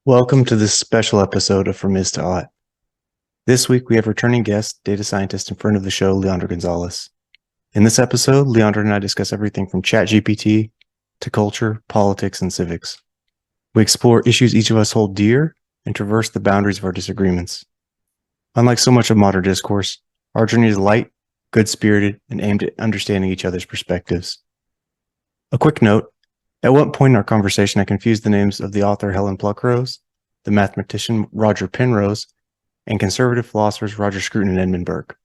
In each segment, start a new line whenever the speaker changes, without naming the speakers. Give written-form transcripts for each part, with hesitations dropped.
Welcome to this special episode of From Is to Ought. This week we have returning guest, data scientist and friend of the show, Leondra Gonzalez. In this episode, Leondra and I discuss everything from ChatGPT to culture, politics, and civics. We explore issues each of us hold dear and traverse the boundaries of our disagreements. Unlike so much of modern discourse, our journey is light, good-spirited, and aimed at understanding each other's perspectives. A quick note, at one point in our conversation, I confused the names of the author Helen Pluckrose, the mathematician Roger Penrose, and conservative philosophers Roger Scruton and Edmund Burke.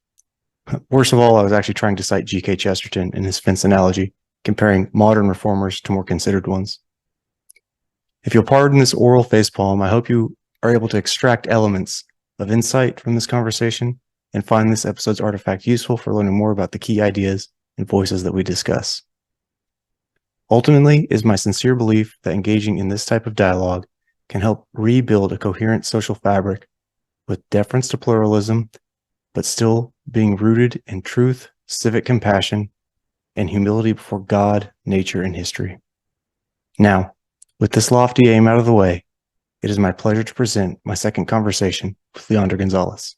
Worst of all, I was actually trying to cite G.K. Chesterton in his fence analogy, comparing modern reformers to more considered ones. If you'll pardon this oral facepalm, I hope you are able to extract elements of insight from this conversation and find this episode's artifact useful for learning more about the key ideas and voices that we discuss. Ultimately, it is my sincere belief that engaging in this type of dialogue can help rebuild a coherent social fabric with deference to pluralism, but still being rooted in truth, civic compassion, and humility before God, nature, and history. Now, with this lofty aim out of the way, it is my pleasure to present my second conversation with Leondra Gonzalez.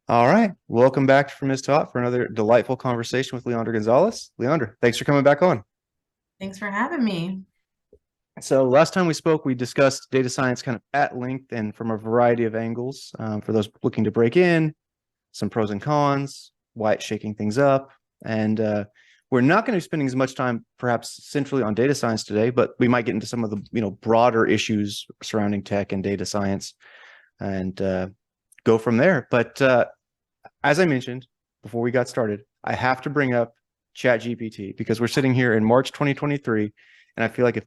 All right. Welcome back from Ms. Tot for another delightful conversation with Leondra Gonzalez. Leondra, thanks for coming back on.
Thanks for having me.
So last time we spoke, we discussed data science kind of at length and from a variety of angles. For those looking to break in, some pros and cons, why it's shaking things up. And we're not going to be spending as much time perhaps centrally on data science today, but we might get into some of the broader issues surrounding tech and data science and go from there. But as I mentioned before we got started, I have to bring up ChatGPT because we're sitting here in March 2023, and I feel like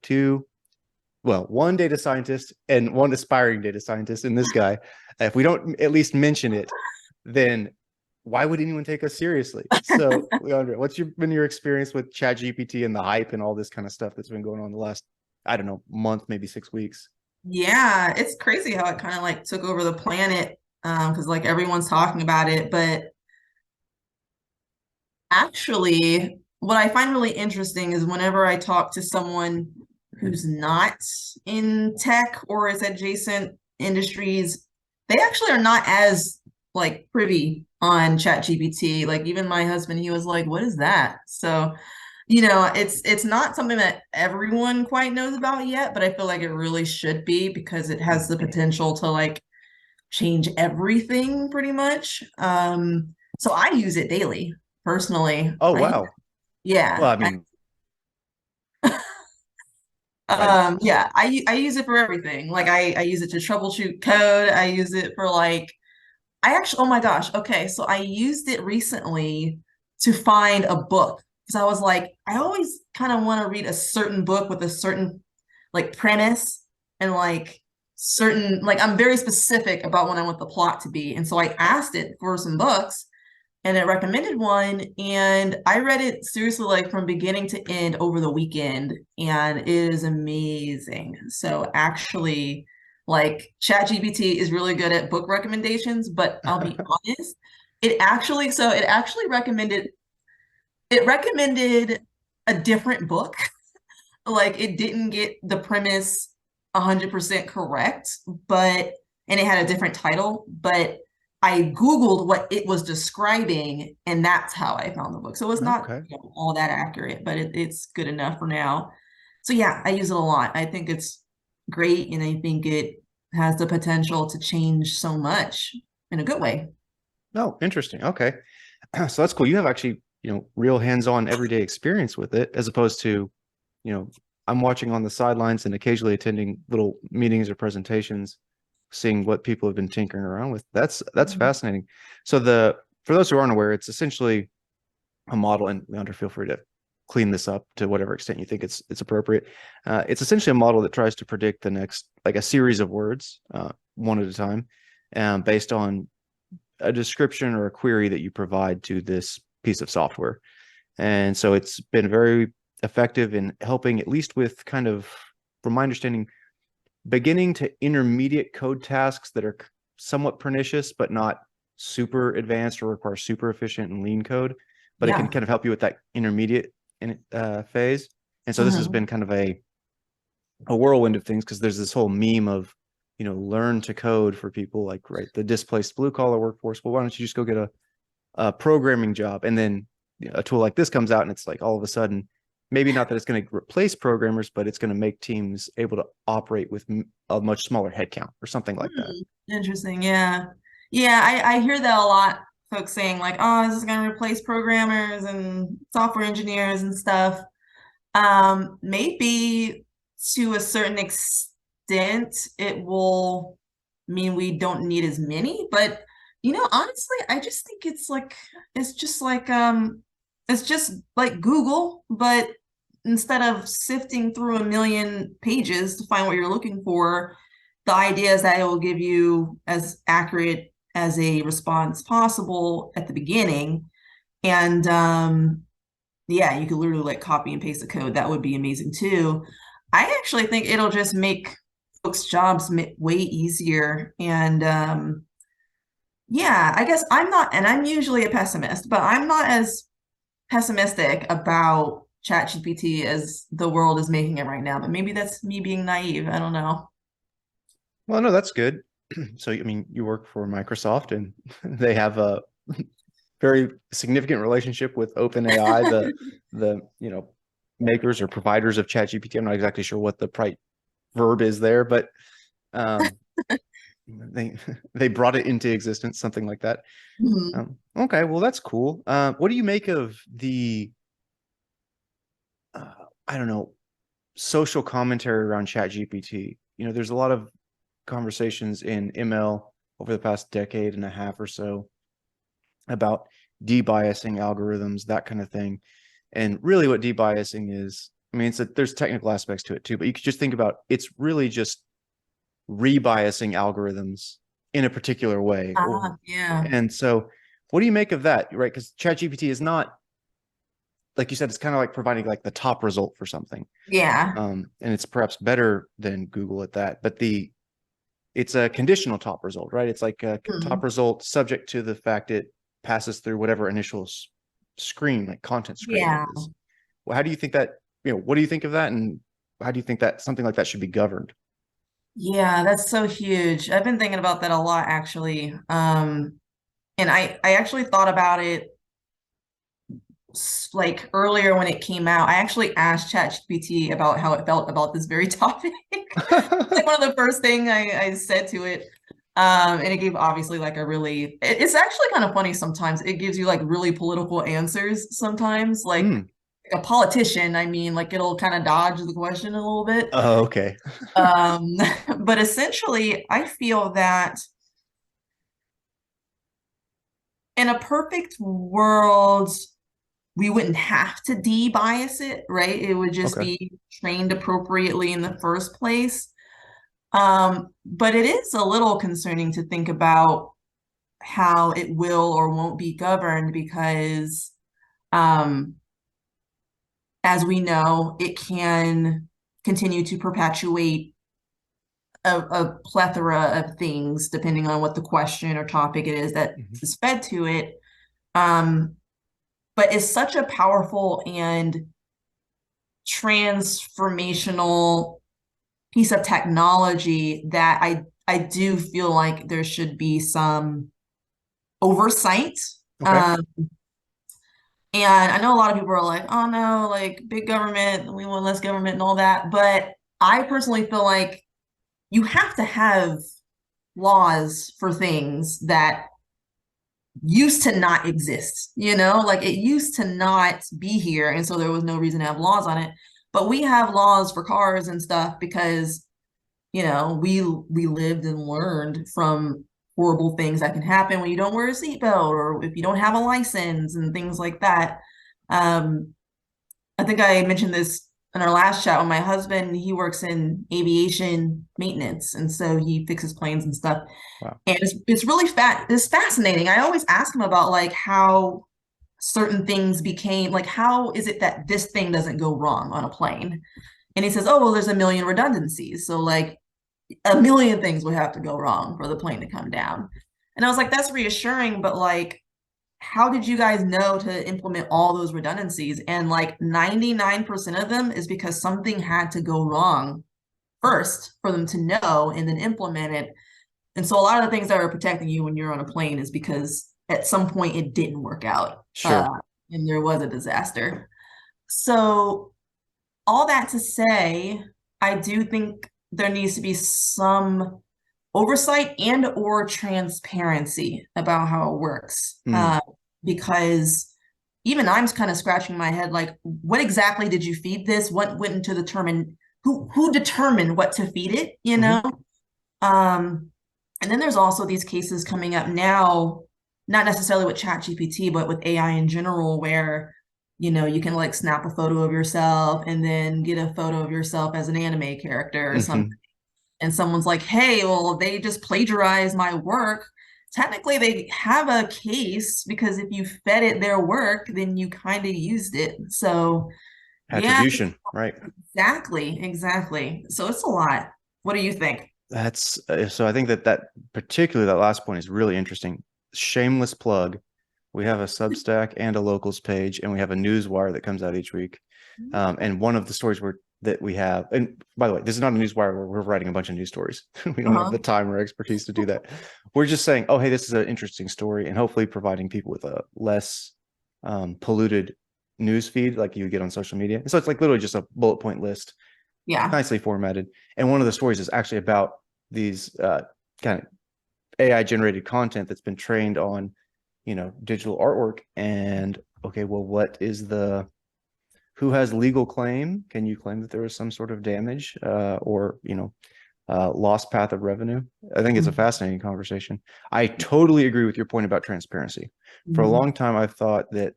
one data scientist and one aspiring data scientist in this guy, if we don't at least mention it, then why would anyone take us seriously? So, Leondra, what's been your experience with ChatGPT and the hype and all this kind of stuff that's been going on the last, I don't know, month, maybe 6 weeks?
Yeah, it's crazy how it kind of like took over the planet because like everyone's talking about it. But actually, what I find really interesting is whenever I talk to someone who's not in tech or is adjacent industries, they actually are not as like privy on ChatGPT. Like even my husband, he was like, "What is that?" So it's not something that everyone quite knows about yet, but I feel like it really should be because it has the potential to like change everything pretty much. So I use it daily personally.
Oh, wow. Well,
Yeah.
I mean,
I use it for everything. Like I use it to troubleshoot code. I use it for like I actually, oh my gosh. Okay. So I used it recently to find a book because I was like, I always kind of want to read a certain book with a certain like premise and like certain, like I'm very specific about what I want the plot to be. And so I asked it for some books and it recommended one. And I read it seriously, like from beginning to end over the weekend. And it is amazing. So actually, like ChatGPT is really good at book recommendations, but I'll be honest, it actually recommended a different book. Like it didn't get the premise 100% correct, and it had a different title, but I Googled what it was describing, and that's how I found the book. So it's not
okay.
all that accurate, but it's good enough for now. So yeah, I use it a lot. I think it's great, and I think it has the potential to change so much in a good way.
Oh, interesting. Okay. So that's cool. You have actually, real hands-on everyday experience with it, as opposed to, you know, I'm watching on the sidelines and occasionally attending little meetings or presentations, seeing what people have been tinkering around with. That's
Mhm.
fascinating. So for those who aren't aware, it's essentially a model, and Leandro, feel free to clean this up to whatever extent you think it's appropriate. It's essentially a model that tries to predict the next, like a series of words, one at a time, based on a description or a query that you provide to this piece of software. And so it's been very effective in helping, at least with kind of, from my understanding, beginning to intermediate code tasks that are somewhat pernicious, but not super advanced or require super efficient and lean code. But it can
Yeah.
kind of help you with that intermediate phase. And so this has been kind of a whirlwind of things, because there's this whole meme of, learn to code for people like, right, the displaced blue collar workforce. Well, why don't you just go get a programming job? And then a tool like this comes out, and it's like all of a sudden, maybe not that it's going to replace programmers, but it's going to make teams able to operate with a much smaller headcount or something like that.
Interesting. Yeah. Yeah. I hear that a lot. Folks saying like, oh, this is going to replace programmers and software engineers and stuff. Maybe to a certain extent, it will mean we don't need as many, but honestly, I just think it's just like Google, but instead of sifting through a million pages to find what you're looking for, the idea is that it will give you as accurate as a response possible at the beginning. And yeah, you could literally like copy and paste the code. That would be amazing too. I actually think it'll just make folks' jobs way easier. And yeah, I guess I'm not, and I'm usually a pessimist, but I'm not as pessimistic about ChatGPT as the world is making it right now. But maybe that's me being naive. I don't know.
Well, no, that's good. So, I mean, you work for Microsoft, and they have a very significant relationship with OpenAI, the makers or providers of ChatGPT. I'm not exactly sure what the right verb is there, but they brought it into existence, something like that. Okay, well, that's cool. What do you make of the I don't know, social commentary around ChatGPT? There's a lot of conversations in ML over the past decade and a half or so about debiasing algorithms, that kind of thing. And really what debiasing is, I mean, there's technical aspects to it too, but you could just think about, it's really just rebiasing algorithms in a particular way.
Yeah.
And so what do you make of that, right? Because ChatGPT is not, like you said, it's kind of like providing like the top result for something.
Yeah.
And it's perhaps better than Google at that, but it's a conditional top result, right? It's like a top result subject to the fact it passes through whatever initial screen, like content screen is. Well, how do you think that, what do you think of that? And how do you think that something like that should be governed?
Yeah, that's so huge. I've been thinking about that a lot, actually. And I actually thought about it like earlier when it came out. I actually asked ChatGPT about how it felt about this very topic. Like one of the first thing I said to it. And it gave obviously like it's actually kind of funny sometimes. It gives you like really political answers sometimes, like a politician. I mean, like it'll kind of dodge the question a little bit.
Oh, okay.
But essentially, I feel that in a perfect world, we wouldn't have to debias it, right? It would just be trained appropriately in the first place. But it is a little concerning to think about how it will or won't be governed because, as we know, it can continue to perpetuate a plethora of things depending on what the question or topic it is that is fed to it. But it's such a powerful and transformational piece of technology that I do feel like there should be some oversight. And I know a lot of people are like, oh no, like big government, we want less government and all that. But I personally feel like you have to have laws for things that used to not exist, like it used to not be here. And so there was no reason to have laws on it. But we have laws for cars and stuff because, we lived and learned from horrible things that can happen when you don't wear a seatbelt or if you don't have a license and things like that. I think I mentioned this in our last chat with my husband. He works in aviation maintenance, and so he fixes planes and stuff.
Wow.
And it's really it's fascinating. I always ask him about like how certain things became, like how is it that this thing doesn't go wrong on a plane? And he says, oh, well, there's a million redundancies. So like a million things would have to go wrong for the plane to come down. And I was like, that's reassuring, but like, how did you guys know to implement all those redundancies? And like 99% of them is because something had to go wrong first for them to know and then implement it. And so a lot of the things that are protecting you when you're on a plane is because at some point it didn't work out.
Sure.
And there was a disaster. So all that to say, I do think there needs to be some oversight and or transparency about how it works. Because even I'm kind of scratching my head, like, what exactly did you feed this? What went into determine who determined what to feed it, you know? And then there's also these cases coming up now, not necessarily with ChatGPT, but with AI in general, where you can like snap a photo of yourself and then get a photo of yourself as an anime character or something. And someone's like, hey, well, they just plagiarized my work. Technically, they have a case because if you fed it their work, then you kind of used it. So,
Attribution, right?
Exactly. So it's a lot. What do you think?
That's so I think that particularly that last point is really interesting. Shameless plug. We have a Substack and a locals page, and we have a newswire that comes out each week. And one of the stories that we have, and by the way, this is not a newswire where we're writing a bunch of news stories. We don't have the time or expertise to do that. We're just saying, oh, hey, this is an interesting story, and hopefully providing people with a less polluted news feed like you would get on social media. And so it's like literally just a bullet point list, nicely formatted. And one of the stories is actually about these kind of AI generated content that's been trained on digital artwork. And okay, well, who has legal claim? Can you claim that there was some sort of damage or lost path of revenue? I think it's a fascinating conversation. I totally agree with your point about transparency. For a long time, I've thought that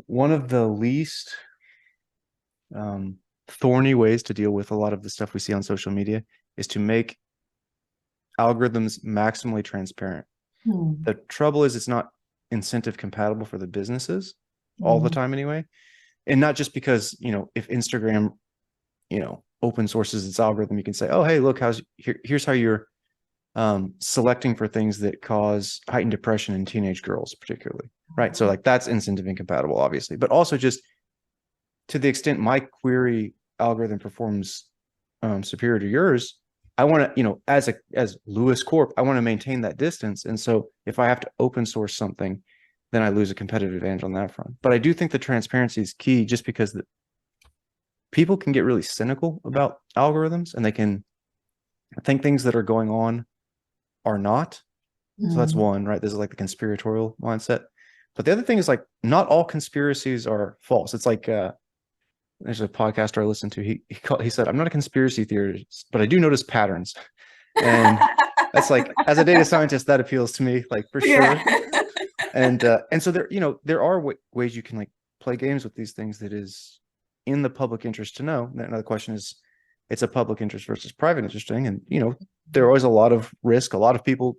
one of the least thorny ways to deal with a lot of the stuff we see on social media is to make algorithms maximally transparent. The trouble is it's not incentive compatible for the businesses all the time anyway. And not just because, if Instagram, open sources its algorithm, you can say, oh, hey, look, here's how you're selecting for things that cause heightened depression in teenage girls, particularly. Right. So like that's incentive incompatible, obviously, but also just to the extent my query algorithm performs superior to yours, I want to, as Lewis Corp, I want to maintain that distance. And so if I have to open source something, then I lose a competitive advantage on that front. But I do think the transparency is key, just because people can get really cynical about algorithms and they can think things that are going on are not. So that's one, right? This is like the conspiratorial mindset. But the other thing is like, not all conspiracies are false. It's like, there's a podcaster I listened to. He said, I'm not a conspiracy theorist, but I do notice patterns. And that's like, as a data scientist, that appeals to me, like for sure. And so there are ways you can like play games with these things that is in the public interest to know. Another question is, it's a public interest versus private interest thing. And, there are always a lot of risk. A lot of people,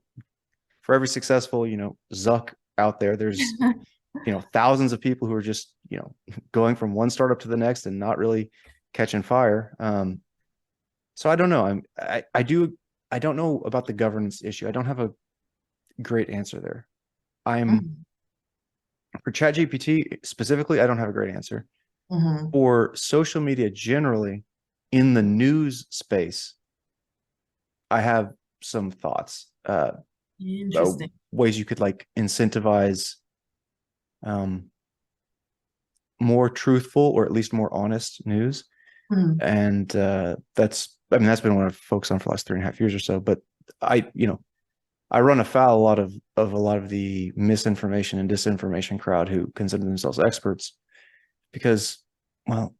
for every successful, Zuck out there's, thousands of people who are just, going from one startup to the next and not really catching fire. So I don't know. I don't know about the governance issue. I don't have a great answer there. For ChatGPT specifically, I don't have a great answer. For social media generally, in the news space, I have some thoughts.
Interesting.
Ways you could like incentivize more truthful or at least more honest news. And that's been what I've focused on for the last 3.5 years or so. But I run afoul a lot of the misinformation and disinformation crowd who consider themselves experts because, well,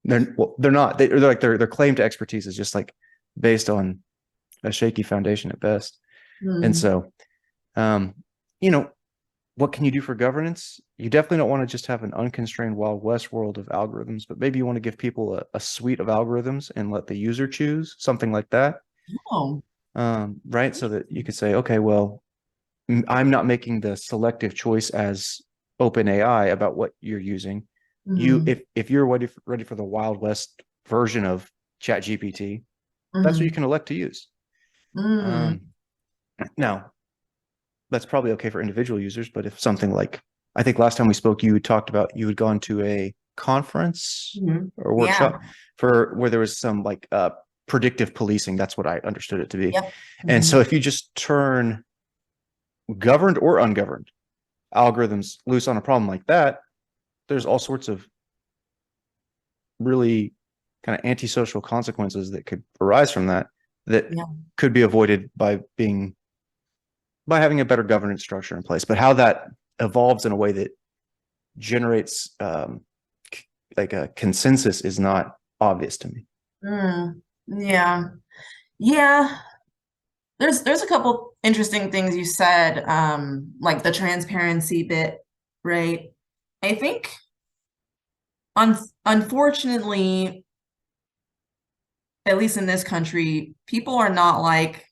they're not. They're like their claim to expertise is just like based on a shaky foundation at best. And so, what can you do for governance? You definitely don't want to just have an unconstrained Wild West world of algorithms, but maybe you want to give people a suite of algorithms and let the user choose something like that. Right. So that you could say, okay, well, I'm not making the selective choice as OpenAI about what you're using. If you're ready for the Wild West version of that's probably okay for individual users. But if something like, I think last time we spoke, you talked about you had gone to a conference or
Yeah.
workshop for where there was some like predictive policing. That's what I understood it to be.
Yep.
And so if you just turn governed or ungoverned algorithms loose on a problem like that, there's all sorts of really kind of antisocial consequences that could arise from that
Yeah.
could be avoided by having a better governance structure in place. But how that evolves in a way that generates like a consensus is not obvious to me.
Yeah. Yeah. There's a couple interesting things you said, like the transparency bit, right? I think unfortunately, at least in this country, people are not like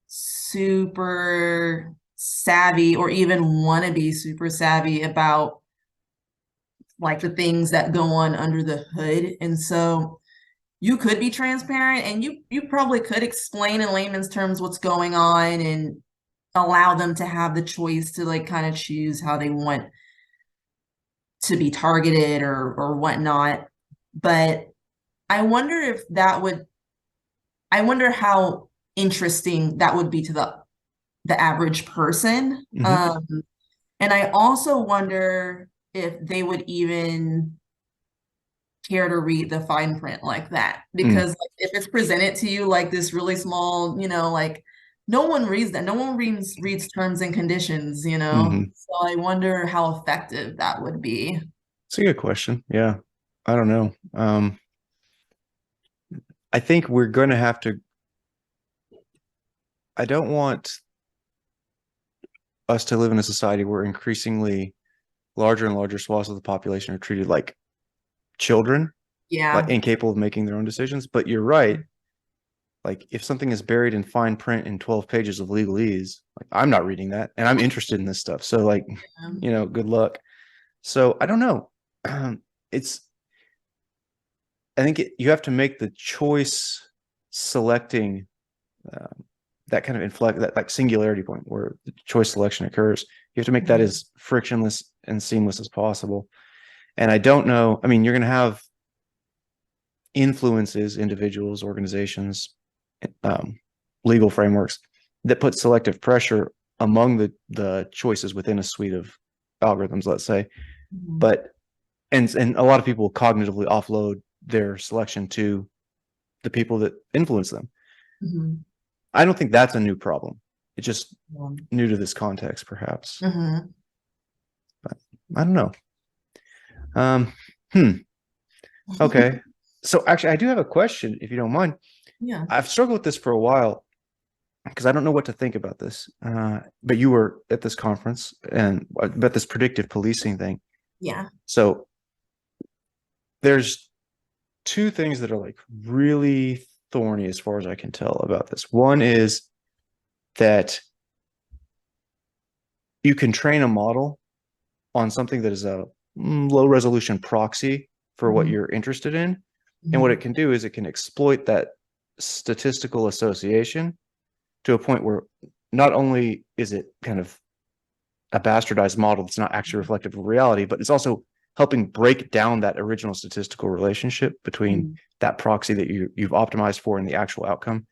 super savvy or even want to be super savvy about like the things that go on under the hood. And so you could be transparent and you probably could explain in layman's terms what's going on and allow them to have the choice to like kind of choose how they want to be targeted or whatnot. But I wonder if that would, I wonder how interesting that would be to the average person. And I also wonder if they would even care to read the fine print like that. Because like, if it's presented to you like this really small, like no one reads that. No one reads terms and conditions, So I wonder how effective that would be.
It's a good question. Yeah. I don't know. I think we're going to have to, I don't want us to live in a society where increasingly larger and larger swaths of the population are treated like children, like
Yeah.
incapable of making their own decisions. But you're right. Like if something is buried in fine print in 12 pages of legalese, like I'm not reading that and I'm interested in this stuff. So like, good luck. So I don't know. It's, I think you have to make the choice selecting that kind of inflect that like singularity point where the choice selection occurs. You have to make that as frictionless and seamless as possible. And I don't know. I mean, you're going to have influences, individuals, organizations, legal frameworks that put selective pressure among the choices within a suite of algorithms, let's say. But and a lot of people cognitively offload their selection to the people that influence them. I don't think that's a new problem. It's just new to this context, perhaps. But I don't know. Okay. So actually, I do have a question, if you don't mind.
Yeah.
I've struggled with this for a while because I don't know what to think about this. But you were at this conference and about this predictive policing thing.
Yeah.
So there's two things that are like really thorny as far as I can tell about this. One is that you can train a model on something that is a low resolution proxy for what you're interested in. And what it can do is it can exploit that statistical association to a point where not only is it kind of a bastardized model that's not actually reflective of reality, but it's also helping break down that original statistical relationship between that proxy that you've optimized for and the actual outcome.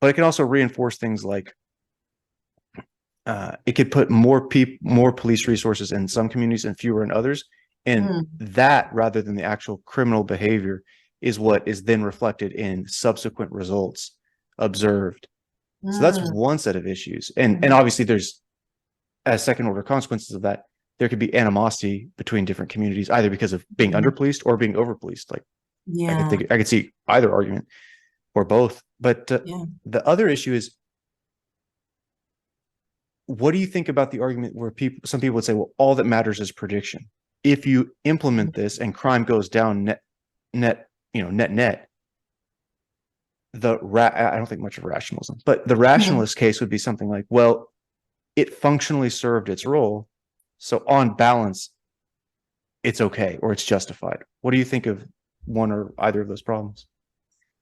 But it can also reinforce things like it could put more police resources in some communities and fewer in others. And that, rather than the actual criminal behavior, is what is then reflected in subsequent results observed. So that's one set of issues. And obviously there's, as second order consequences of that, there could be animosity between different communities, either because of being underpoliced or being overpoliced. Like I could see either argument or both. But the other issue is, what do you think about the argument where some people would say, well, all that matters is prediction. If you implement this and crime goes down net, I don't think much of rationalism, but the rationalist case would be something like, well, it functionally served its role, so on balance, it's okay or it's justified. What do you think of one or either of those problems?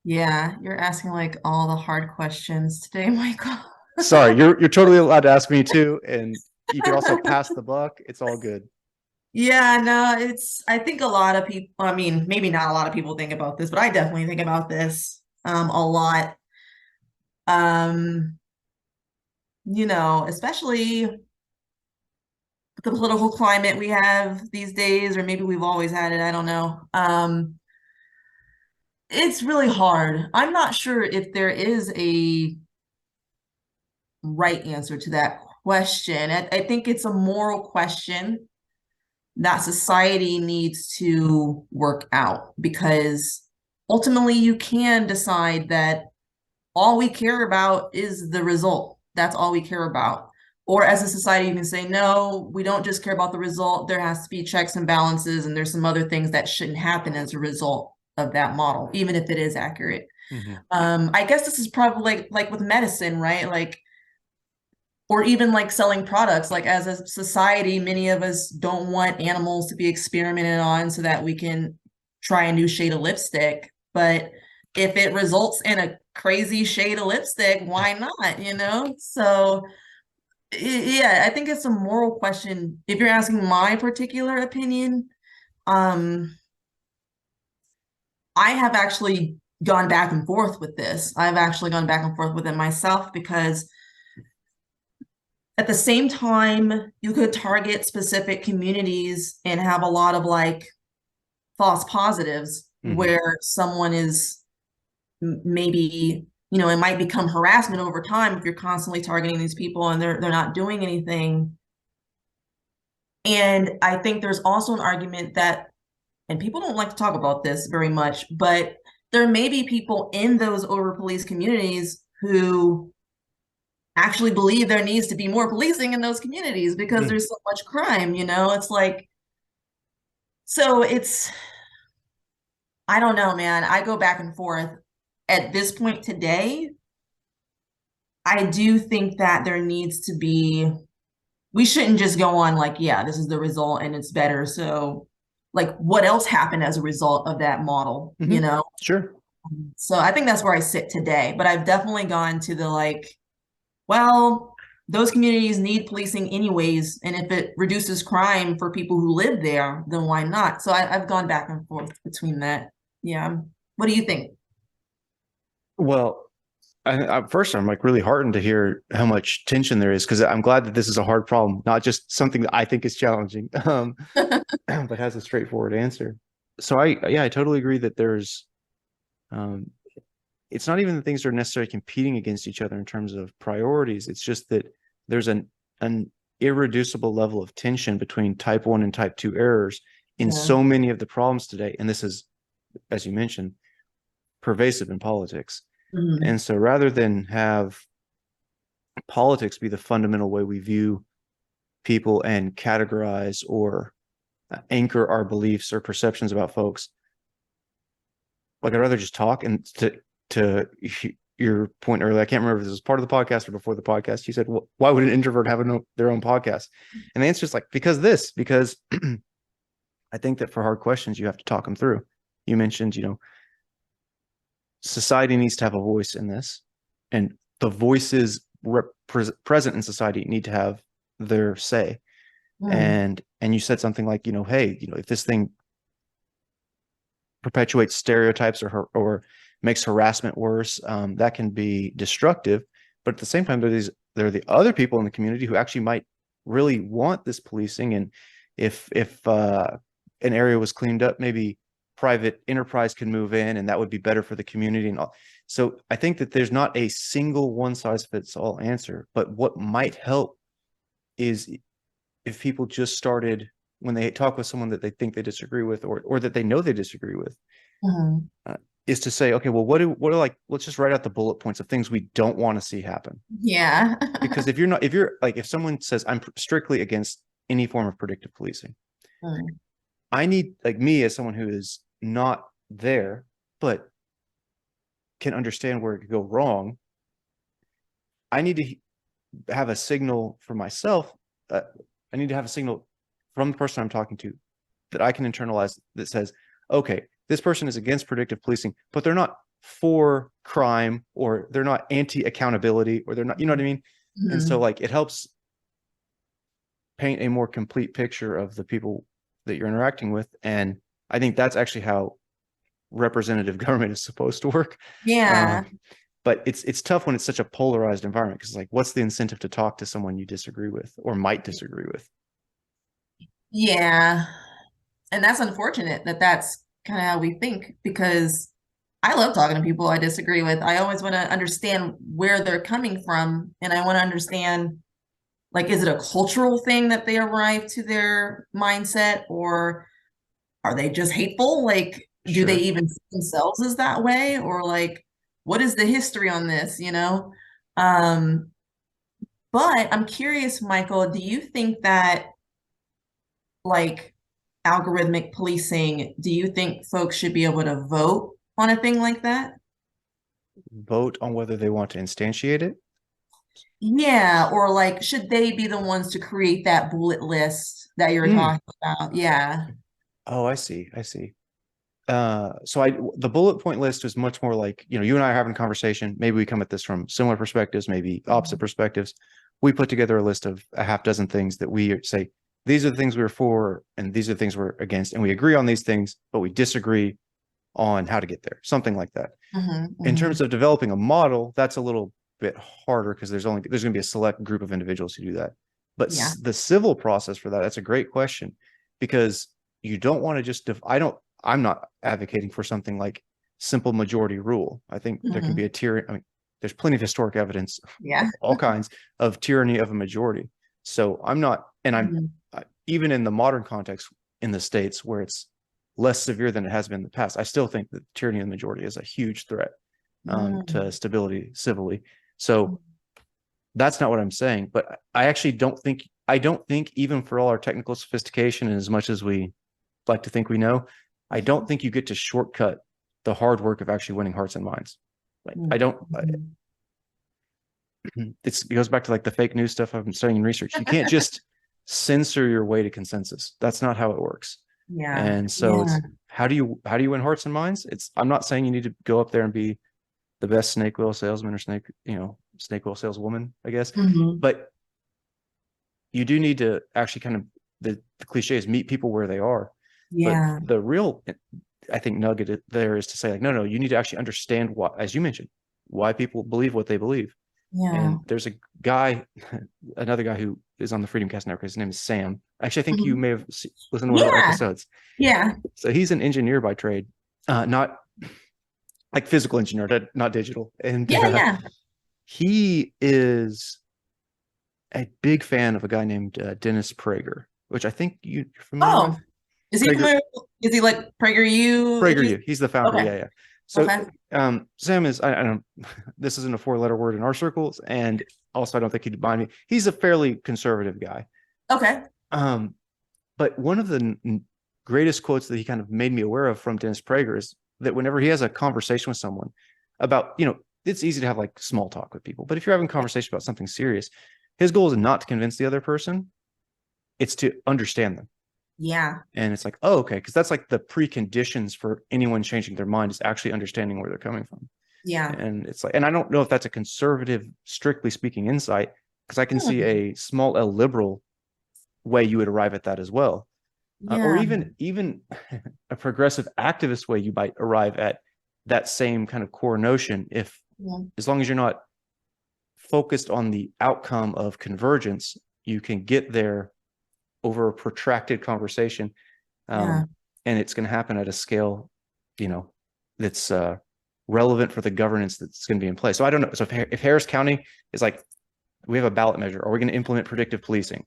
Yeah, you're asking like all the hard questions today, Michael.
Sorry, you're totally allowed to ask me too, and you can also pass the buck. It's all good.
Yeah, no, I think a lot of people, I mean, maybe not a lot of people think about this, but I definitely think about this a lot. Um, especially the political climate we have these days, or maybe we've always had it, I don't know. It's really hard. I'm not sure if there is a right answer to that question. I think it's a moral question that society needs to work out, because ultimately you can decide that all we care about is the result. That's all we care about. Or as a society, you can say, no, we don't just care about the result. There has to be checks and balances, and there's some other things that shouldn't happen as a result of that model, even if it is accurate. I guess this is probably like with medicine, right? Like, or even like selling products. Like as a society, many of us don't want animals to be experimented on so that we can try a new shade of lipstick. But if it results in a crazy shade of lipstick, why not? So yeah, I think it's a moral question. If you're asking my particular opinion, um, I have actually gone back and forth with this. I've actually gone back and forth with it myself, because at the same time, you could target specific communities and have a lot of like false positives where someone is maybe, it might become harassment over time if you're constantly targeting these people and they're not doing anything. And I think there's also an argument that, and people don't like to talk about this very much, but there may be people in those over-policed communities who actually believe there needs to be more policing in those communities because there's so much crime. It's like, so I don't know, man. I go back and forth. At this point today, I do think that there needs to be, we shouldn't just go on like, yeah, this is the result and it's better. So like what else happened as a result of that model,
Sure.
So I think that's where I sit today, but I've definitely gone to the like, well, those communities need policing anyways, and if it reduces crime for people who live there, then why not? So I've gone back and forth between that. Yeah. What do you think?
Well, first, I'm like really heartened to hear how much tension there is, because I'm glad that this is a hard problem, not just something that I think is challenging, but has a straightforward answer. So I totally agree that um, it's not even that things are necessarily competing against each other in terms of priorities. It's just that there's an irreducible level of tension between type 1 and type 2 errors in so many of the problems today. And this is, as you mentioned, pervasive in politics. And so rather than have politics be the fundamental way we view people and categorize or anchor our beliefs or perceptions about folks, like I'd rather just talk. And to your point earlier, I can't remember if this was part of the podcast or before the podcast, you said, well, why would an introvert have their own podcast? And the answer is like, because I think that for hard questions, you have to talk them through. You mentioned, society needs to have a voice in this, and the voices present in society need to have their say. And you said something like, hey, if this thing perpetuates stereotypes or makes harassment worse, that can be destructive. But at the same time, there are the other people in the community who actually might really want this policing. And if an area was cleaned up, maybe private enterprise can move in, and that would be better for the community and all. So I think that there's not a single one size fits all answer, but what might help is if people just started, when they talk with someone that they think they disagree with, or that they know they disagree with, is to say, okay, well, let's just write out the bullet points of things we don't want to see happen.
Yeah.
Because if someone says, I'm strictly against any form of predictive policing, I need, like, me as someone who is not there, but can understand where it could go wrong, I need to have a signal for myself. I need to have a signal from the person I'm talking to that I can internalize that says, okay, this person is against predictive policing, but they're not for crime, or they're not anti-accountability, or they're not, you know what I mean?
Mm-hmm.
And so like it helps paint a more complete picture of the people that you're interacting with. And I think that's actually how representative government is supposed to work.
Yeah.
But it's tough when it's such a polarized environment, because like, what's the incentive to talk to someone you disagree with or might disagree with?
Yeah. And that's unfortunate that that's kind of how we think, because I love talking to people I disagree with. I always want to understand where they're coming from. And I want to understand, like, is it a cultural thing that they arrive to their mindset, or are they just hateful? Like, do they
Sure.
even see themselves as that way? Or like, what is the history on this, you know? Um, but I'm curious, Michael, do you think that, like, algorithmic policing, do you think folks should be able to vote on a thing like that?
Vote on whether they want to instantiate it.
Yeah, or like, should they be the ones to create that bullet list that you're
Mm.
talking about? Yeah.
Oh, I see. I see. So the bullet point list is much more like, you and I are having a conversation. Maybe we come at this from similar perspectives, maybe opposite perspectives. We put together a list of a half dozen things that we say, these are the things we're for, and these are the things we're against. And we agree on these things, but we disagree on how to get there, something like that.
Mm-hmm,
In
mm-hmm.
terms of developing a model, that's a little bit harder, because there's going to be a select group of individuals who do that. But
Yeah.
the civil process for that, that's a great question, because you don't want to just, I'm not advocating for something like simple majority rule. I think there can be
Mm-hmm.
a tier. I mean, there's plenty of historic evidence
Yeah.
of all kinds of tyranny of a majority. So I'm not, and
Mm-hmm.
even in the modern context in the States, where it's less severe than it has been in the past, I still think that tyranny of the majority is a huge threat to stability civilly. So that's not what I'm saying. But I actually don't think even for all our technical sophistication, and as much as we like to think we know, I don't think you get to shortcut the hard work of actually winning hearts and minds. Like, I don't,
Mm-hmm.
it goes back to like the fake news stuff I've been studying in research. You can't just censor your way to consensus. That's not how it works.
Yeah.
And so
Yeah.
it's, how do you win hearts and minds? I'm not saying you need to go up there and be the best snake oil salesman or snake oil saleswoman, I guess.
Mm-hmm.
But you do need to actually kind of, the cliche is meet people where they are. But
Yeah.
the real, I think, nugget there is to say, like, no, you need to actually understand why, as you mentioned, why people believe what they believe.
Yeah.
And there's a guy, another guy who is on the FreedomCast network. His name is Sam. Actually, I think you
Mhm.
may have listened to one of our
Yeah.
episodes.
Yeah.
So he's an engineer by trade, not like physical engineer, not digital. And
Yeah. Yeah.
he is a big fan of a guy named Dennis Prager, which I think you're familiar
Oh,
with.
is he
Prager,
familiar? Is he like PragerU?
He's the founder.
Okay.
Yeah, yeah. So
Okay.
Sam is, I don't, this isn't a 4-letter word in our circles, and also I don't think he'd mind me. He's a fairly conservative guy.
Okay.
Um, but one of the greatest quotes that he kind of made me aware of from Dennis Prager is that whenever he has a conversation with someone about, it's easy to have like small talk with people, but if you're having a conversation about something serious, his goal is not to convince the other person, it's to understand them.
Yeah.
And it's like, oh, okay, because that's like the preconditions for anyone changing their mind, is actually understanding where they're coming from.
Yeah.
And it's like, and I don't know if that's a conservative, strictly speaking, insight, because I can see
Hmm.
a small L liberal way you would arrive at that as well. Or
Yeah.
even a progressive activist way you might arrive at that same kind of core notion, if,
Yeah.
as long as you're not focused on the outcome of convergence, you can get there over a protracted conversation.
Yeah.
And it's going to happen at a scale, that's relevant for the governance that's going to be in place. So I don't know. So if Harris County is like, we have a ballot measure, are we going to implement predictive policing?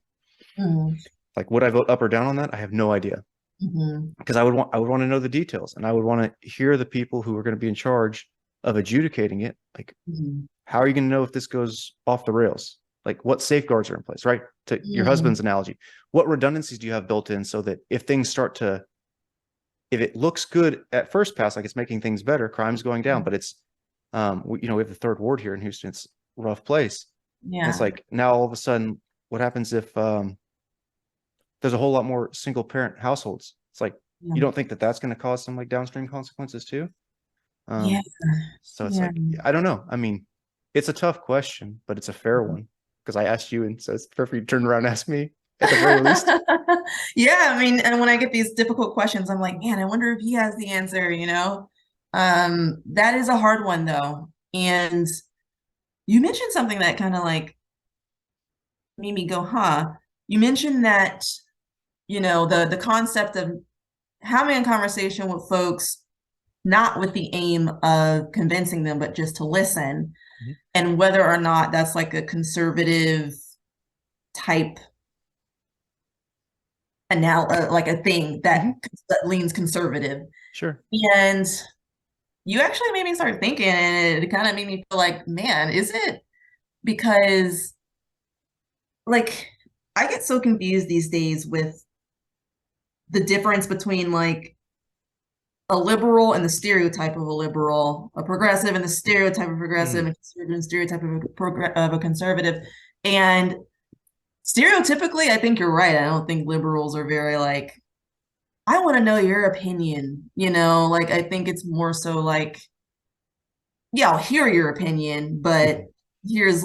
Mhm.
Like, would I vote up or down on that? I have no idea,
Mhm.
because I would want to know the details, and I would want to hear the people who are going to be in charge of adjudicating it. Like,
Mhm.
how are you going to know if this goes off the rails? Like, what safeguards are in place, right? To your husband's analogy, what redundancies do you have built in, so that if things start to, if it looks good at first pass, like it's making things better, crime's going down, but it's, we have the third ward here in Houston. It's a rough place. And it's
Yeah.
like, now all of a sudden, what happens if there's a whole lot more single parent households? It's like,
Yeah.
you don't think that that's going to cause some like downstream consequences too?
Yeah.
So it's
Yeah.
like, I don't know. I mean, it's a tough question, but it's a fair one because I asked you, and so it's perfect. You turn around and ask me at the very least.
Yeah, I mean, and when I get these difficult questions, I'm like, man, I wonder if he has the answer, you know? That is a hard one though. And you mentioned something that kind of like made me go, huh? You mentioned that, you know, the concept of having a conversation with folks, not with the aim of convincing them, but just to listen,
Mhm.
and whether or not that's like a conservative type like a thing that,
Mhm.
that leans conservative.
Sure.
And you actually made me start thinking, and it kind of made me feel like, man, is it? Because like I get so confused these days with the difference between like a liberal and the stereotype of a liberal, a progressive and the stereotype of progressive,
Mm.
a conservative and stereotype of a conservative. And stereotypically, I think you're right. I don't think liberals are very like, I want to know your opinion, you know, like I think it's more so like, yeah, I'll hear your opinion, but
Mhm.
here's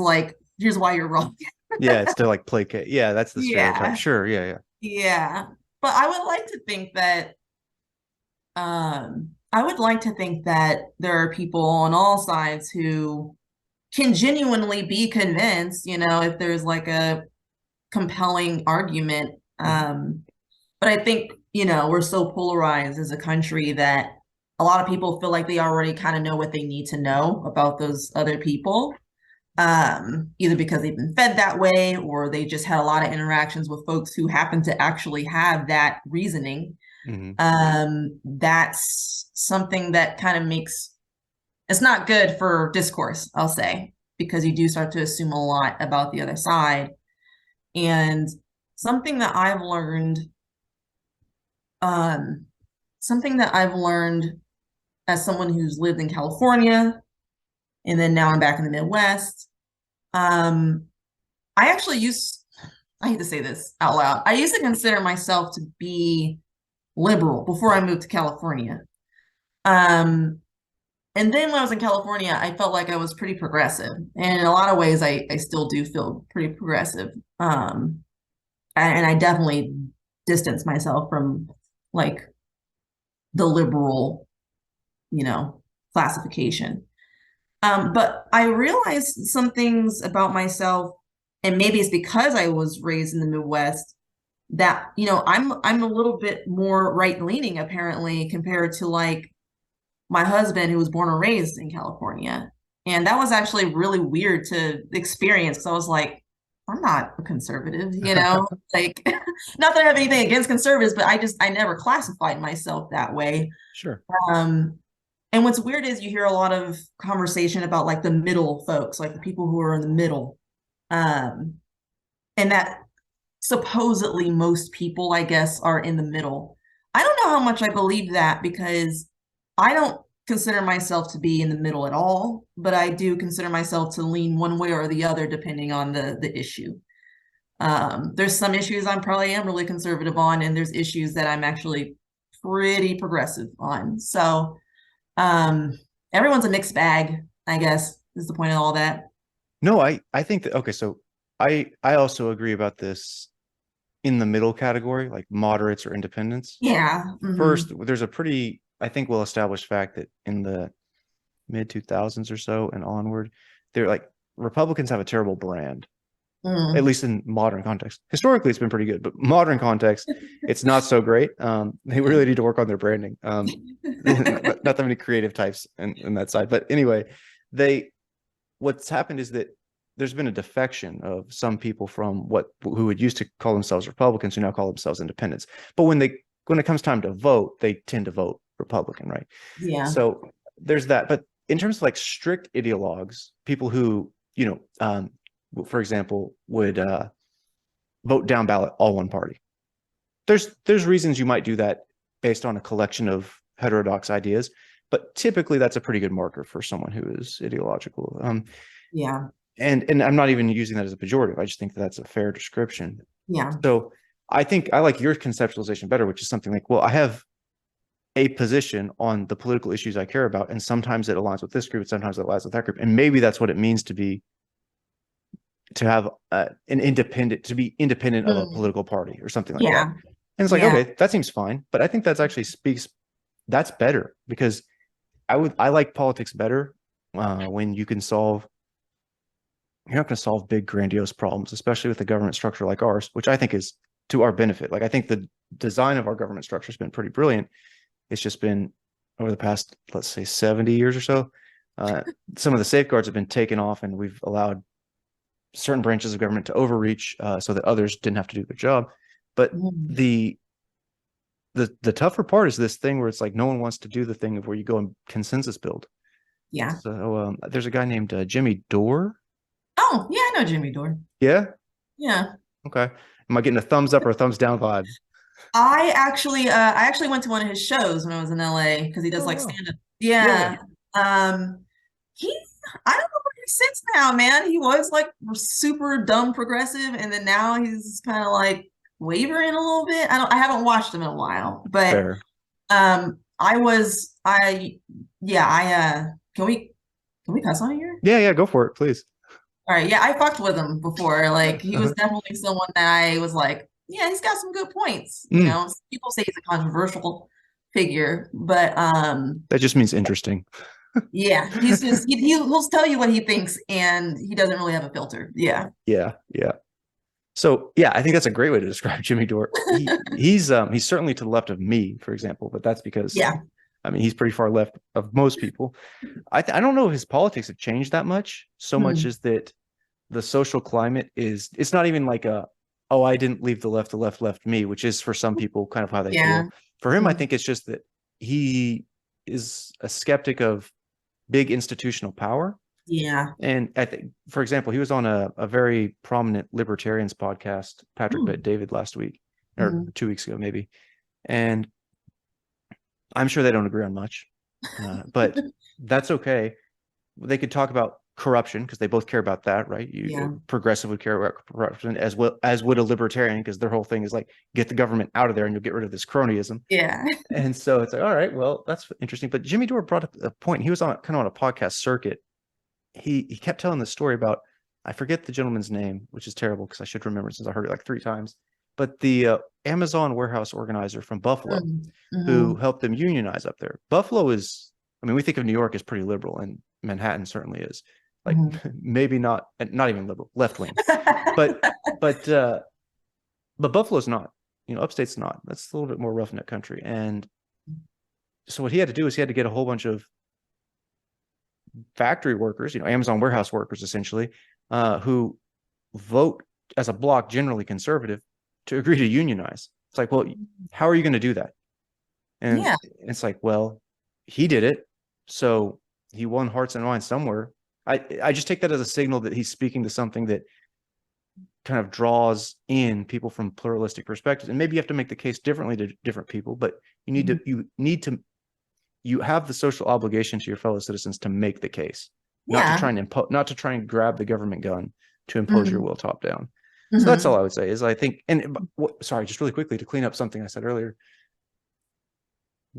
why you're wrong.
Yeah, it's to like placate. Yeah, that's the stereotype.
Yeah.
Sure. Yeah, yeah.
Yeah. But I would like to think that I would like to think that there are people on all sides who can genuinely be convinced, you know, if there's like a compelling argument.
Mhm.
But I think, you know, we're so polarized as a country that a lot of people feel like they already kind of know what they need to know about those other people, either because they've been fed that way or they just had a lot of interactions with folks who happen to actually have that reasoning.
Mhm.
That's something that kind of makes it's not good for discourse, I'll say, because you do start to assume a lot about the other side. And something that I've learned, um, something that I've learned as someone who's lived in California and then now I'm back in the Midwest. Um, I actually used, I hate to say this out loud, I used to consider myself to be liberal before I moved to California. Um, and then when I was in California, I felt like I was pretty progressive. And in a lot of ways, I still do feel pretty progressive. And I definitely distance myself from like the liberal, you know, classification. But I realized some things about myself, and maybe it's because I was raised in the Midwest, that, you know, I'm a little bit more right leaning apparently compared to like my husband who was born and raised in California. And that was actually really weird to experience because I was like, I'm not a conservative, you know, like not that I have anything against conservatives, but I never classified myself that way.
Sure.
Um, and what's weird is you hear a lot of conversation about like the middle folks, like the people who are in the middle. Um, and that supposedly most people, I guess, are in the middle. I don't know how much I believe that because I don't consider myself to be in the middle at all, but I do consider myself to lean one way or the other depending on the issue. There's some issues I'm probably am really conservative on, and there's issues that I'm actually pretty progressive on. So um, everyone's a mixed bag, I guess, is the point of all that.
No, I think that okay, so I also agree about this in the middle category, like moderates or independents.
Yeah.
First, there's a pretty, I think, well-established fact that in the mid 2000s or so and onward, they're like Republicans have a terrible brand, at
Mm.
least in modern context. Historically, it's been pretty good, but modern context, it's not so great. They really need to work on their branding. Not that many creative types in that side, but anyway, they what's happened is that there's been a defection of some people from who would used to call themselves Republicans who now call themselves independents. But when it comes time to vote, they tend to vote Republican, right?
Yeah.
So there's that. But in terms of like strict ideologues, people who, for example, would vote down ballot all one party. There's reasons you might do that based on a collection of heterodox ideas, but typically that's a pretty good marker for someone who is ideological.
Yeah.
And I'm not even using that as a pejorative. I just think that's a fair description.
Yeah.
So I think I like your conceptualization better, which is something like, well, I have a position on the political issues I care about, and sometimes it aligns with this group, and sometimes it aligns with that group, and maybe that's what it means to have to be independent of a political party or something like that. And it's like, okay, that seems fine, but I think that's actually that's better, because I like politics better when you're not going to solve big grandiose problems, especially with a government structure like ours, which I think is to our benefit. Like, I think the design of our government structure has been pretty brilliant. It's just been over the past, let's say, 70 years or so, some of the safeguards have been taken off, and we've allowed certain branches of government to overreach so that others didn't have to do their job. But the tougher part is this thing where it's like no one wants to do the thing of where you go and consensus build.
Yeah.
So there's a guy named Jimmy Dore.
Oh, yeah, I know Jimmy Dore.
Yeah?
Yeah.
Okay. Am I getting a thumbs up or a thumbs down vibe?
I actually went to one of his shows when I was in LA, because he does like stand-up. Yeah. He I don't know where he sits now, man. He was like super dumb progressive, and then now he's kind of like wavering a little bit. I haven't watched him in a while, but
Fair.
Can we cuss on here?
Yeah, go for it, please.
All right, yeah, I fucked with him before. Like, he was definitely someone that I was like, yeah, he's got some good points. You know, people say he's a controversial figure, but
that just means interesting.
Yeah, he's just he'll tell you what he thinks, and he doesn't really have a filter. Yeah.
So yeah, I think that's a great way to describe Jimmy Dore. He's certainly to the left of me, for example, but that's because I mean, he's pretty far left of most people. I don't know if his politics have changed that much. So much as that the social climate it's not even like I didn't leave the left left me, which is for some people kind of how they feel. For him, I think it's just that he is a skeptic of big institutional power. Yeah. And I think, for example, he was on a very prominent libertarians podcast, Patrick Bet-David, last week or 2 weeks ago, maybe. And I'm sure they don't agree on much, but that's okay. They could talk about corruption because they both care about that, right? Progressive would care about corruption as well as would a libertarian, because their whole thing is like, get the government out of there and you'll get rid of this cronyism. Yeah. And so it's like, all right, well, that's interesting. But Jimmy Dore brought up a point. He was on a podcast circuit. He kept telling the story about, I forget the gentleman's name, which is terrible because I should remember since I heard it like 3 times. But the Amazon warehouse organizer from Buffalo who helped them unionize up there. Buffalo is, I mean, we think of New York as pretty liberal, and Manhattan certainly is. Like maybe not even liberal, left wing, but Buffalo's not. You know, upstate's not. That's a little bit more roughneck country. And so what he had to do is he had to get a whole bunch of factory workers, Amazon warehouse workers, essentially, who vote as a bloc, generally conservative, to agree to unionize. It's like, well, how are you going to do that? And it's like, well, he did it, so he won hearts and minds somewhere. I just take that as a signal that he's speaking to something that kind of draws in people from pluralistic perspectives. And maybe you have to make the case differently to different people, but you have the social obligation to your fellow citizens to make the case, not to try and grab the government gun to impose your will top down. So that's all I would say is, I think, and sorry, just really quickly to clean up something I said earlier.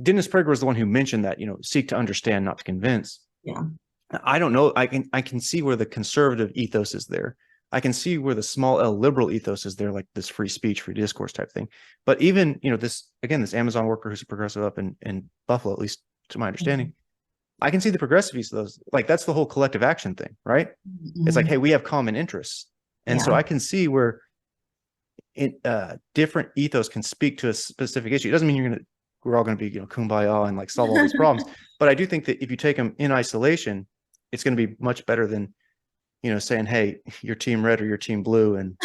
Dennis Prager was the one who mentioned that, seek to understand, not to convince. Yeah. I don't know. I can see where the conservative ethos is there. I can see where the small L liberal ethos is there, like this free speech, free discourse type thing. But even, this Amazon worker who's a progressive up in Buffalo, at least to my understanding, I can see the progressives of those. Like, that's the whole collective action thing, right? It's like, hey, we have common interests. And so I can see where different ethos can speak to a specific issue. It doesn't mean we're all going to be, kumbaya and like solve all these problems. But I do think that if you take them in isolation, it's going to be much better than, saying, hey, you're team red or you're team blue, and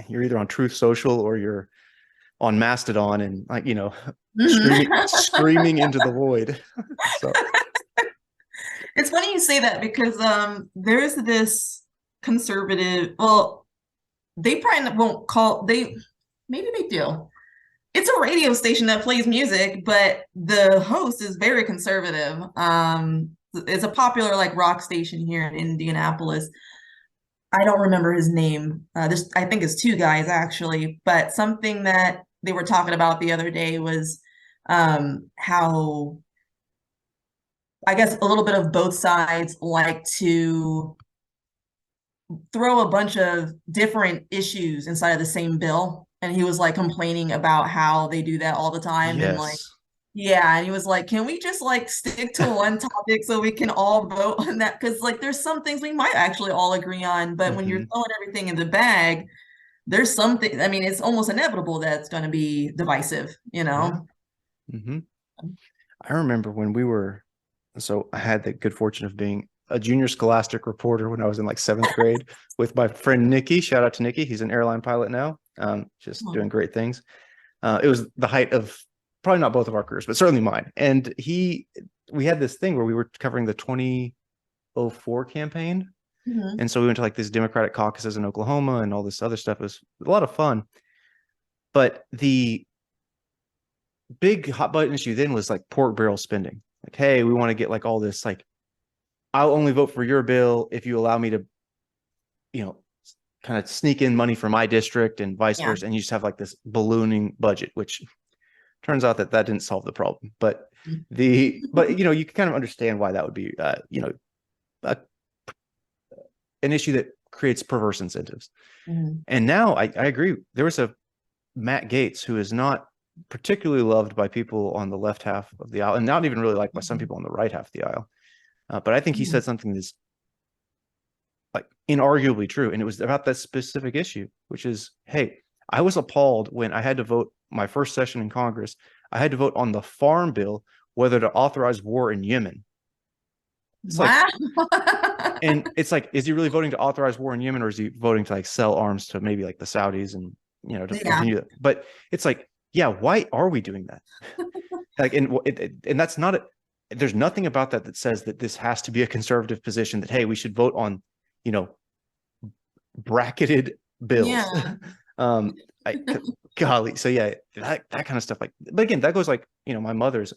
you're either on Truth Social or you're on Mastodon, and like, screaming into the void. So
it's funny you say that, because there's this conservative, they probably won't maybe they do. It's a radio station that plays music, but the host is very conservative. It's a popular like rock station here in Indianapolis. I don't remember his name. I think it's 2 guys actually, but something that they were talking about the other day was how I guess a little bit of both sides like to throw a bunch of different issues inside of the same bill. And he was like complaining about how they do that all the time. And like,
Yes.
yeah, and he was like, can we just like stick to one topic so we can all vote on that? Because like there's some things we might actually all agree on, but when you're
Hmm.
throwing everything in the bag, there's something, I mean, it's almost inevitable that it's going to be divisive, you
Yeah.
know?
Hmm. I remember when so I had the good fortune of being a junior scholastic reporter when I was in like seventh grade with my friend Nikki. Shout out to Nikki. He's an airline pilot now, just doing great things. It was the height of probably not both of our careers, but certainly mine. And we had this thing where we were covering the 2004 campaign.
Mhm.
And so we went to like these Democratic caucuses in Oklahoma and all this other stuff. It was a lot of fun. But the big hot button issue then was like pork barrel spending. Like, hey, we want to get like all this, like, I'll only vote for your bill if you allow me to, you know, kind of sneak in money for my district and vice
Yeah.
versa. And you just have like this ballooning budget, which turns out that that didn't solve the problem. But you can kind of understand why that would be, a, an issue that creates perverse incentives.
Mhm.
And now I agree. There was a Matt Gaetz who is not particularly loved by people on the left half of the aisle, and not even really liked by some people on the right half of the aisle. But I think he
Mhm.
said something that's like inarguably true, and it was about that specific issue, which is, hey, I was appalled when I had to vote my first session in Congress. I had to vote on the farm bill whether to authorize war in Yemen. It's like,
Wow.
and it's like, is he really voting to authorize war in Yemen, or is he voting to like sell arms to maybe like the Saudis and to
Yeah.
continue that? But it's like, yeah, why are we doing that? Like, and that's not a, there's nothing about that that says that this has to be a conservative position, that hey, we should vote on, you know, bracketed bills.
Yeah.
um, I golly, so yeah, that kind of stuff. Like, but again, that goes like, my mother's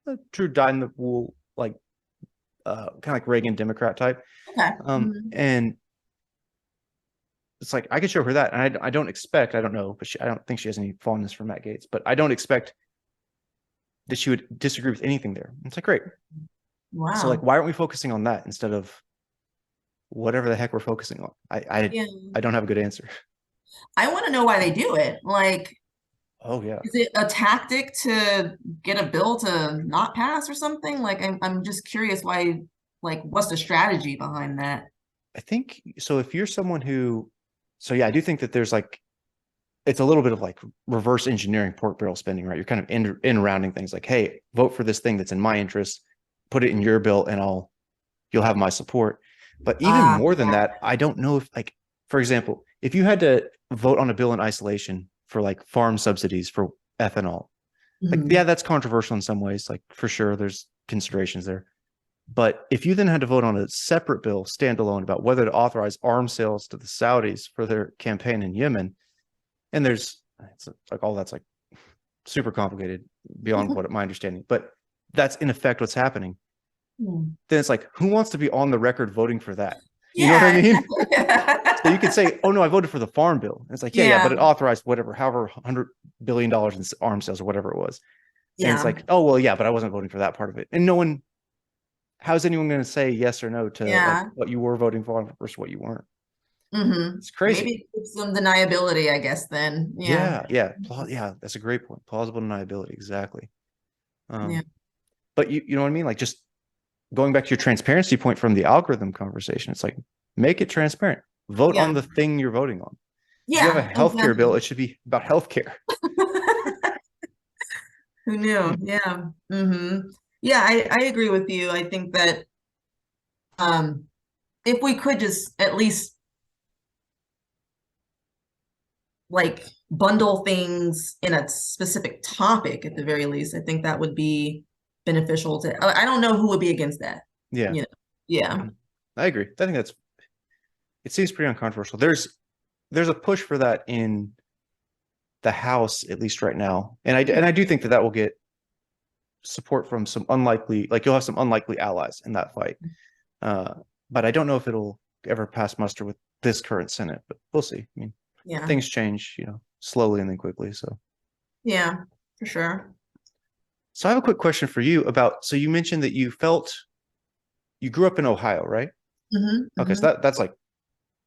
a true dyed in the wool, like kind of like Reagan Democrat type.
Okay. Mhm.
And it's like I could show her that, and I don't expect, I don't know, but I don't think she has any fondness for Matt Gaetz, but I don't expect that she would disagree with anything there. It's like, great. So like,
Wow.
why aren't we focusing on that instead of whatever the heck we're focusing on?
Yeah.
I don't have a good answer.
I want to know why they do it. Like,
Oh yeah.
is it a tactic to get a bill to not pass or something? Like, I'm just curious why, like, what's the strategy behind that?
I think so. If you're someone who, so yeah, I do think that there's like, it's a little bit of like reverse engineering pork barrel spending, right? You're kind of in rounding things like, hey, vote for this thing that's in my interest, put it in your bill, and you'll have my support. But even more than that, I don't know if, like, for example, if you had to vote on a bill in isolation for like farm subsidies for ethanol, like, yeah,
Mhm.
that's controversial in some ways, like for sure, there's considerations there. But if you then had to vote on a separate bill standalone about whether to authorize arms sales to the Saudis for their campaign in Yemen, and it's like all that's like super complicated beyond what my understanding, but that's in effect what's happening.
Hmm.
Then it's like, who wants to be on the record voting for that? You know what I
Yeah,
mean? So you could
exactly.
say, oh no, I voted for the farm bill. And it's like, yeah, but
Yeah,
it authorized whatever, however, $100 billion in arms sales or whatever it was. And it's
yeah,
like, oh well, yeah, but I wasn't voting for that part of it. And no one, how's anyone going to say yes or no to like
yeah.
what you were voting for versus what you weren't? It's crazy.
Maybe it's some deniability, I guess, then. Yeah,
Yeah, that's a great point. Plausible deniability, exactly.
yeah,
Um, but you know what I mean? Like, just going back to your transparency point from the algorithm conversation, it's like, make it transparent. Vote on
yeah,
the thing you're voting on. If you have a
yeah,
healthcare bill,
exactly.
it should be about healthcare.
Who knew? Yeah. Yeah, I agree with you. I think that um if we could just at least like bundle things in a specific topic at the very least, I think that would be beneficial to I don't know who would be against that,
Yeah,
you know. Yeah.
I agree. I think it seems pretty uncontroversial. There's a push for that in the House, at least right now, and I do think that that will get support from some unlikely, like you'll have some unlikely allies in that fight. Uh, but I don't know if it'll ever pass muster with this current Senate, but we'll see. I mean,
Yeah.
things change, slowly and then quickly. So
Yeah. for sure.
So I have a quick question for you about, so you mentioned that you grew up in Ohio, right? Okay, so that's like,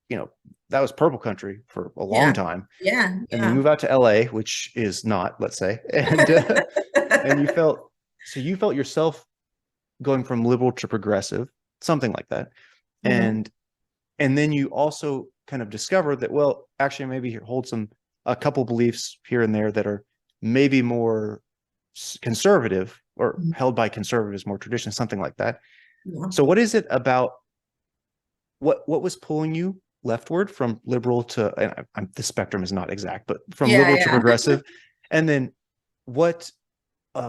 that was purple country for a long time.
Yeah.
And then you move out to LA, which is not, let's say, and you felt yourself going from liberal to progressive, something like that. And then you also kind of discovered that, well, actually maybe hold a couple beliefs here and there that are maybe more conservative or held by conservatives, more traditional, something like that.
Yeah.
So what is it about what was pulling you leftward from liberal to, and the spectrum is not exact, but from liberal to progressive? And then what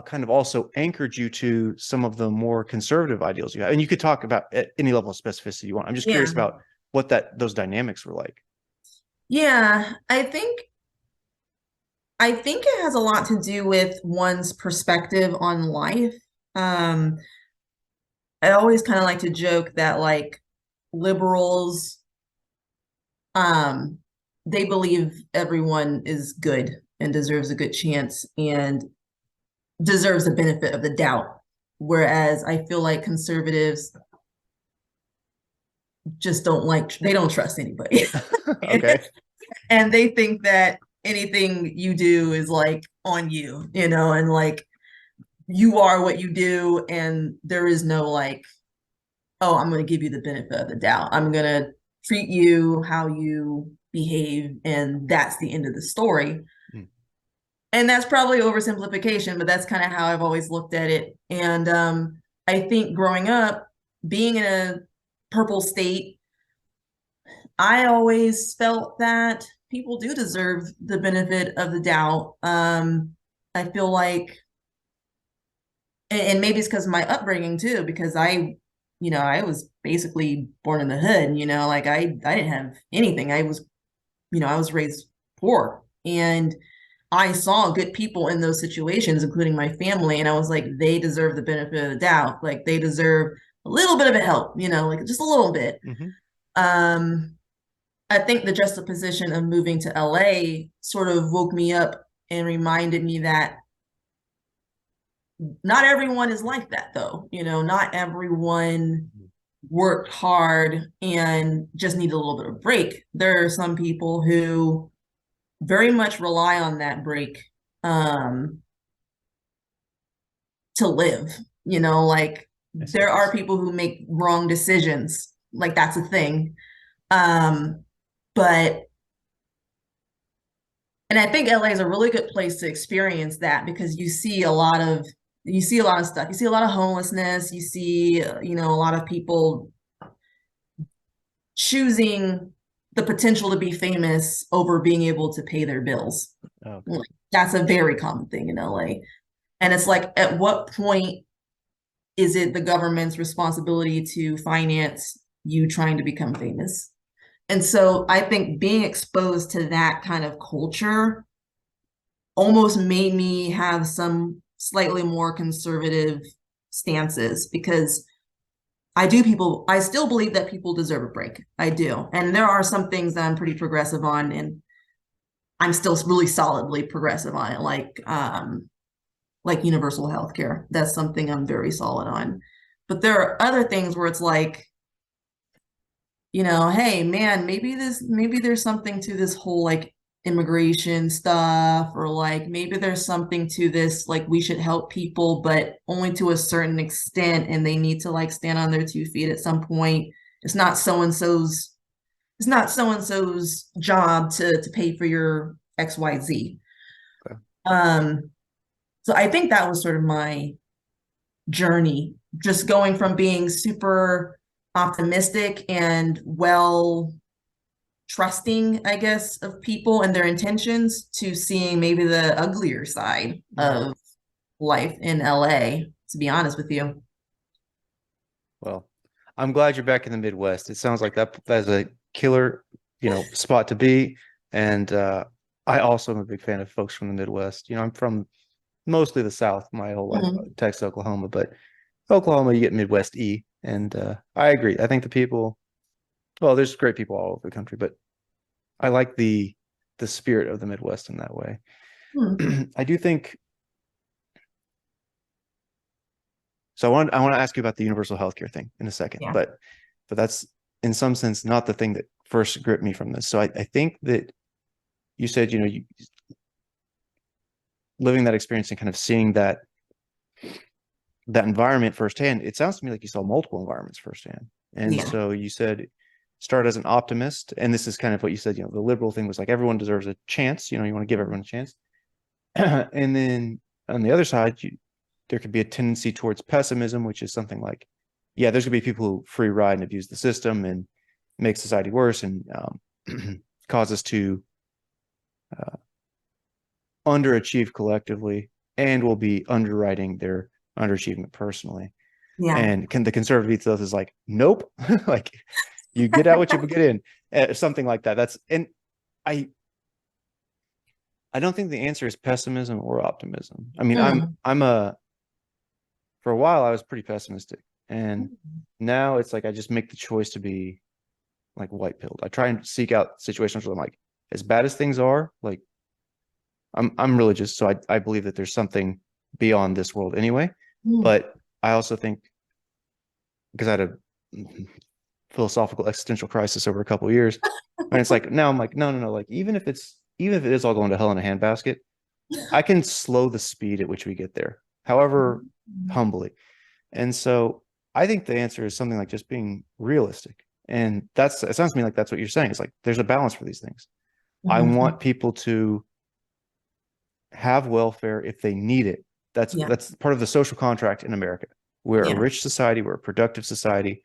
kind of also anchored you to some of the more conservative ideals you have? And you could talk about at any level of specificity you want. I'm just curious about what those dynamics were like.
Yeah, I think it has a lot to do with one's perspective on life. I always kind of like to joke that like liberals, they believe everyone is good and deserves a good chance and deserves the benefit of the doubt. Whereas I feel like conservatives just they don't trust anybody.
Okay.
And they think that anything you do is like on you, and like you are what you do, and there is no like, oh, I'm going to give you the benefit of the doubt. I'm going to treat you how you behave, and that's the end of the story. And that's probably oversimplification, but that's kind of how I've always looked at it. And I think growing up, being in a purple state, I always felt that people do deserve the benefit of the doubt. I feel like, and maybe it's because of my upbringing too, because I was basically born in the hood, like I didn't have anything. I was raised poor, and I saw good people in those situations, including my family. And I was like, they deserve the benefit of the doubt. Like they deserve a little bit of a help, like just a little bit. I think the juxtaposition of moving to LA sort of woke me up and reminded me that not everyone is like that, though. Not everyone worked hard and just need a little bit of break. There are some people who very much rely on that break to live. Like there are people who make wrong decisions. Like that's a thing. But and I think LA is a really good place to experience that, because you see a lot of stuff. You see a lot of homelessness. You see, a lot of people choosing the potential to be famous over being able to pay their bills. Like, that's a very common thing in LA. And it's like, at what point is it the government's responsibility to finance you trying to become famous? And so I think being exposed to that kind of culture almost made me have some slightly more conservative stances, because I still believe that people deserve a break. I do. And there are some things that I'm pretty progressive on, and I'm still really solidly progressive on it, like universal health care. That's something I'm very solid on. But there are other things where it's like, hey man, maybe there's something to this whole like immigration stuff, or like maybe there's something to this, like we should help people, but only to a certain extent, and they need to like stand on their 2 feet at some point. It's not so-and-so's job to pay for your XYZ.
Okay.
So I think that was sort of my journey, just going from being super optimistic and trusting, I guess, of people and their intentions, to seeing maybe the uglier side of life in LA, to be honest with you.
Well, I'm glad you're back in the Midwest. It sounds like that's a killer, spot to be. And I also am a big fan of folks from the Midwest. I'm from mostly the South my whole life, Texas, Oklahoma, but Oklahoma, you get Midwest E. And I agree. I think the people, well, there's great people all over the country, but I like the spirit of the Midwest in that way. I do think So I want to ask you about the universal healthcare thing in a second,
Yeah.
but that's in some sense not the thing that first gripped me from this. So I think that you said, you living that experience and kind of seeing that environment firsthand, it sounds to me like you saw multiple environments firsthand. And
Yeah.
so you said start as an optimist, and this is kind of what you said, the liberal thing was like everyone deserves a chance, you want to give everyone a chance. And then on the other side, there could be a tendency towards pessimism, which is something like, yeah, there's gonna be people who free ride and abuse the system and make society worse and cause us to underachieve collectively, and will be underwriting their underachievement personally.
Yeah.
And the conservative ethos is like, nope, like you get out what you get in, something like that. That's, and I don't think the answer is pessimism or optimism. I mean, for a while I was pretty pessimistic, and now it's like I just make the choice to be like white pilled. I try and seek out situations where I'm like, as bad as things are, like I'm religious, so I believe that there's something beyond this world anyway. But I also think, because I had a philosophical existential crisis over a couple of years, and it's like now I'm like, no, like even if it is all going to hell in a handbasket, I can slow the speed at which we get there, however humbly. And so I think the answer is something like just being realistic. And it sounds to me like that's what you're saying. It's like there's a balance for these things. I want people to have welfare if they need it. That's part of the social contract in America. We're a rich society, we're a productive society,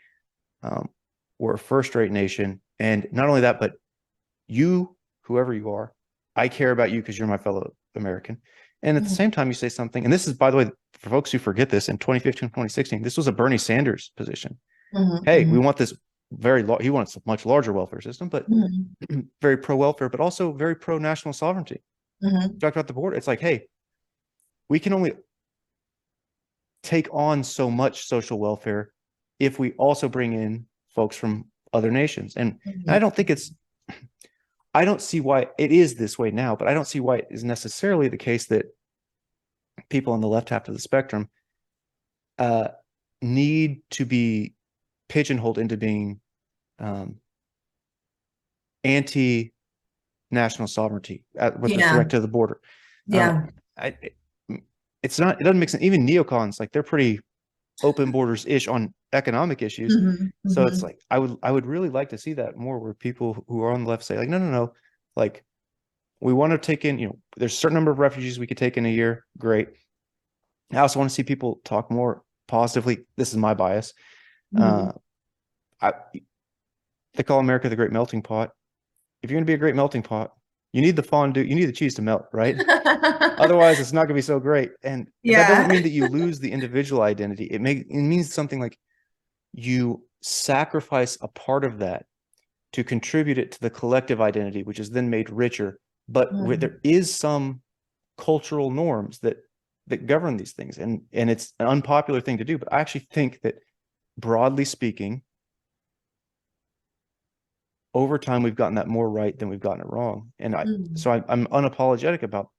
we're a first-rate nation. And not only that, but you, whoever you are, I care about you because you're my fellow American. And at the same time, you say something, and this is, by the way, for folks who forget this, in 2015, 2016, this was a Bernie Sanders position. Hey, we want this he wants a much larger welfare system, but very pro-welfare, but also very pro-national sovereignty. Talked about the border. It's like, hey, we can only take on so much social welfare if we also bring in folks from other nations. And I don't think I don't see why it is this way now, but I don't see why it is necessarily the case that people on the left half of the spectrum need to be pigeonholed into being anti-national sovereignty with respect to the border. It doesn't make sense. Even neocons, like they're pretty open borders-ish on economic issues. So it's like I would really like to see that more, where people who are on the left say like, no, like we want to take in, there's a certain number of refugees we could take in a year. Great. I also want to see people talk more positively. This is my bias. They call America the great melting pot. If you're going to be a great melting pot, you need the fondue, you need the cheese to melt, right? Otherwise, it's not going to be so great. And that doesn't mean that you lose the individual identity. It means something like you sacrifice a part of that to contribute it to the collective identity, which is then made richer. But where there is some cultural norms that govern these things, and it's an unpopular thing to do. But I actually think that, broadly speaking, over time we've gotten that more right than we've gotten it wrong. And so I'm unapologetic about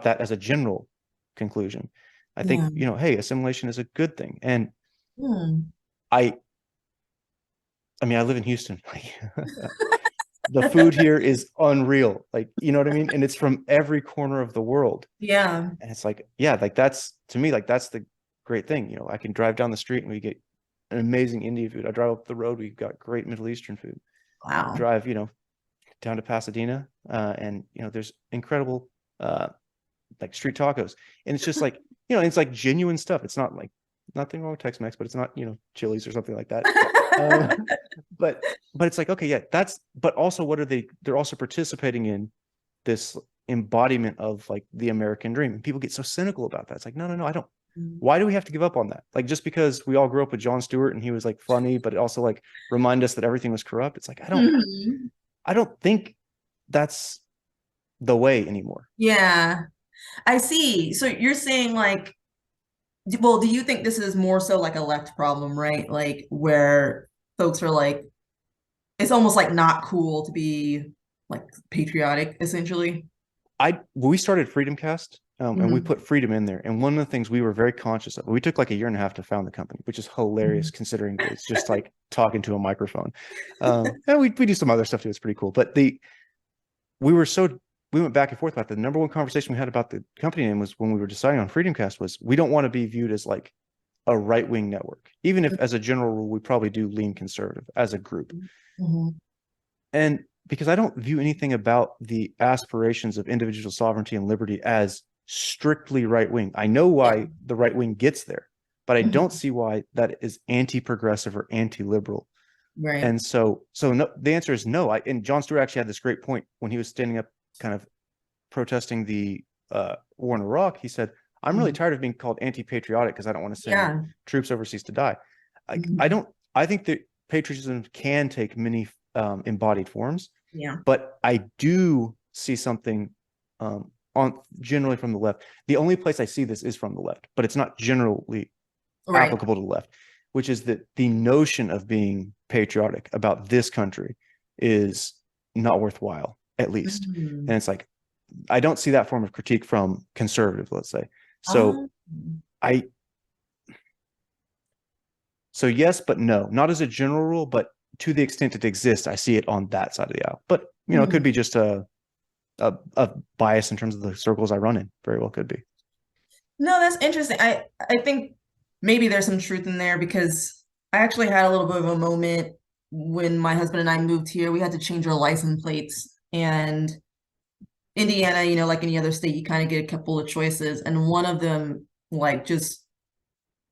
that as a general conclusion. I think, hey, assimilation is a good thing. And I mean, I live in Houston. The food here is unreal. Like, you know what I mean? And it's from every corner of the world.
Yeah.
And it's like, yeah, like that's, to me, like that's the great thing. I can drive down the street and we get an amazing Indian food. I drive up the road, we've got great Middle Eastern food.
Wow.
Drive, down to Pasadena, and there's incredible like street tacos. And it's just like, it's like genuine stuff. It's not like, nothing wrong with Tex-Mex, but it's not, Chili's or something like that. But it's like, okay, yeah, but also what are they're also participating in this embodiment of like the American dream. And people get so cynical about that. It's like, no, I don't. Why do we have to give up on that? Like, just because we all grew up with Jon Stewart and he was like funny, but it also like remind us that everything was corrupt. It's like, I don't think that's the way anymore.
Yeah, I see. So you're saying like, well, do you think this is more so like a left problem, right? Like where folks are like, it's almost like not cool to be like patriotic, essentially.
We started FreedomCast And we put freedom in there. And one of the things we were very conscious of, we took like a year and a half to found the company, which is hilarious considering that it's just like talking to a microphone. And we do some other stuff too. It's pretty cool. But we went back and forth about the number one conversation we had about the company name was when we were deciding on FreedomCast was we don't want to be viewed as like a right-wing network, even if as a general rule, we probably do lean conservative as a group. And because I don't view anything about the aspirations of individual sovereignty and liberty as strictly right-wing. I know why the right wing gets there, but I don't see why that is anti-progressive or anti-liberal.
Right.
And so no, the answer is no. And Jon Stewart actually had this great point when he was standing up kind of protesting the war in Iraq. He said, I'm really tired of being called anti-patriotic because I don't want to send troops overseas to die. I think that patriotism can take many embodied forms.
Yeah.
But I do see something on generally from the left. The only place I see this is from the left, but it's not generally applicable to the left, which is that the notion of being patriotic about this country is not worthwhile, at least. And it's like, I don't see that form of critique from conservatives, let's say. So so yes, but no, not as a general rule, but to the extent it exists, I see it on that side of the aisle. But it could be just a bias in terms of the circles I run in. Very well could be.
No, that's interesting. I think maybe there's some truth in there because I actually had a little bit of a moment when my husband and I moved here. We had to change our license plates, and Indiana, like any other state, you kind of get a couple of choices, and one of them, like, just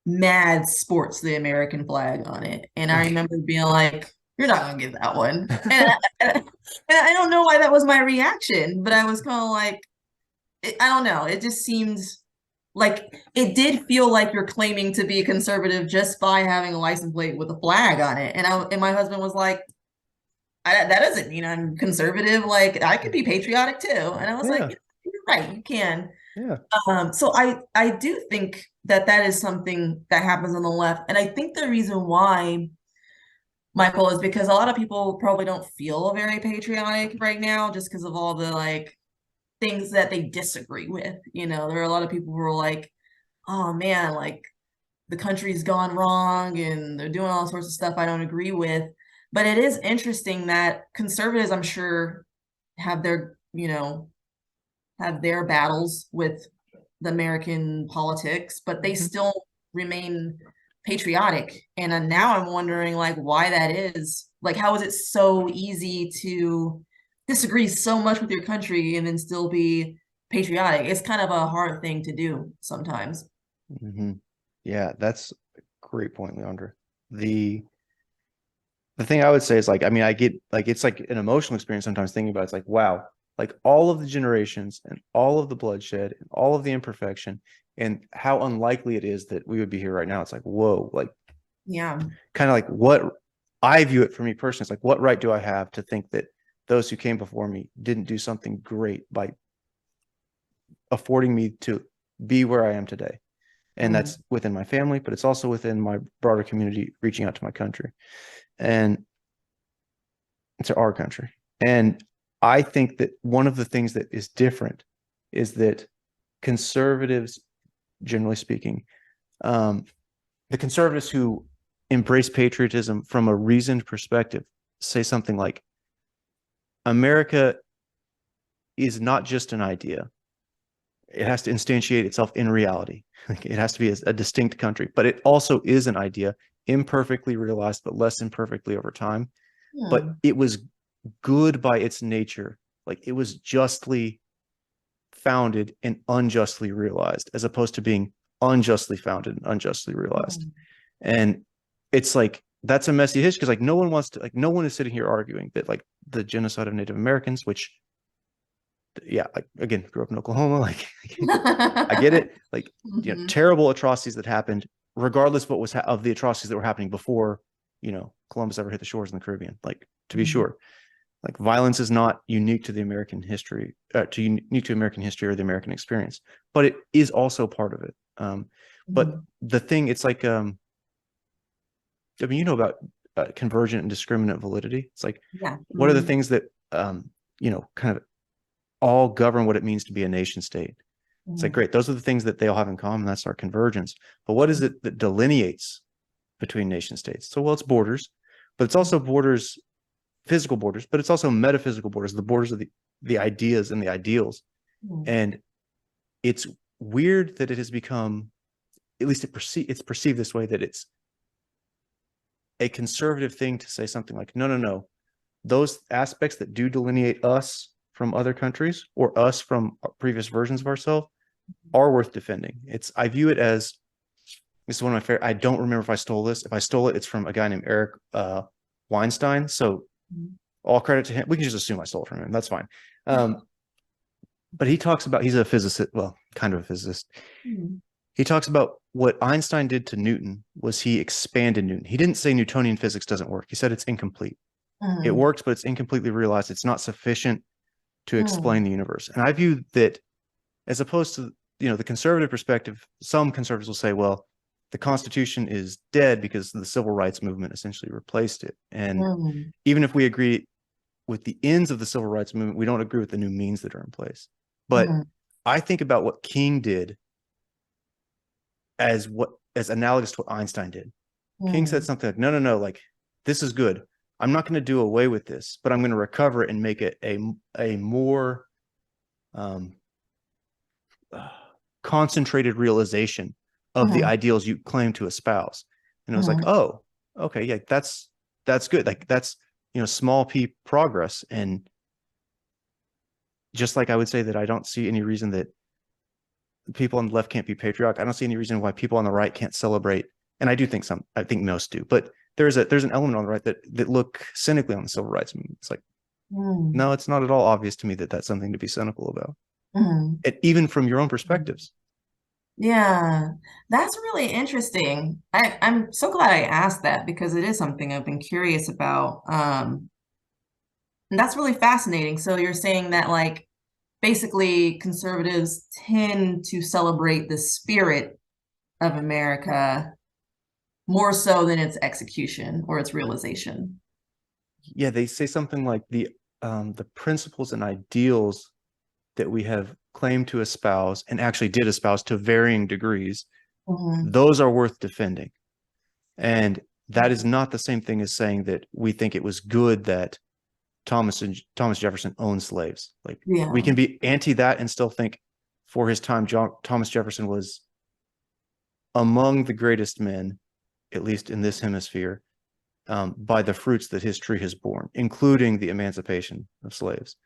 mad sports the American flag on it. And I remember being like, you're not gonna get that one. And I don't know why that was my reaction, but I was kind of like, I don't know. It just seemed like it did feel like you're claiming to be a conservative just by having a license plate with a flag on it. And my husband was like, that doesn't mean I'm conservative. Like, I could be patriotic too. And I was like, you're right, you can.
Yeah.
So I do think that is something that happens on the left. And I think the reason why, Michael, is because a lot of people probably don't feel very patriotic right now just because of all the like things that they disagree with. There are a lot of people who are like, oh man, like the country's gone wrong and they're doing all sorts of stuff I don't agree with. But it is interesting that conservatives, I'm sure, have their battles with the American politics, but they still remain patriotic. And now I'm wondering like why that is. Like, how is it so easy to disagree so much with your country and then still be patriotic? It's kind of a hard thing to do sometimes.
Yeah, that's a great point, Leondra. The thing I would say is like, I mean, I get like, it's like an emotional experience sometimes thinking about it. It's like, wow, like all of the generations and all of the bloodshed and all of the imperfection and how unlikely it is that we would be here right now. It's like, whoa, like, kind of like what I view it for me personally. It's like, what right do I have to think that those who came before me didn't do something great by affording me to be where I am today? And that's within my family, but it's also within my broader community, reaching out to my country and to our country. And I think that one of the things that is different is that conservatives, generally speaking, the conservatives who embrace patriotism from a reasoned perspective say something like, America is not just an idea. It has to instantiate itself in reality. It has to be a distinct country, but it also is an idea, imperfectly realized, but less imperfectly over time. But it was good by its nature. Like, it was justly founded and unjustly realized, as opposed to being unjustly founded and unjustly realized. And it's like, that's a messy history because like no one wants to, like, no one is sitting here arguing that like the genocide of Native Americans, which like, again, grew up in Oklahoma, like I get it, like terrible atrocities that happened, regardless of what was of the atrocities that were happening before Columbus ever hit the shores in the Caribbean. Like, to be sure, like violence is not unique to the American history, unique to American history or the American experience, but it is also part of it. But the thing, it's like, I mean, about convergent and discriminant validity. It's like, what are the things that kind of all govern what it means to be a nation state? It's like, great, those are the things that they all have in common. That's our convergence. But what is it that delineates between nation states? So, well, it's borders, but it's also borders, physical borders, but it's also metaphysical borders, the borders of the ideas and the ideals. And it's weird that it has become, at least it's perceived this way, that it's a conservative thing to say something like, no, no, no, those aspects that do delineate us from other countries or us from previous versions of ourselves are worth defending. I view it as, this is one of my favorite, I don't remember if I stole this. If I stole it, it's from a guy named Eric Weinstein. So all credit to him. We can just assume I stole it from him. That's fine. But he talks about, he's a physicist, well, kind of a physicist. He talks about what Einstein did to Newton was he expanded Newton. He didn't say Newtonian physics doesn't work. He said it's incomplete. It works, but it's incompletely realized. It's not sufficient to explain the universe. And I view that, as opposed to, the conservative perspective, some conservatives will say, well, the Constitution is dead because the civil rights movement essentially replaced it. And even if we agree with the ends of the civil rights movement, we don't agree with the new means that are in place. But I think about what King did as analogous to what Einstein did. King said something like, no, no, no, like, this is good. I'm not going to do away with this, but I'm going to recover it and make it a more concentrated realization of the ideals you claim to espouse. And it was like, oh, okay, yeah, that's good. Like, that's, small p progress. And just like I would say that I don't see any reason that people on the left can't be patriotic, I don't see any reason why people on the right can't celebrate. And I think most do, but there's an element on the right that look cynically on the civil rights movement. It's like, no, it's not at all obvious to me that that's something to be cynical about. Even from your own perspectives.
Yeah, that's really interesting. I'm so glad I asked that because it is something I've been curious about. And that's really fascinating. So you're saying that, like, basically conservatives tend to celebrate the spirit of America more so than its execution or its realization.
Yeah, they say something like the principles and ideals that we have claimed to espouse and actually did espouse to varying degrees, those are worth defending. And that is not the same thing as saying that we think it was good that Thomas Jefferson owned slaves. Like, we can be anti that and still think for his time, Thomas Jefferson was among the greatest men, at least in this hemisphere, by the fruits that his tree has borne, including the emancipation of slaves.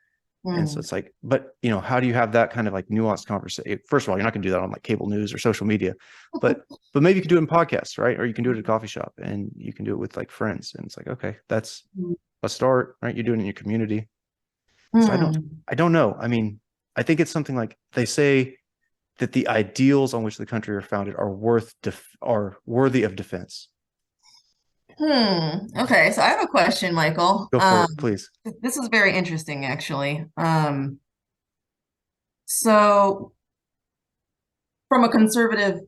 And so it's like, but how do you have that kind of like nuanced conversation? First of all, you're not going to do that on like cable news or social media, but maybe you can do it in podcasts, right? Or you can do it at a coffee shop, and you can do it with like friends. And it's like, okay, that's a start, right? You're doing it in your community. So I don't know. I mean, I think it's something like they say that the ideals on which the country are founded are worthy of defense.
Okay, so I have a question, Michael.
Go for it, please.
This is very interesting, actually. So from a conservative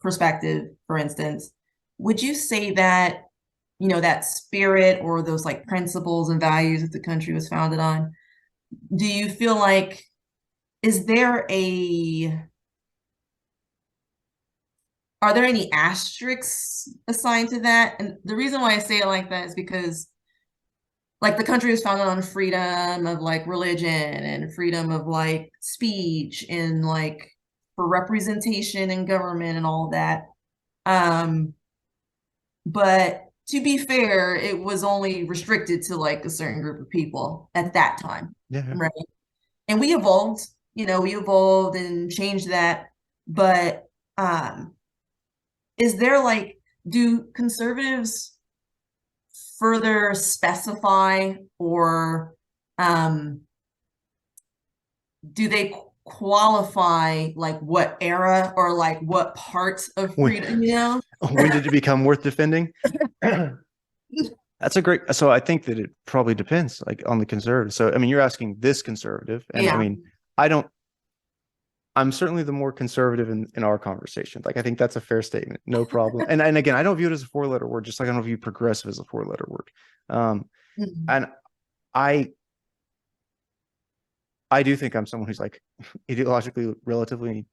perspective, for instance, would you say that, that spirit or those like principles and values that the country was founded on, do you feel like, are there any asterisks assigned to that? And the reason why I say it like that is because, like, the country was founded on freedom of like religion and freedom of like speech and like for representation in government and all of that. But to be fair, it was only restricted to like a certain group of people at that time.
Yeah.
Right. And we evolved, and changed that. But is there do conservatives further specify or do they qualify like what era or like what parts of freedom,
when did it become worth defending? That's a great, so I think that it probably depends like on the conservative. So I mean, you're asking this conservative, and I mean, I'm certainly the more conservative in our conversation. Like, I think that's a fair statement. No problem. And again, I don't view it as a 4-letter word, just like I don't view progressive as a 4-letter word. And I do think I'm someone who's like ideologically relatively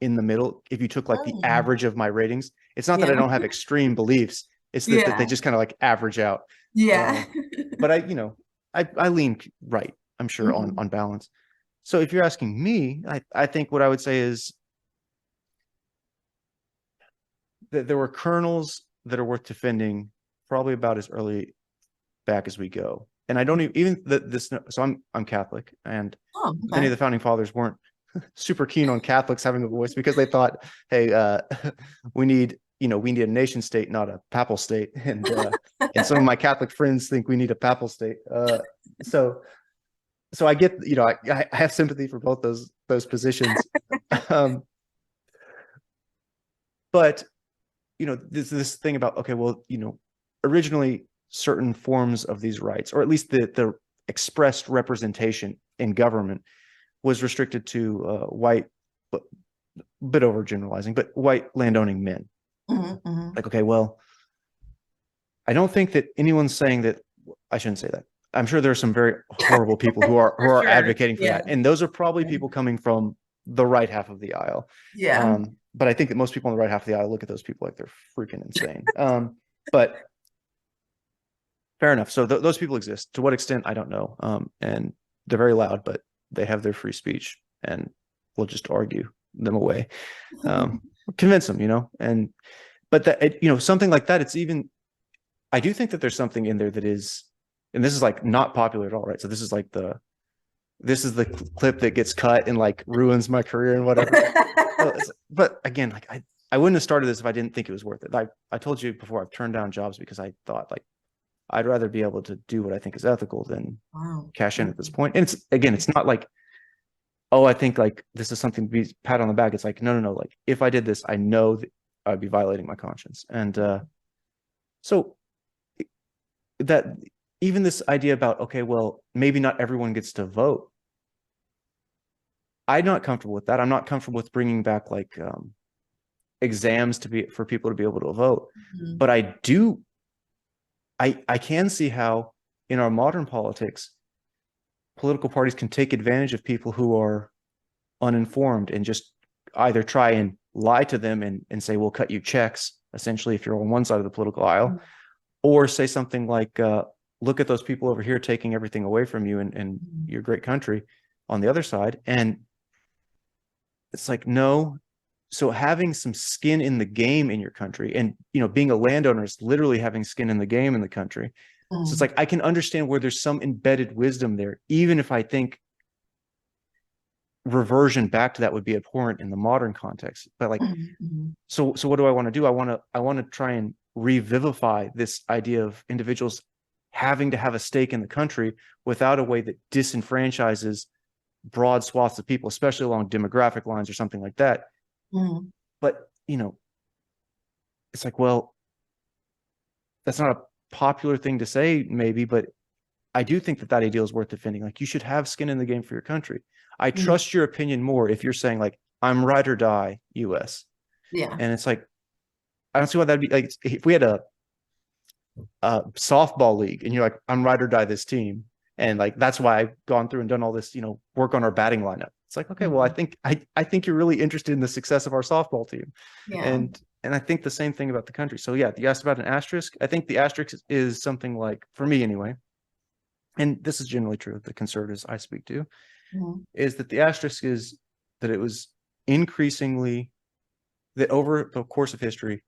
in the middle. If you took like the
Mm.
average of my ratings, it's not that I
Yeah.
don't have extreme beliefs. It's that they
Yeah.
just kind of like average out.
Yeah.
Um, but I lean right, I'm sure,
Mhm.
on balance. So if you're asking me, I think what I would say is that there were kernels that are worth defending probably about as early back as we go. And I don't even this. So I'm Catholic, and
Oh,
many
okay.
of the founding fathers weren't super keen on Catholics having a voice because they thought, hey, we need a nation state, not a papal state, and some of my Catholic friends think we need a papal state. So I get, I have sympathy for both those positions, um, but this thing about, okay, well, originally certain forms of these rights, or at least the expressed representation in government, was restricted to white, but bit overgeneralizing, but white landowning men.
Mhm, mhm.
Like, okay, well, I don't think that anyone's saying that. I shouldn't say that. I'm sure there are some very horrible people who are
For sure.
advocating for
Yeah.
that, and those are probably
Yeah.
people coming from the right half of the aisle.
Yeah.
But I think that most people on the right half of the aisle look at those people like they're freaking insane. But fair enough. So those people exist. To what extent, I don't know. And they're very loud, but they have their free speech, and we'll just argue them away, convince them, and but something like that. It's even, I do think that there's something in there that is, and this is like not popular at all, right? So this is the clip that gets cut and like ruins my career and whatever. But again, like I wouldn't have started this if I didn't think it was worth it. I told you before, I've turned down jobs because I thought like I'd rather be able to do what I think is ethical than
Wow.
cash in at this point. And it's not like, oh, I think like this is something to be pat on the back. It's like, no. Like if I did this, I know that I'd be violating my conscience. And so that even this idea about, okay, well, maybe not everyone gets to vote. I'm not comfortable with that. I'm not comfortable with bringing back like exams for people to be able to vote.
Mhm.
But I can see how in our modern politics, political parties can take advantage of people who are uninformed and just either try and lie to them and say, we'll cut you checks, essentially, if you're on one side of the political aisle, or say something like, look at those people over here taking everything away from you and your great country on the other side. And it's like, no. So having some skin in the game in your country, and being a landowner is literally having skin in the game in the country. So it's
Mhm.
like I can understand where there's some embedded wisdom there, even if I think reversion back to that would be abhorrent in the modern context. But like,
Mhm. Mhm.
so what do I want to do? I want to try and revivify this idea of individuals having to have a stake in the country without a way that disenfranchises broad swaths of people, especially along demographic lines or something like that.
Mhm.
But it's like, well, that's not a popular thing to say, maybe, but I do think that ideal is worth defending. Like, you should have skin in the game for your country. I
Mhm.
trust your opinion more if you're saying like, I'm ride or die US.
Yeah.
And it's like, I don't see why that'd be like, if we had a softball league and you're like, I'm ride or die this team. And like, that's why I've gone through and done all this, work on our batting lineup. It's like, okay, well, I
Mhm.
think, I think you're really interested in the success of our softball team.
Yeah.
And I think the same thing about the country. So yeah, you asked about an asterisk. I think the asterisk is something like, for me anyway, and this is generally true of the conservatives I speak to,
Mhm.
is that the asterisk is that it was increasingly, that over the course of history,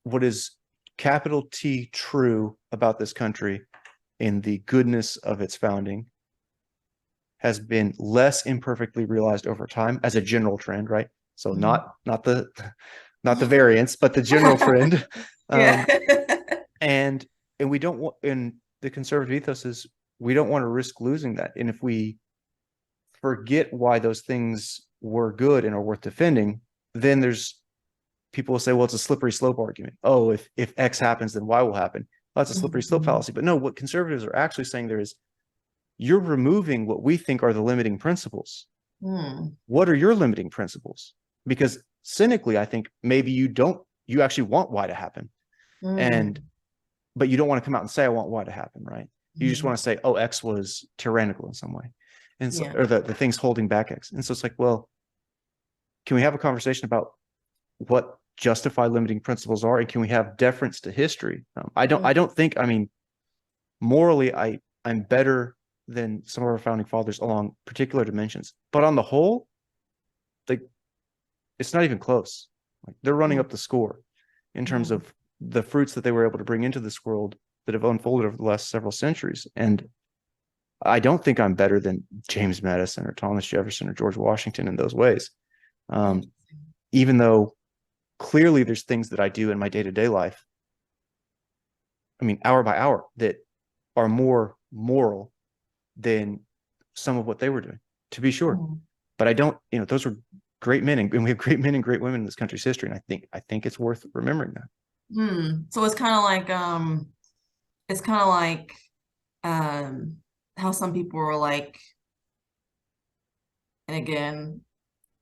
what is capital T true about this country in the goodness of its founding has been less imperfectly realized over time as a general trend, right? So
Mhm.
not the variance, but the general trend.
Yeah.
And we don't want, and the conservative ethos is, we don't want to risk losing that. And if we forget why those things were good and are worth defending, then there's people will say, well, it's a slippery slope argument. Oh, if X happens, then Y will happen. Well, that's a slippery slope
Mhm.
fallacy. But no, what conservatives are actually saying there is, you're removing what we think are the limiting principles.
Mhm.
What are your limiting principles? Because cynically, I think maybe you actually want Y to happen. And
Mhm.
but you don't want to come out and say, I want Y to happen, right? You just want to say, oh, X was tyrannical in some way. And so,
Yeah.
or the things holding back X. And so it's like, well, can we have a conversation about what justified limiting principles are? And can we have deference to history? I don't think, I mean, morally, I'm better than some of our founding fathers along particular dimensions. But on the whole, like, it's not even close. Like, they're running up the score in terms of the fruits that they were able to bring into this world that have unfolded over the last several centuries. And I don't think I'm better than James Madison or Thomas Jefferson or George Washington in those ways. Even though clearly there's things that I do in my day-to-day life, I mean, hour by hour, that are more moral than some of what they were doing, to be sure. But I don't, those were great men, and we have great men and great women in this country's history. And I think it's worth remembering that.
So it's kind of like how some people are like, and again,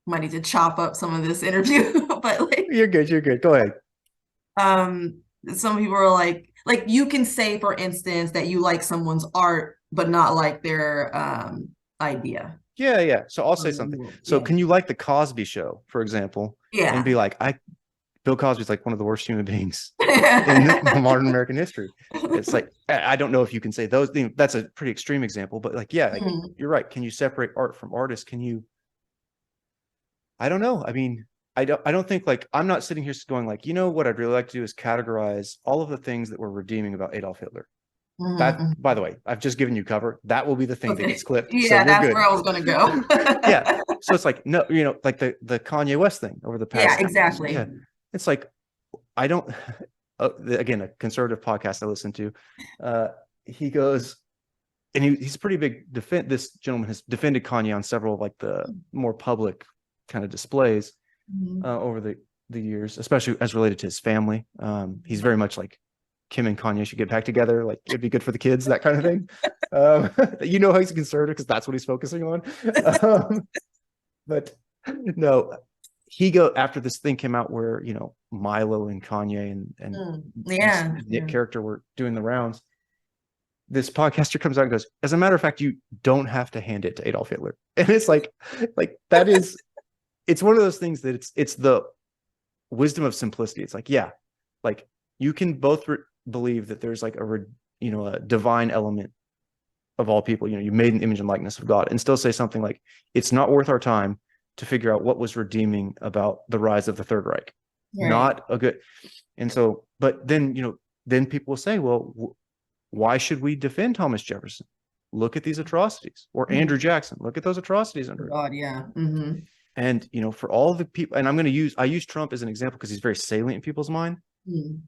might need to chop up some of this interview, but like,
you're good. Go ahead.
Some people are like you can say, for instance, that you like someone's art, but not like their idea.
Yeah. So I'll say something. So can you like the Cosby Show, for example, and be like, Bill Cosby's like one of the worst human beings in modern American history. It's like, I don't know if you can say those things. That's a pretty extreme example, but like, yeah, you're right. Can you separate art from artists? Can you? I don't know. I mean, I don't think, like, I'm not sitting here going like, what I'd really like to do is categorize all of the things that were redeeming about Adolf Hitler. That, by the way, I've just given you cover. That will be the thing that gets clipped.
Yeah,
so
that's
good.
where I was going to go.
Yeah. So it's like, no, like the Kanye West thing over the past.
Yeah, exactly.
Yeah. It's like, I don't, again, a conservative podcast I listen to, he goes, and he's a pretty big this gentleman has defended Kanye on several of like the more public kind of displays over the years, especially as related to his family. He's very much like, Kim and Kanye should get back together. Like, it'd be good for the kids, that kind of thing. How he's a conservative because that's what he's focusing on. But no, after this thing came out where, Milo and Kanye and Nick character were doing the rounds, this podcaster comes out and goes, as a matter of fact, you don't have to hand it to Adolf Hitler. And it's like that is, it's one of those things that it's the wisdom of simplicity. It's like, yeah, like you can both believe that there's like a divine element of all people, you made an image and likeness of God, and still say something like, it's not worth our time to figure out what was redeeming about the rise of the Third Reich. Right. Not a good. And so, but then, then people will say, well, why should we defend Thomas Jefferson? Look at these atrocities. Or Andrew Jackson, look at those atrocities under
God, yeah.
And, for all the people, and I use Trump as an example because he's very salient in people's mind,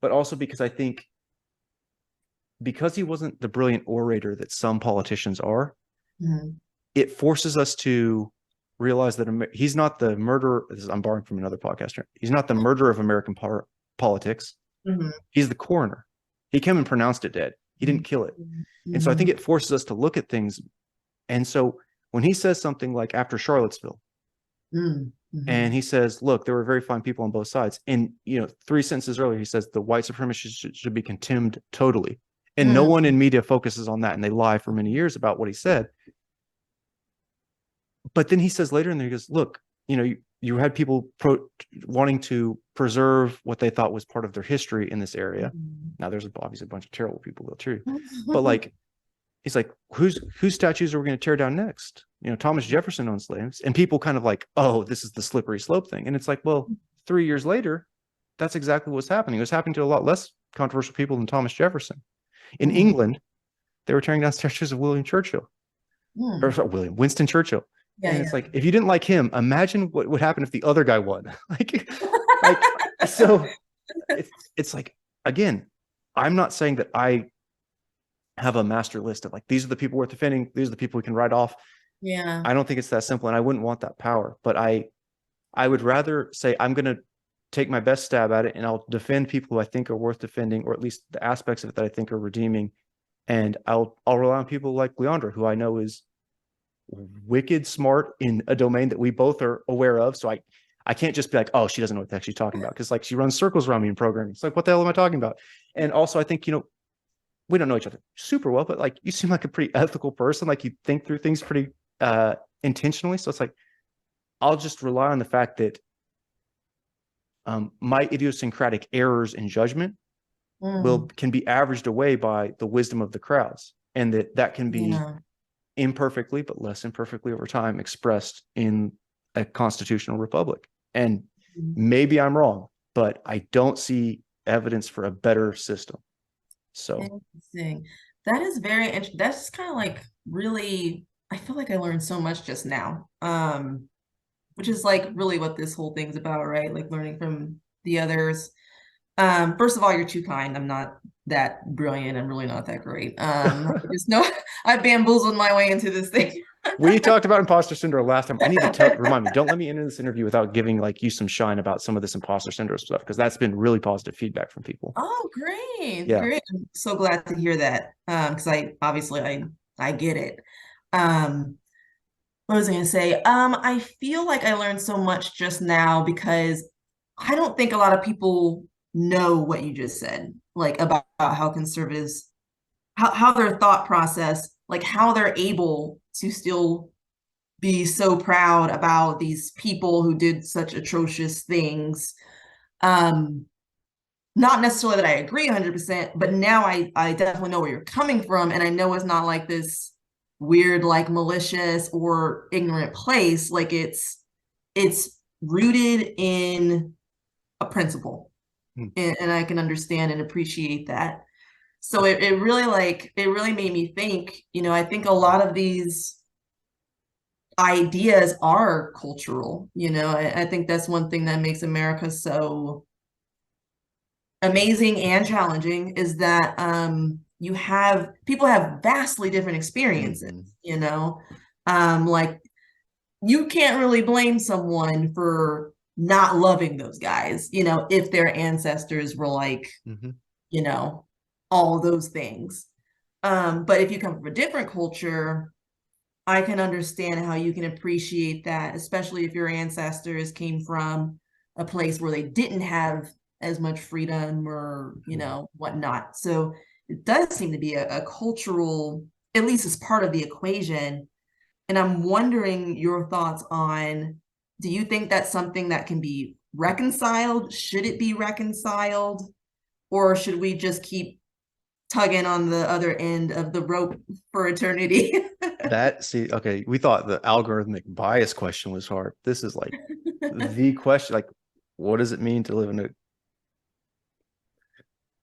but also because I think because he wasn't the brilliant orator that some politicians are, it forces us to realize that he's not the murderer. I'm borrowing from another podcaster. He's not the murderer of American politics. He's the coroner. He came and pronounced it dead. He didn't kill it. And so I think it forces us to look at things. And so when he says something like after Charlottesville, and he says, look, there were very fine people on both sides. And, 3 sentences earlier, he says the white supremacists should be contemned totally. And no one in media focuses on that. And they lie for many years about what he said. But then he says later in there, he goes, look, you had people wanting to preserve what they thought was part of their history in this area. Now, there's obviously a bunch of terrible people, though, too. But like, he's like, whose statues are we going to tear down next? Thomas Jefferson owned slaves. And people kind of like, oh, this is the slippery slope thing. And it's like, well, 3 years later, that's exactly what's happening. It was happening to a lot less controversial people than Thomas Jefferson. In England, they were tearing down statues of William Churchill. Or sorry, Winston Churchill. Yeah, and it's like, if you didn't like him, imagine what would happen if the other guy won. So it's like, again, I'm not saying that I have a master list of like, these are the people worth defending. These are the people we can write off.
Yeah.
I don't think it's that simple, and I wouldn't want that power, but I would rather say I'm going to take my best stab at it, and I'll defend people who I think are worth defending, or at least the aspects of it that I think are redeeming. And I'll rely on people like Leondra, who I know is wicked smart in a domain that we both are aware of. So I can't just be like, oh, she doesn't know what the heck she's talking about, because like she runs circles around me in programming. It's like, what the hell am I talking about? And also I think, we don't know each other super well, but like you seem like a pretty ethical person. Like you think through things pretty intentionally. So it's like, I'll just rely on the fact that my idiosyncratic errors in judgment can be averaged away by the wisdom of the crowds, and that can be imperfectly, but less imperfectly over time, expressed in a constitutional republic. And maybe I'm wrong, but I don't see evidence for a better system. So
interesting. That is very interesting. That's kind of like really, I feel like I learned so much just now. Which is like really what this whole thing's about, right? Like learning from the others. First of all, you're too kind. I'm not that brilliant. I'm really not that great. I just know I bamboozled my way into this thing.
We talked about imposter syndrome last time. I need to remind me, don't let me enter this interview without giving like you some shine about some of this imposter syndrome stuff, because that's been really positive feedback from people.
Oh, great.
Yeah.
Great. I'm so glad to hear that. Because I get it. What was I gonna say? I feel like I learned so much just now because I don't think a lot of people know what you just said, like about how conservatives, how their thought process, like how they're able to still be so proud about these people who did such atrocious things. Not necessarily that I agree 100%, but now I definitely know where you're coming from, and I know it's not like this weird, like malicious or ignorant place. Like it's rooted in a principle, and I can understand and appreciate that. So it really made me think, I think a lot of these ideas are cultural. I think that's one thing that makes America so amazing and challenging, is that people have vastly different experiences. Like you can't really blame someone for not loving those guys, if their ancestors were like, all those things. But if you come from a different culture, I can understand how you can appreciate that, especially if your ancestors came from a place where they didn't have as much freedom or, whatnot. So it does seem to be a cultural, at least as part of the equation. And I'm wondering your thoughts on, do you think that's something that can be reconciled? Should it be reconciled? Or should we just keep tugging on the other end of the rope for eternity?
Okay, we thought the algorithmic bias question was hard. This is like the question, like, what does it mean to live in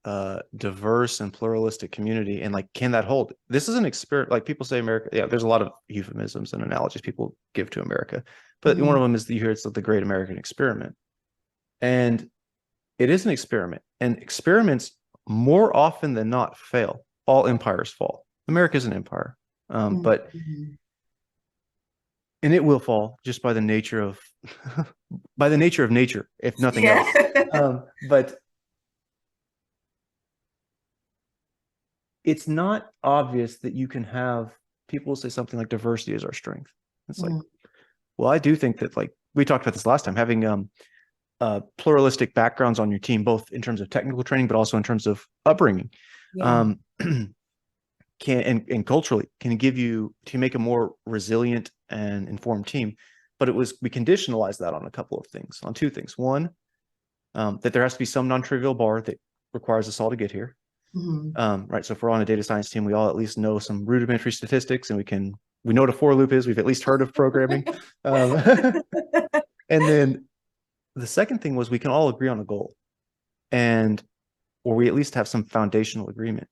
a diverse and pluralistic community, and like, can that hold? This is an experiment. Like people say America, there's a lot of euphemisms and analogies people give to America, but one of them is that you hear it's the great American experiment, and it is an experiment, and experiments more often than not fail. All empires fall. America is an empire, but and it will fall just by the nature of nature, if nothing else. But it's not obvious that you can have people say something like diversity is our strength. It's like, well, I do think that, like we talked about this last time, having pluralistic backgrounds on your team, both in terms of technical training, but also in terms of upbringing, can and culturally can give you to make a more resilient and informed team. But we conditionalized that on two things. One, that there has to be some non-trivial bar that requires us all to get here. Right. So if we're on a data science team, we all at least know some rudimentary statistics, and we know what a for loop is. We've at least heard of programming. And then the second thing was we can all agree on a goal, or we at least have some foundational agreement.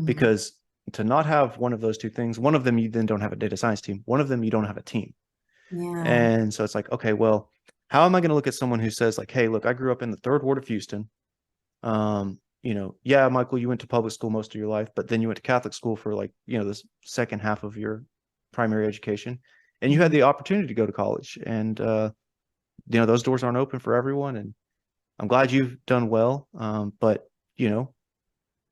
Because to not have one of those two things, one of them you then don't have a data science team, one of them you don't have a team. And so it's like, okay, well, how am I going to look at someone who says like, hey, look, I grew up in the 3rd Ward of Houston. Yeah, Michael, you went to public school most of your life, but then you went to Catholic school for like, this second half of your primary education, and you had the opportunity to go to college, and those doors aren't open for everyone, and I'm glad you've done well, but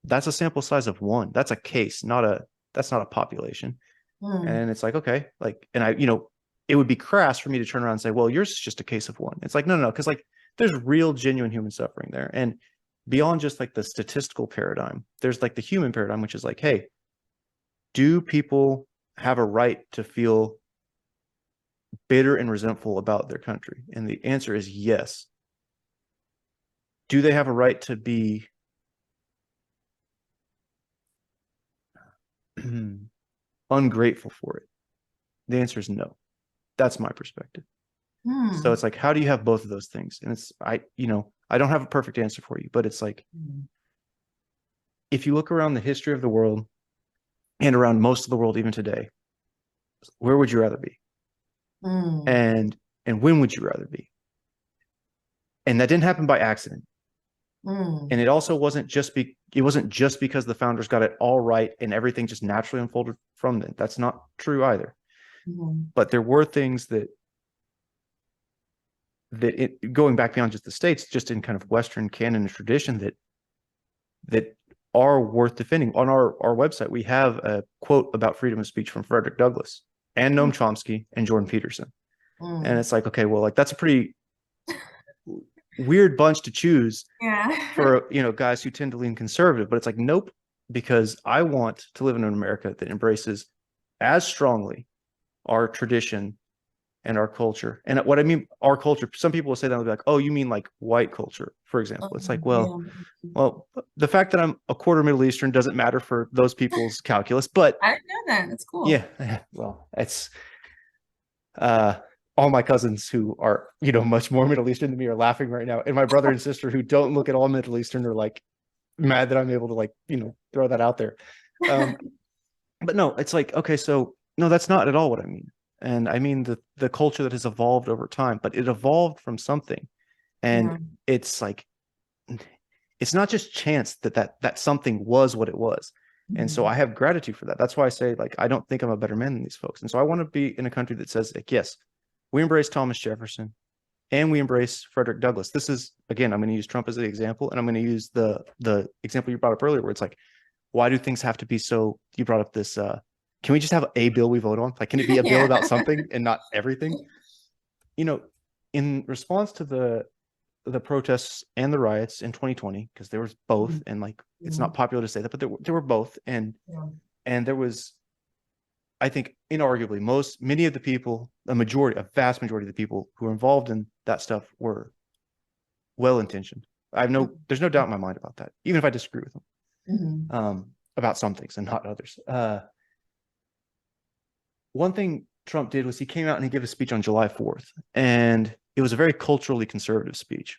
that's a sample size of one. That's a case, that's not a population. And it's like, okay, like, and it would be crass for me to turn around and say, well, yours is just a case of one. It's like, no, because like there's real genuine human suffering there, and beyond just like the statistical paradigm, there's like the human paradigm, which is like, hey, do people have a right to feel bitter and resentful about their country? And the answer is yes. Do they have a right to be ungrateful for it? The answer is no. That's my perspective. So it's like, how do you have both of those things? And it's, I don't have a perfect answer for you, but it's like, if you look around the history of the world and around most of the world, even today, where would you rather be? And when would you rather be? And that didn't happen by accident. And it also wasn't just because the founders got it all right and everything just naturally unfolded from them. That's not true either. But there were things that going back beyond just the States, just in kind of Western canon and tradition that are worth defending. On our website, we have a quote about freedom of speech from Frederick Douglass and Noam Chomsky and Jordan Peterson. And it's like, okay, well, like that's a pretty weird bunch to choose for, guys who tend to lean conservative, but it's like, nope, because I want to live in an America that embraces as strongly our tradition and our culture. And what I mean, our culture, some people will say that, they'll be like, oh, you mean like white culture, for example. It's like, well, the fact that I'm a quarter Middle Eastern doesn't matter for those people's calculus, but
I didn't know that. That's cool.
Yeah, well, it's all my cousins who are, much more Middle Eastern than me are laughing right now. And my brother and sister who don't look at all Middle Eastern are like mad that I'm able to like, throw that out there. But no, it's like, okay, so no, that's not at all what I mean. And I mean the culture that has evolved over time, but it evolved from something. And it's like, it's not just chance that something was what it was. And so I have gratitude for that. That's why I say, like, I don't think I'm a better man than these folks. And so I want to be in a country that says, like, yes, we embrace Thomas Jefferson and we embrace Frederick Douglass. This is, again, I'm going to use Trump as an example, and I'm going to use the example you brought up earlier, where it's like, why do things have to be so, you brought up this, can we just have a bill we vote on? Like, can it be a bill about something and not everything? In response to the protests and the riots in 2020, because there was both, and like it's not popular to say that, but there were both, and there was, I think, inarguably, many of the people, a vast majority of the people who were involved in that stuff were well-intentioned. There's no doubt in my mind about that, even if I disagree with them about some things and not others. One thing Trump did was he came out and he gave a speech on July 4th, and it was a very culturally conservative speech.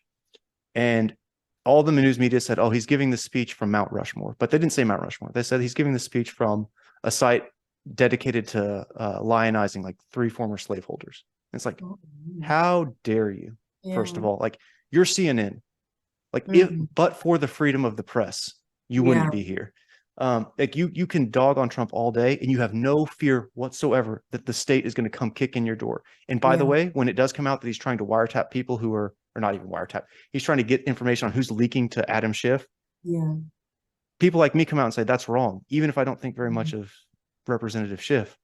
And all the news media said, oh, he's giving this speech from Mount Rushmore, but they didn't say Mount Rushmore. They said he's giving the speech from a site dedicated to lionizing like 3 former slaveholders. And it's like, how dare you? First of all, like, you're CNN. Like, but for the freedom of the press, you wouldn't be here. Like you can dog on Trump all day and you have no fear whatsoever that the state is going to come kick in your door. And by the way, when it does come out that he's trying to wiretap people who are, or not even wiretap, he's trying to get information on who's leaking to Adam Schiff. People like me come out and say that's wrong, even if I don't think very much of Representative Schiff.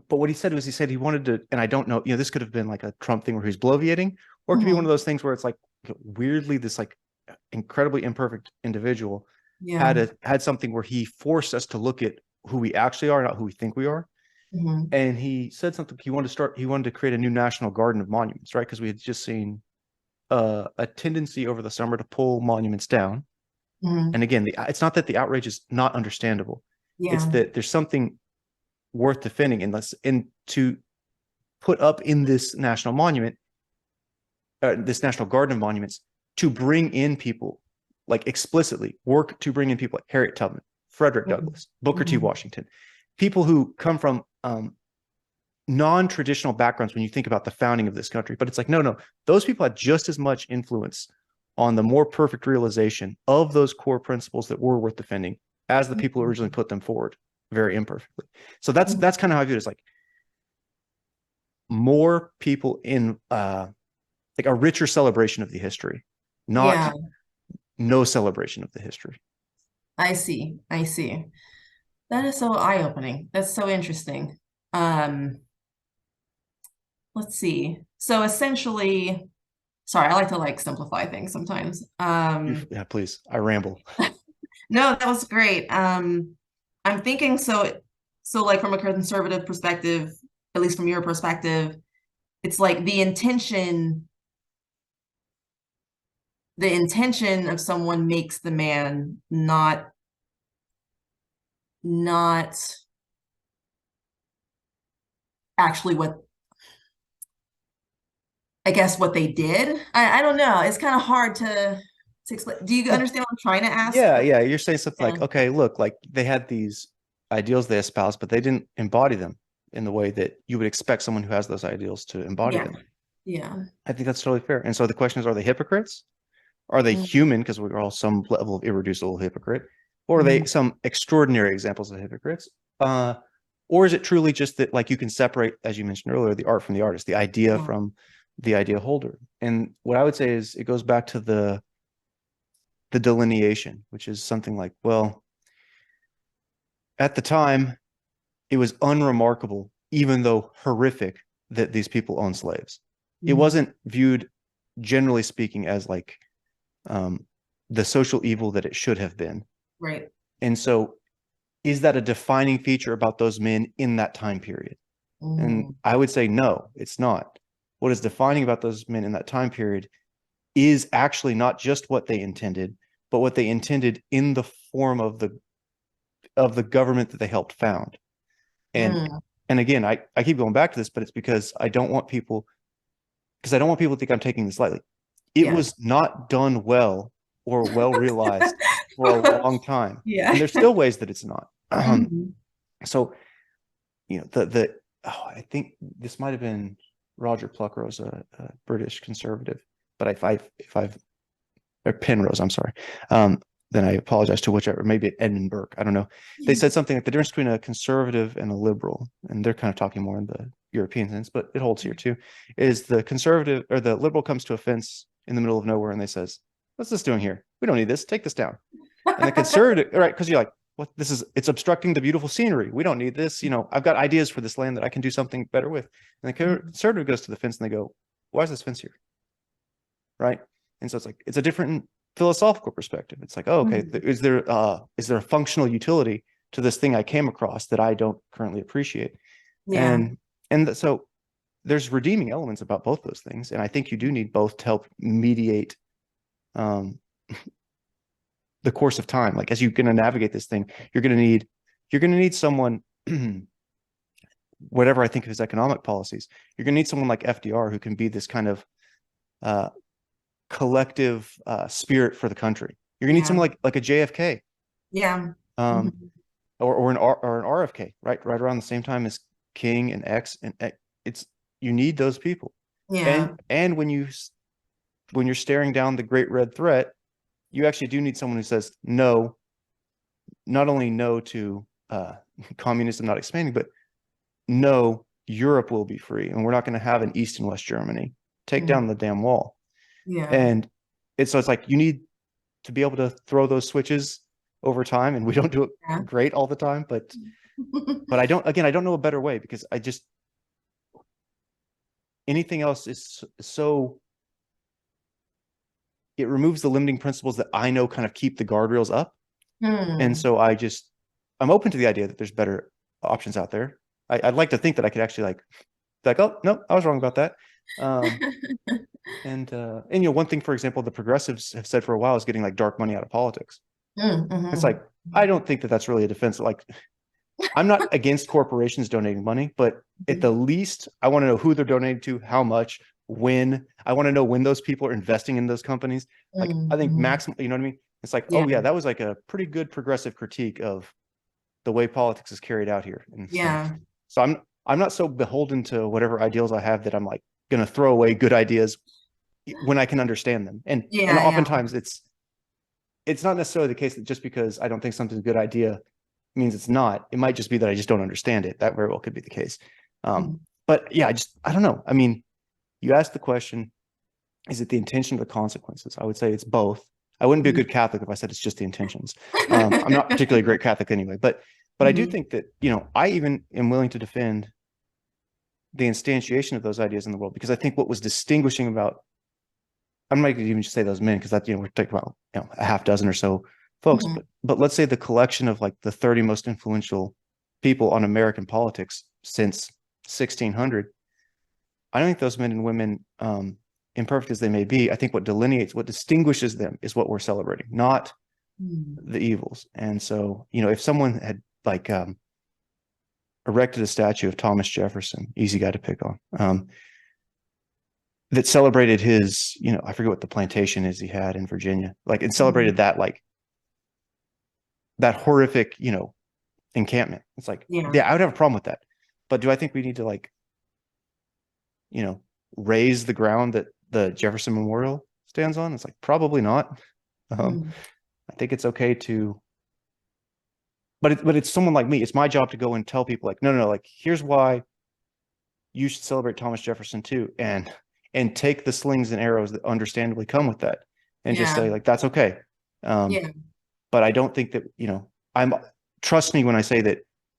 But what he said was, he said he wanted to, and I don't know, this could have been like a Trump thing where he's bloviating, or it could be one of those things where it's like, weirdly, this like incredibly imperfect individual had something where he forced us to look at who we actually are, not who we think we are. And he said something, he wanted to create a new national garden of monuments, right? Because we had just seen a tendency over the summer to pull monuments down. And again, it's not that the outrage is not understandable. It's that there's something worth defending, and to put up in this national monument, this national garden of monuments, to bring in people, like explicitly work to bring in people like Harriet Tubman, Frederick Douglass, Booker T. Washington, people who come from non-traditional backgrounds when you think about the founding of this country. But it's like, no, those people had just as much influence on the more perfect realization of those core principles that were worth defending as the people who originally put them forward very imperfectly. So that's kind of how I view it. It's like more people in like a richer celebration of the history, not no celebration of the history.
I see. That is so eye-opening. That's so interesting. Let's see. So essentially, Sorry, I like to like simplify things sometimes.
Yeah, please. I ramble.
No, that was great. I'm thinking so like from a conservative perspective, at least from your perspective, it's like the intention of someone makes the man, not actually what I guess what they did. I don't know. It's kind of hard to explain. Do you
Well,
understand what I'm trying to ask?
yeah, yeah. You're saying something
Yeah.
like, okay, look, like they had these ideals they espoused, but they didn't embody them in the way that you would expect someone who has those ideals to embody
Yeah.
them.
Yeah.
I think that's totally fair. And so the question is, are they hypocrites? Are they
Mm,
human? Because we're all some level of irreducible hypocrite. Or are they
mm,
some extraordinary examples of hypocrites? Uh, or is it truly just that, like, you can separate, as you mentioned earlier, the art from the artist, the idea
yeah.
from the idea holder? And what I would say is it goes back to the delineation, which is something like, well, at the time, it was unremarkable, even though horrific, that these people owned slaves. It
Mm,
wasn't viewed, generally speaking, as like um, the social evil that it should have been.
right.
And so, is that a defining feature about those men in that time period? And
Mm,
I would say no, it's not. What is defining about those men in that time period is actually not just what they intended, but what they intended in the form of the government that they helped found. And
mm,
and again, I keep going back to this, but it's because I don't want people to think I'm taking this lightly. It
yeah.
was not done well or well realized for a long time, and
Yeah.
there's still ways that it's not.
Mhm.
So the I think this might have been Roger Pluckrose, a British conservative, but if I've or Penrose, I'm sorry. Then I apologize to whichever, maybe Edmund Burke. I don't know. They said something like the difference between a conservative and a liberal, and they're kind of talking more in the European sense, but it holds here too, is the conservative or the liberal comes to a fence in the middle of nowhere and they says, what's this doing here? We don't need this. Take this down. And the conservative, right? Because you're like, what this is, it's obstructing the beautiful scenery. We don't need this. I've got ideas for this land that I can do something better with. And the conservative goes to the fence and they go, why is this fence here? Right. And so it's like, it's a different philosophical perspective. It's like, oh, okay,
Mhm.
is there a functional utility to this thing I came across that I don't currently appreciate?
Yeah.
And so there's redeeming elements about both those things. And I think you do need both to help mediate um, the course of time. Like as you're going to navigate this thing, you're going to need someone, whatever I think of his economic policies, you're going to need someone like FDR who can be this kind of uh, collective spirit for the country. You're gonna need
Yeah.
someone like a JFK,
Yeah.
um,
Mhm.
or an RFK, right around the same time as King and X, and it's you need those people.
Yeah.
And when you're staring down the great red threat, you actually do need someone who says no, not only no to communism not expanding, but no, Europe will be free, and we're not going to have an East and West Germany. Take
Mhm.
down the damn wall.
Yeah.
And it's like you need to be able to throw those switches over time, and we don't do it
Yeah.
great all the time, but I don't know a better way, because I just anything else is so it removes the limiting principles that I know kind of keep the guardrails up. And
Hmm.
so I'm open to the idea that there's better options out there. I'd like to think that I could actually like, oh no, I was wrong about that. um and one thing, for example, the progressives have said for a while is getting like dark money out of politics. It's
Mhm.
like, I don't think that that's really a defense. Like, I'm not against corporations donating money, but at the least, I want to know who they're donating to, how much, when. I want to know when those people are investing in those companies. Like, I think
Mhm.
maximum, you know what I mean? It's like, oh
Yeah.
yeah, that was like a pretty good progressive critique of the way politics is carried out here. And
Yeah.
so I'm not so beholden to whatever ideals I have that I'm like gonna throw away good ideas when I can understand them. And
Yeah. Yeah.
oftentimes it's not necessarily the case that just because I don't think something's a good idea means it's not. It might just be that I just don't understand it. That very well could be the case. Um,
Mhm.
but yeah, I don't know. I mean, you asked the question, is it the intention or the consequences? I would say it's both. I wouldn't be a good Catholic if I said it's just the intentions. I'm not particularly a great Catholic anyway, but I do
Mhm.
think that, I even am willing to defend the instantiation of those ideas in the world, because I think what was distinguishing about I'm not going to even just say those men because that, we're talking about, a half dozen or so folks,
Mhm.
but let's say the collection of like the 30 most influential people on American politics since 1600. I don't think those men and women, imperfect as they may be, I think what distinguishes them is what we're celebrating, not
Mm.
the evils. And so, if someone had like erected a statue of Thomas Jefferson, easy guy to pick on, that celebrated his, I forget what the plantation is he had in Virginia, like it celebrated
Mhm.
that, like that horrific, encampment. It's like,
Yeah.
yeah, I would have a problem with that. But do I think we need to like, you know, raise the ground that the Jefferson Memorial stands on? It's like, probably not. Um,
Mm.
I think it's okay to, but it's someone like me. It's my job to go and tell people like, no, like here's why you should celebrate Thomas Jefferson too, and take the slings and arrows that understandably come with that, and just
Yeah.
say like that's okay. Um,
Yeah.
but I don't think that I'm trust me when I say that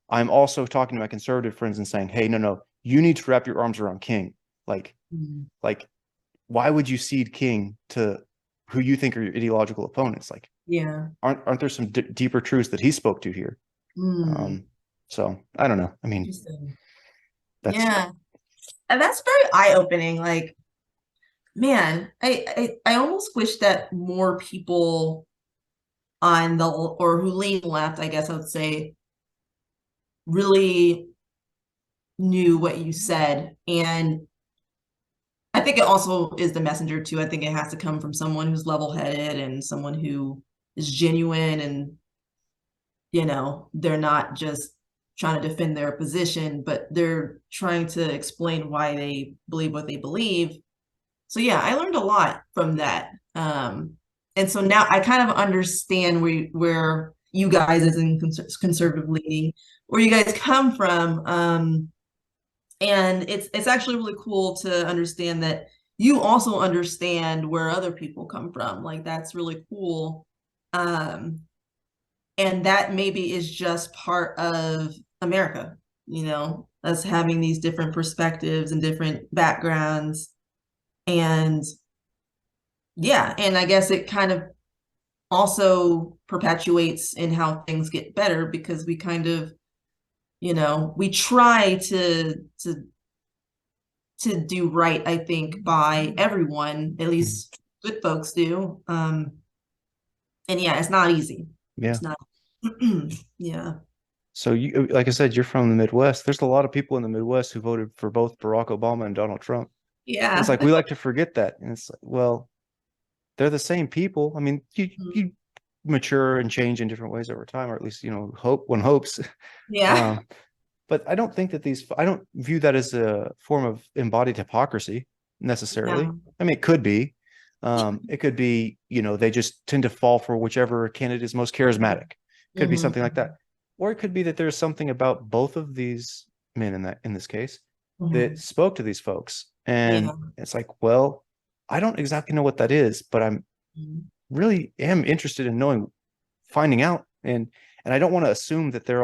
I'm also talking to my conservative friends and saying, hey, no, you need to wrap your arms around King. Like,
Mm.
like, why would you cede King to who you think are your ideological opponents? Like,
Yeah.
aren't there some deeper truths that he spoke to here?
Mm.
Um, so I don't know. I mean,
Interesting.
that's
Yeah. And that's very eye-opening. Like, man, I almost wish that more people on the or who lean left, I guess I would say, really knew what you said. And I think it also is the messenger too. I think it has to come from someone who's level-headed and someone who is genuine and they're not just trying to defend their position, but they're trying to explain why they believe what they believe. So yeah, I learned a lot from that. And so now I kind of understand where you guys as in conservative leaning, where you guys come from. And it's actually really cool to understand that you also understand where other people come from. Like that's really cool. Um, and that maybe is just part of America, us having these different perspectives and different backgrounds. And yeah, and I guess it kind of also perpetuates in how things get better because we kind of, we try to do right, I think, by everyone, at least good folks do. And yeah, it's not easy.
yeah.
It's not. Yeah.
So you, like I said, you're from the Midwest. There's a lot of people in the Midwest who voted for both Barack Obama and Donald Trump. It's
Yeah.
like we like to forget that, and it's like, well, they're the same people. I mean, you mature and change in different ways over time, or at least one hopes.
Yeah.
Um, but I don't view that as a form of embodied hypocrisy necessarily.
Yeah.
I mean, it could be. It could be, they just tend to fall for whichever candidate is most charismatic. Could be something like that.
Hmm.
Or it could be that there's something about both of these men in this case that
Hmm.
spoke to these folks. And
Yeah.
it's like, well, I don't exactly know what that is, but I'm really am interested in finding out. And I don't want to assume that they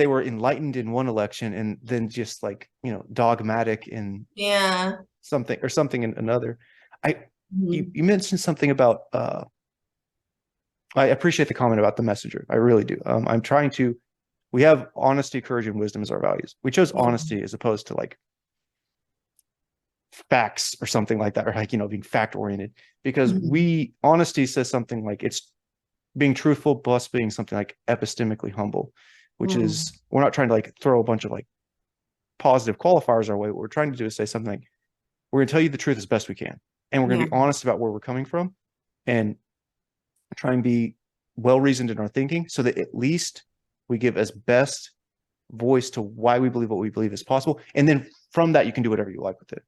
were enlightened in one election and then just like, dogmatic in
Yeah.
something in another. I
Mhm.
you mentioned something about I appreciate the comment about the messenger. I really do. We have honesty, courage, and wisdom as our values. We chose
Yeah.
honesty as opposed to like facts or something like that, or like, being fact oriented, because
Mhm.
honesty says something like it's being truthful plus being something like epistemically humble, which
Mm.
is, we're not trying to like throw a bunch of like positive qualifiers our way. What we're trying to do is say something like, we're going to tell you the truth as best we can. And we're going to
Yeah.
be honest about where we're coming from and try and be well reasoned in our thinking so that at least we give as best voice to why we believe what we believe is possible. And then from that, you can do whatever you like with it.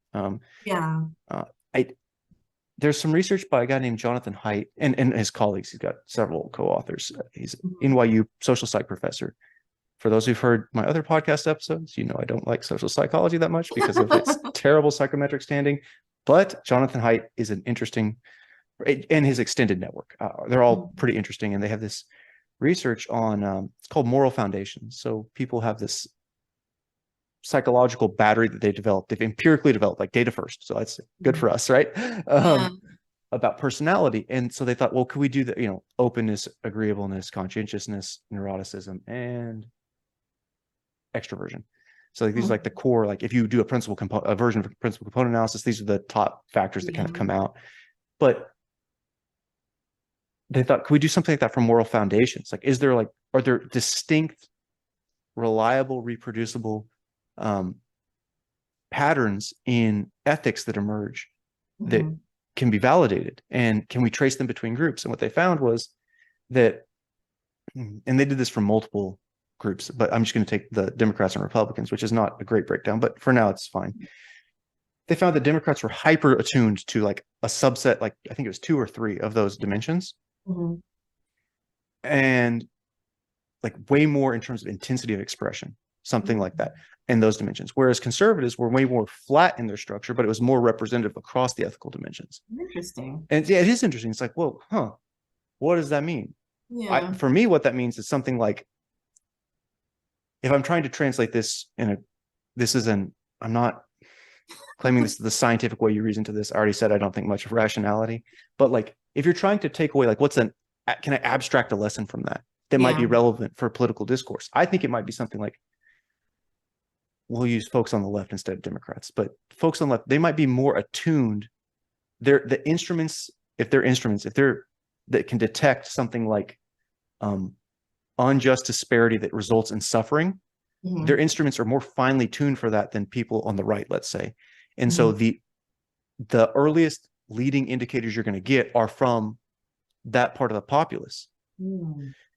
Yeah.
Uh, I, there's some research by a guy named Jonathan Haidt and his colleagues. He's got several co-authors. He's
Mhm.
NYU social psych professor. For those who've heard my other podcast episodes, I don't like social psychology that much because of its terrible psychometric standing. But Jonathan Haidt is an interesting, and his extended network. They're all pretty interesting, and they have this research on it's called moral foundations. So people have this psychological battery that they developed. They've empirically developed, like data first. So that's good for us, right?
Yeah.
About personality. And so they thought, well, could we do that? Openness, agreeableness, conscientiousness, neuroticism, and extroversion. So like, these are like the core, like if you do a version of a principal component analysis, these are the top factors that kind of come out. But they thought, could we do something like that for moral foundations? Like, are there distinct, reliable, reproducible patterns in ethics that emerge that can be validated? And can we trace them between groups? And what they found was that, and they did this from multiple groups, but I'm just going to take the Democrats and Republicans, which is not a great breakdown, but for now it's fine. They found that Democrats were hyper attuned to like a subset, like I think it was 2 or 3 of those dimensions. And like way more in terms of intensity of expression, something like that in those dimensions. Whereas conservatives were way more flat in their structure, but it was more representative across the ethical dimensions.
Interesting.
And yeah, it is interesting. It's like, well, what does that mean?
Yeah.
For me, what that means is something like, if I'm trying to translate this I'm not claiming this is the scientific way you reason to this. I already said I don't think much of rationality, but like if you're trying to take away, like can I abstract a lesson from that might be relevant for political discourse? I think it might be something like, we'll use folks on the left instead of Democrats, but folks on the left, they might be more attuned. The instruments, if they're that can detect something like unjust disparity that results in suffering, their instruments are more finely tuned for that than people on the right, let's say. And so the earliest leading indicators you're going to get are from that part of the populace.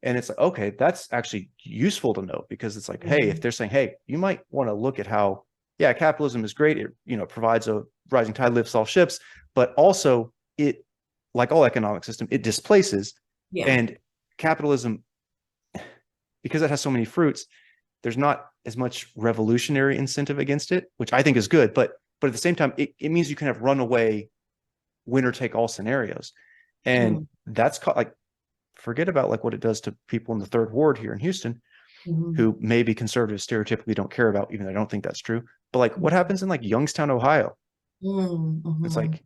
And it's like, okay, that's actually useful to know, because it's like, hey, if they're saying, hey, you might want to look at how, capitalism is great. It provides a rising tide lifts all ships, but also it, like all economic system, it displaces. And capitalism, because it has so many fruits, there's not as much revolutionary incentive against it, which I think is good. But at the same time, it means you can have runaway winner take all scenarios. And that's like, forget about like what it does to people in the third ward here in Houston, who maybe conservatives stereotypically don't care about, even though I don't think that's true. But like what happens in like Youngstown, Ohio? It's like,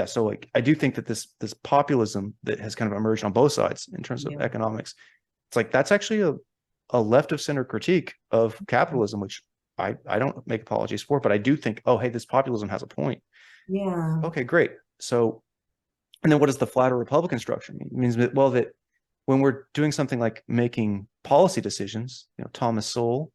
so like I do think that this populism that has kind of emerged on both sides in terms of economics, it's like that's actually a left of center critique of capitalism, which I don't make apologies for, but I do think, oh, hey, this populism has a point. Okay, great. So, and then what does the flatter Republican structure mean? It means that, well, that when we're doing something like making policy decisions, Thomas Sowell,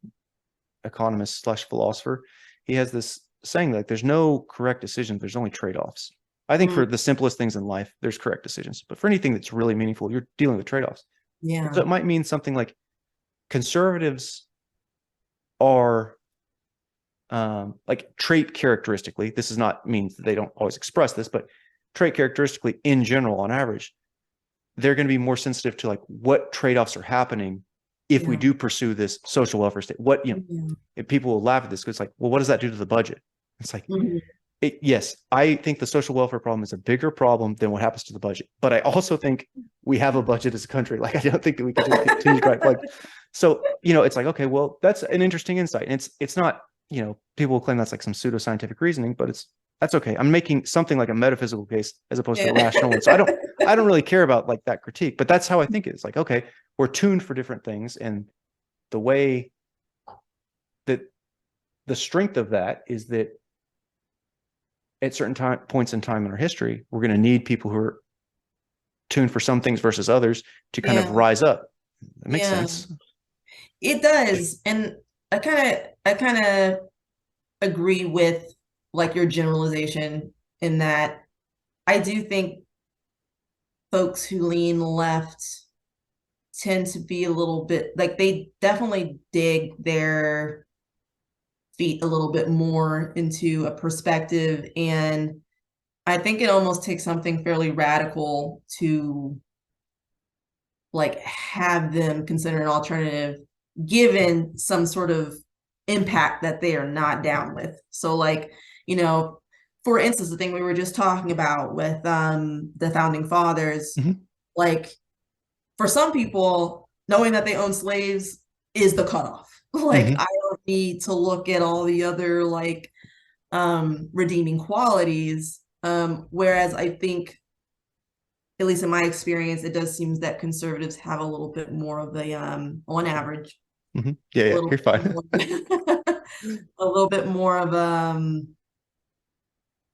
economist / philosopher, he has this saying that, like, there's no correct decisions, there's only trade-offs. I think for the simplest things in life, there's correct decisions, but for anything that's really meaningful, you're dealing with trade-offs. So it might mean something like conservatives are like trait characteristically, this is not means that they don't always express this, but trait characteristically in general, on average, they're going to be more sensitive to like what trade-offs are happening if we do pursue this social welfare state. What, if people will laugh at this, because it's like, well, what does that do to the budget? It's like, yes, I think the social welfare problem is a bigger problem than what happens to the budget. But I also think we have a budget as a country. Like, I don't think that we can just continue to like, so, it's like, okay, well, that's an interesting insight. And it's not, people will claim that's like some pseudoscientific reasoning, but that's okay. I'm making something like a metaphysical case as opposed to a rational one. So I don't really care about like that critique, but that's how I think it is. Like, okay, we're tuned for different things. And the way that the strength of that is that at certain points in time in our history, we're going to need people who are tuned for some things versus others to kind of rise up. That makes sense.
It does. And I kind of agree with like your generalization in that I do think folks who lean left tend to be a little bit like, they definitely dig their feet a little bit more into a perspective. And I think it almost takes something fairly radical to like have them consider an alternative given some sort of impact that they are not down with. So like, for instance, the thing we were just talking about with the founding fathers, like for some people, knowing that they own slaves is the cutoff. Like, me to look at all the other like redeeming qualities. Whereas I think, at least in my experience, it does seem that conservatives have a little bit more of a on average,
Mm-hmm. Yeah,
a
yeah,
little
you're
bit
fine.
more, a little bit more of I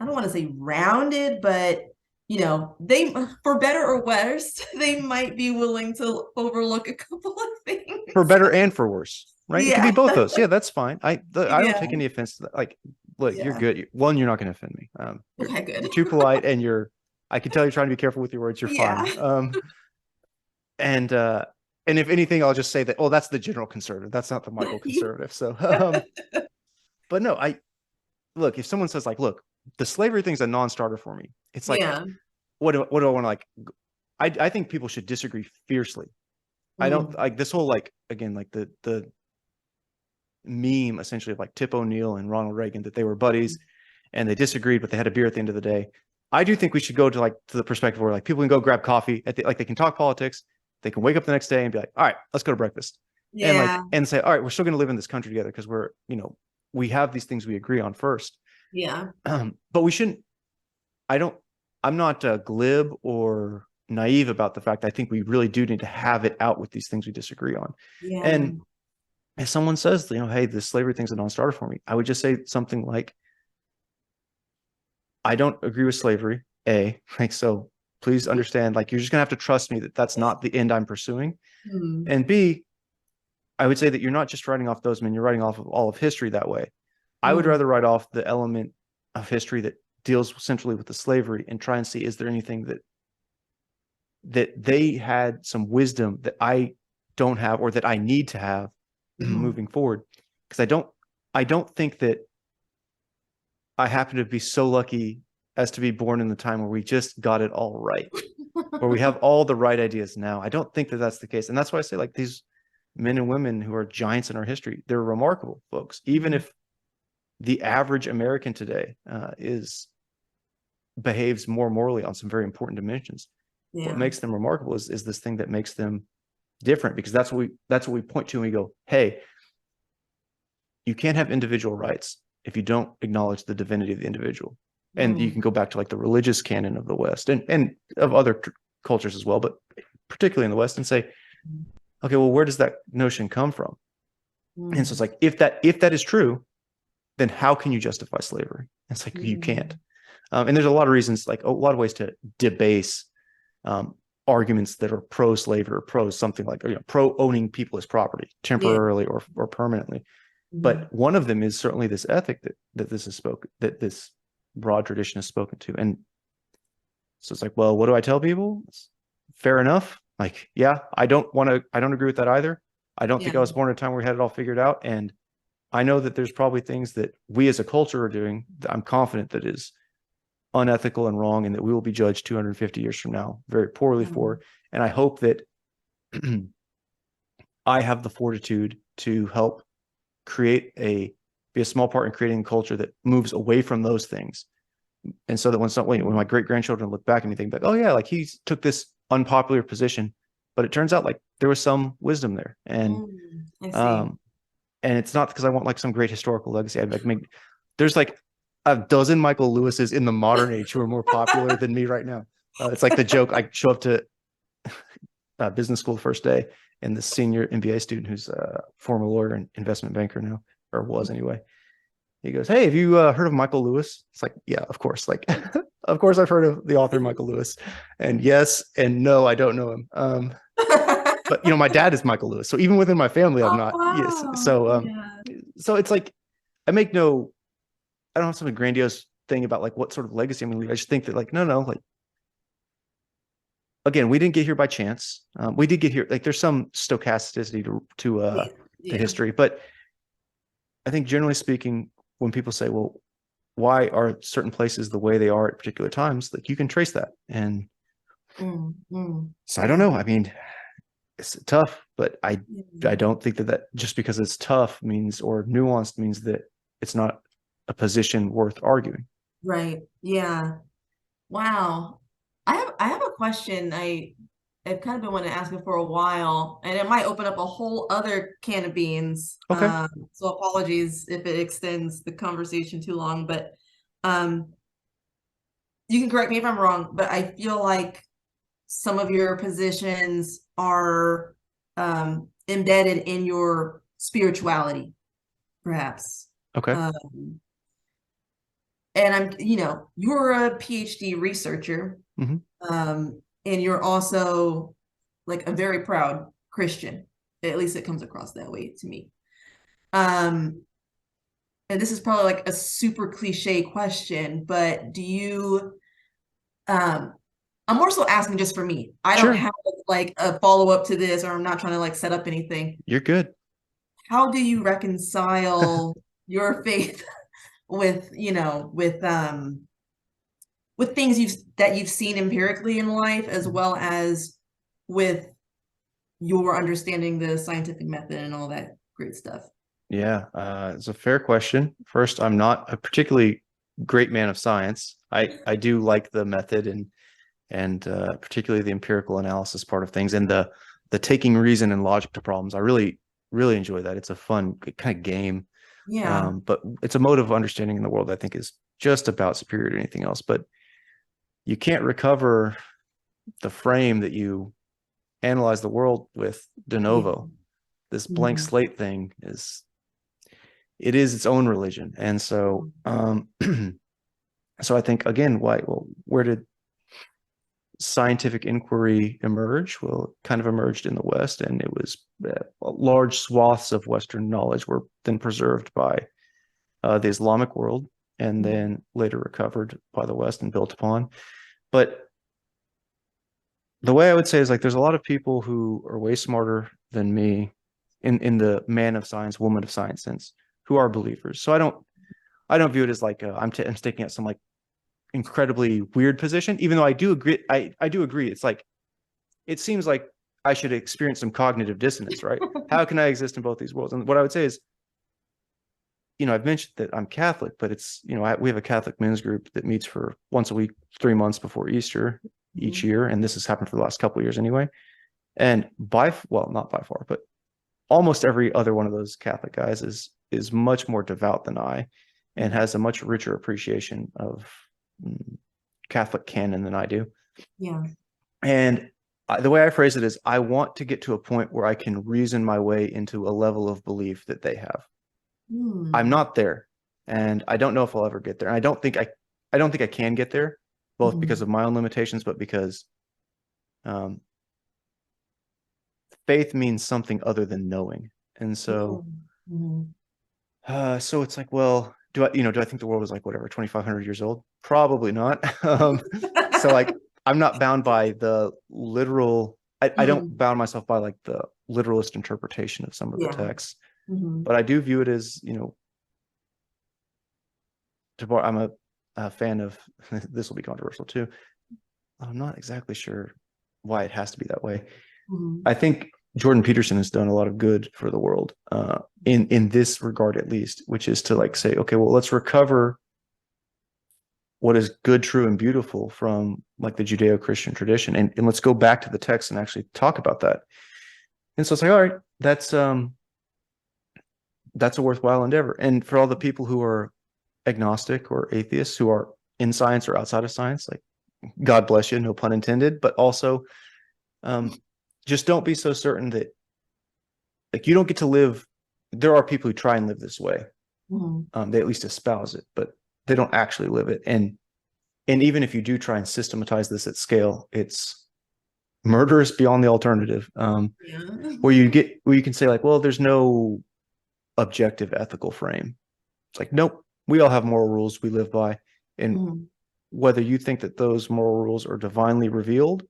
don't want to say rounded, but they, for better or worse, they might be willing to overlook a couple of
For
things.
better and for worse, right? It could be
Yeah.
both those. Yeah, that's fine. I don't
Yeah.
take any offense to that. Like, look, you're
Yeah.
good. One, you're not going to offend me.
Okay,
You're
good.
too polite, and I can tell you're trying to be careful with your words. You're
Yeah.
fine. And if anything, I'll just say that. Oh, that's the general conservative. That's not the Michael conservative. So, but no, look. If someone says like, look, the slavery thing's a non-starter for me. It's like,
Yeah.
what do I want to like? I think people should disagree fiercely. I don't
Mm.
like this whole like again like the meme essentially of like Tip O'Neill and Ronald Reagan that they were buddies and they disagreed, but they had a beer at the end of the day. I do think we should go to the perspective where like people can go grab coffee like they can talk politics. They can wake up the next day and be like, all right, let's go to breakfast. And
Yeah.
and say, all right, we're still going to live in this country together because we have these things we agree on first.
Yeah.
But we shouldn't, I'm not glib or naive about the fact I think we really do need to have it out with these things we disagree on.
Yeah.
And if someone says, hey, this slavery thing's a non-starter for me, I would just say something like, I don't agree with slavery, like, so please understand, like, you're just gonna have to trust me that that's not the end I'm pursuing.
Mm.
And B, I would say that you're not just writing off those men, you're writing off of all of history that way. I would
Mm.
rather write off the element of history that deals centrally with the slavery and try and see, is there anything that they had some wisdom that I don't have or that I need to have moving forward? Because I don't think that I happen to be so lucky as to be born in the time where we just got it all right, where we have all the right ideas now. I don't think that that's the case. And that's why I say like these men and women who are giants in our history, they're remarkable folks. Even if the average American today behaves more morally on some very important dimensions, what
Yeah.
makes them remarkable is this thing that makes them different, because that's what we point to and we go, hey, you can't have individual rights if you don't acknowledge the divinity of the individual. And you can go back to like the religious canon of the West and of other cultures as well, but particularly in the West, and say, okay, well, where does that notion come from? And so it's like, if that is true, then how can you justify slavery? It's like, you can't. And there's a lot of reasons, like a lot of ways to debase arguments that are pro-slavery or pro something like, pro owning people as property temporarily or permanently. But one of them is certainly this ethic that this is spoken, that this broad tradition is spoken to. And so it's like, well, what do I tell people? Fair enough. Like, yeah, I don't agree with that either. I don't think I was born at a time where we had it all figured out. And I know that there's probably things that we as a culture are doing that I'm confident that is unethical and wrong, and that we will be judged 250 years from now very poorly for. And I hope that I have the fortitude to help be a small part in creating a culture that moves away from those things. And so that when my great grandchildren look back at me, think like, oh yeah, like he took this unpopular position, but it turns out like there was some wisdom there. And and it's not because I want like some great historical legacy. There's like a dozen Michael Lewises in the modern age who are more popular than me right now. It's like the joke. I show up to business school the first day, and the senior MBA student, who's a former lawyer and investment banker now, or was anyway, he goes, hey, have you heard of Michael Lewis? It's like, yeah, of course. Like, of course I've heard of the author Michael Lewis. And yes and no, I don't know him. But my dad is Michael Lewis. So even within my family, I'm not.
Wow.
Yes. So so it's like, I don't have some grandiose thing about like what sort of legacy I'm going to leave. I just think that like, no, like, again, we didn't get here by chance. We did get here. Like, there's some stochasticity to history, but I think generally speaking, when people say, well, why are certain places the way they are at particular times, like you can trace that. And so I don't know. I mean, it's tough, but I don't think that just because it's tough means, or nuanced means, that it's not a position worth arguing.
Right. Yeah. Wow. I have a question. I've kind of been wanting to ask it for a while, and it might open up a whole other can of beans.
Okay.
So apologies if it extends the conversation too long, but you can correct me if I'm wrong, but I feel like some of your positions are embedded in your spirituality, perhaps.
Okay.
And you're a PhD researcher, and you're also like a very proud Christian. At least it comes across that way to me. And this is probably like a super cliche question, but do you, I'm more so asking just for me. I don't have like a follow-up to this, or I'm not trying to like set up anything.
You're good.
How do you reconcile your faith with things that you've seen empirically in life, as well as with your understanding the scientific method and all that great stuff?
Yeah, it's a fair question. First, I'm not a particularly great man of science. I do like the method and particularly the empirical analysis part of things, and the taking reason and logic to problems. I really enjoy that. It's a fun kind of game.
Yeah.
But it's a mode of understanding in the world I think is just about superior to anything else. But you can't recover the frame that you analyze the world with de novo. This blank slate thing is its own religion. And so so I think, again, where did scientific inquiry emerge? Well, it kind of emerged in the West, and it was large swaths of Western knowledge were then preserved by the Islamic world, and then later recovered by the West and built upon. But the way I would say is, like, there's a lot of people who are way smarter than me in the man of science, woman of science sense, who are believers. So I don't view it as like I'm sticking at some like incredibly weird position, even though I do agree. I do agree. It's like, it seems like I should experience some cognitive dissonance, right? How can I exist in both these worlds? And what I would say is, I've mentioned that I'm Catholic, but it's, we have a Catholic men's group that meets for once a week, 3 months before Easter each year. And this has happened for the last couple of years anyway. And not by far, but almost every other one of those Catholic guys is much more devout than I, and has a much richer appreciation of Catholic canon than I do.
Yeah.
And the way I phrase it is, I want to get to a point where I can reason my way into a level of belief that they have. I'm not there, and I don't know if I'll ever get there. And I don't think I can get there, both because of my own limitations, but because faith means something other than knowing. And so so it's like, well, do I think the world is like, whatever, 2,500 years old? Probably not. So like, I'm not bound by the literal, I don't bound myself by like the literalist interpretation of some of the texts, but I do view it as, I'm a fan of, this will be controversial too. I'm not exactly sure why it has to be that way. I think Jordan Peterson has done a lot of good for the world in this regard, at least, which is to like say, okay, well, let's recover what is good, true, and beautiful from like the Judeo-Christian tradition, and let's go back to the text and actually talk about that. And so it's like, all right, that's a worthwhile endeavor. And for all the people who are agnostic or atheists, who are in science or outside of science, like, God bless you, no pun intended, but also just don't be so certain that, like, you don't get to live. There are people who try and live this way. They at least espouse it, but they don't actually live it. And even if you do try and systematize this at scale, it's murderous beyond the alternative. Where you can say like, well, there's no objective ethical frame. It's like, nope, we all have moral rules we live by. And whether you think that those moral rules are divinely revealed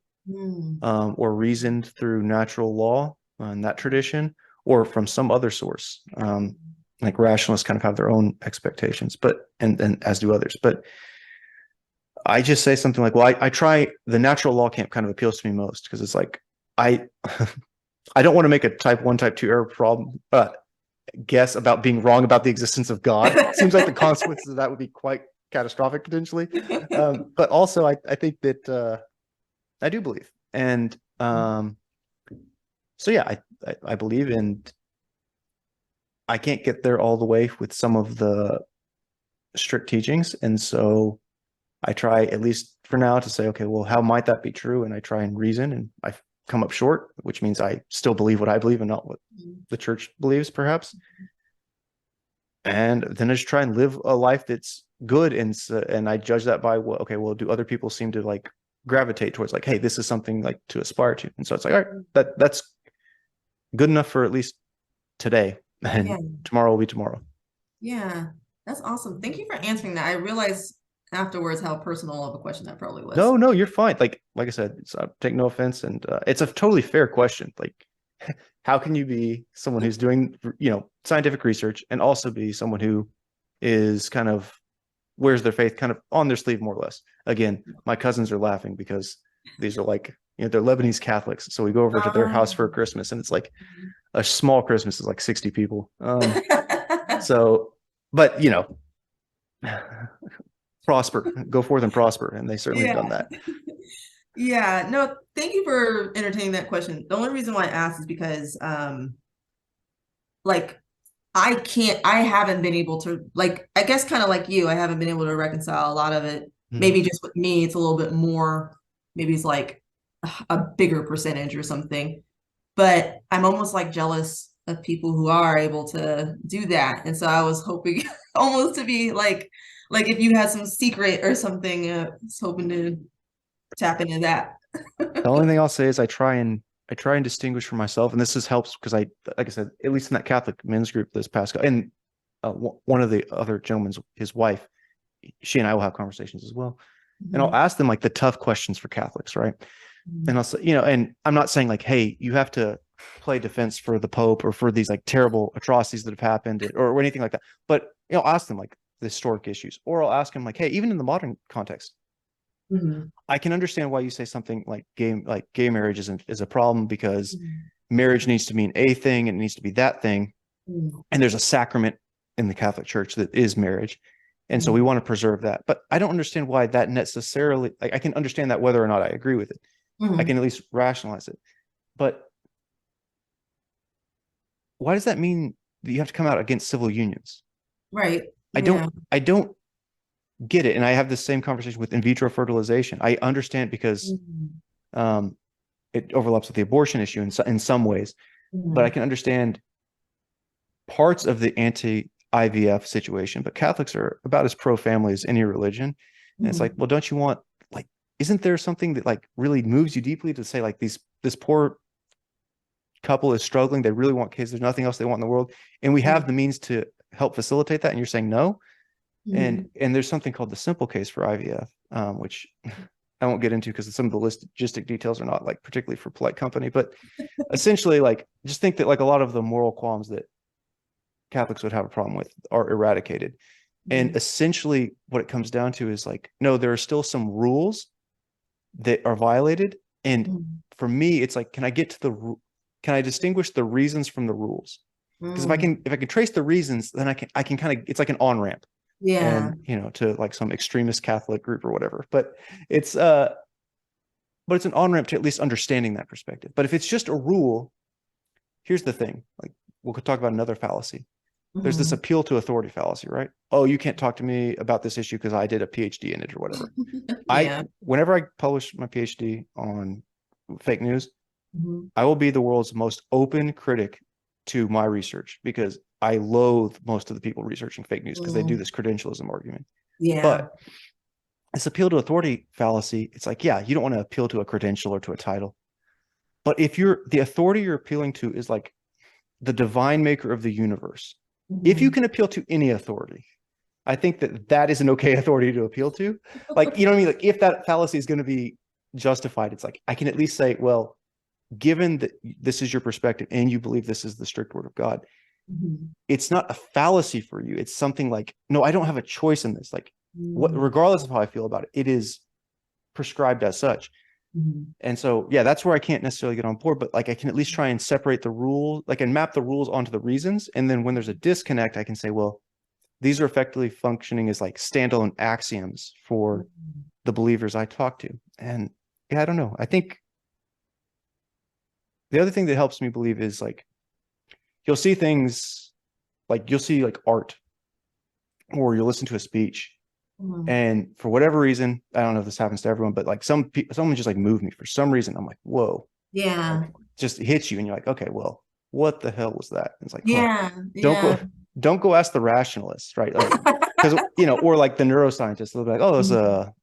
or reasoned through natural law and that tradition, or from some other source, like rationalists kind of have their own expectations, but and as do others. But I just say something like, well, I try, the natural law camp kind of appeals to me most, because it's like, I don't want to make a type 1, type 2 error problem guess about being wrong about the existence of God. It seems like the consequences of that would be quite catastrophic potentially. But also I think that I do believe, and So yeah, I believe in. I can't get there all the way with some of the strict teachings, and so I try, at least for now, to say, okay, well, how might that be true? And I try and reason, and I come up short, which means I still believe what I believe and not what the church believes, perhaps. And then I just try and live a life that's good, and I judge that by, well, okay, well, do other people seem to like gravitate towards like, hey, this is something like to aspire to, and so it's like, all right, that's good enough for at least today, and tomorrow will be tomorrow.
Yeah, that's awesome. Thank you for answering that. I realized afterwards how personal of a question that probably was.
No, you're fine. Like I said, take no offense, and it's a totally fair question. Like, how can you be someone who's doing, scientific research and also be someone who is kind of wears their faith kind of on their sleeve, more or less? Again, my cousins are laughing because these are like, they're Lebanese Catholics. So we go over to their house for Christmas, and it's like a small Christmas is like 60 people. So, but prosper, go forth and prosper. And they certainly have done that.
Yeah, no, thank you for entertaining that question. The only reason why I asked is because like I haven't been able to, like, I guess kind of like you, I haven't been able to reconcile a lot of it. Maybe just with me, it's a little bit more, maybe it's like a bigger percentage or something. But I'm almost like jealous of people who are able to do that. And so I was hoping almost to be like if you had some secret or something, I was hoping to tap into that.
The only thing I'll say is I try and distinguish for myself, and this helps because like I said, at least in that Catholic men's group this past, and one of the other gentlemen's, his wife, she and I will have conversations as well, and I'll ask them like the tough questions for Catholics, right? And I'll say, and I'm not saying like, hey, you have to play defense for the Pope or for these like terrible atrocities that have happened or anything like that, but I'll ask them like the historic issues, or I'll ask them like, hey, even in the modern context, I can understand why you say something like gay marriage is a problem because marriage needs to mean a thing and it needs to be that thing. And there's a sacrament in the Catholic Church that is marriage. And so we want to preserve that. But I don't understand why that necessarily, like, I can understand that whether or not I agree with it. I can at least rationalize it. But why does that mean that you have to come out against civil unions?
Right.
I don't get it. And I have the same conversation with in vitro fertilization. I understand because it overlaps with the abortion issue in some ways, but I can understand parts of the anti-IVF situation. But Catholics are about as pro-family as any religion. And it's like, well, don't you want, like, isn't there something that like really moves you deeply to say like this poor couple is struggling, they really want kids, there's nothing else they want in the world, and we have the means to help facilitate that, and you're saying no? And there's something called the simple case for IVF, which I won't get into because some of the logistic details are not like particularly for polite company, but essentially, like, just think that like a lot of the moral qualms that Catholics would have a problem with are eradicated. And essentially what it comes down to is like, no, there are still some rules that are violated. And for me, it's like, can I distinguish the reasons from the rules? Because if I can trace the reasons, then I can kind of, it's like an on-ramp. And to like some extremist Catholic group or whatever. But it's an on-ramp to at least understanding that perspective. But if it's just a rule, here's the thing. Like, we'll talk about another fallacy. There's this appeal to authority fallacy, right? Oh, you can't talk to me about this issue because I did a PhD in it or whatever. Whenever I publish my PhD on fake news, I will be the world's most open critic to my research because I loathe most of the people researching fake news because they do this credentialism argument. But this appeal to authority fallacy, it's like, yeah, you don't want to appeal to a credential or to a title. But if the authority you're appealing to is like the divine maker of the universe, if you can appeal to any authority, I think that is an okay authority to appeal to. Like, you know what I mean? Like, if that fallacy is going to be justified, it's like, I can at least say, well, given that this is your perspective and you believe this is the strict word of God, it's not a fallacy for you. It's something like, no, I don't have a choice in this. Like, regardless of how I feel about it, it is prescribed as such. And so, yeah, that's where I can't necessarily get on board, but like, I can at least try and separate the rules, like, and map the rules onto the reasons. And then when there's a disconnect, I can say, well, these are effectively functioning as like standalone axioms for the believers I talk to. And yeah, I don't know. I think the other thing that helps me believe is like, you'll see things like you'll see like art, or you'll listen to a speech, and for whatever reason, I don't know if this happens to everyone, but like someone just like moved me for some reason. I'm like, whoa,
Yeah.
like, just hits you, and you're like, okay, well, what the hell was that? And it's like, huh,
Yeah.
don't go,
Yeah.
don't go ask the rationalists, right? Like, because or like the neuroscientists, they'll be like, oh, there's a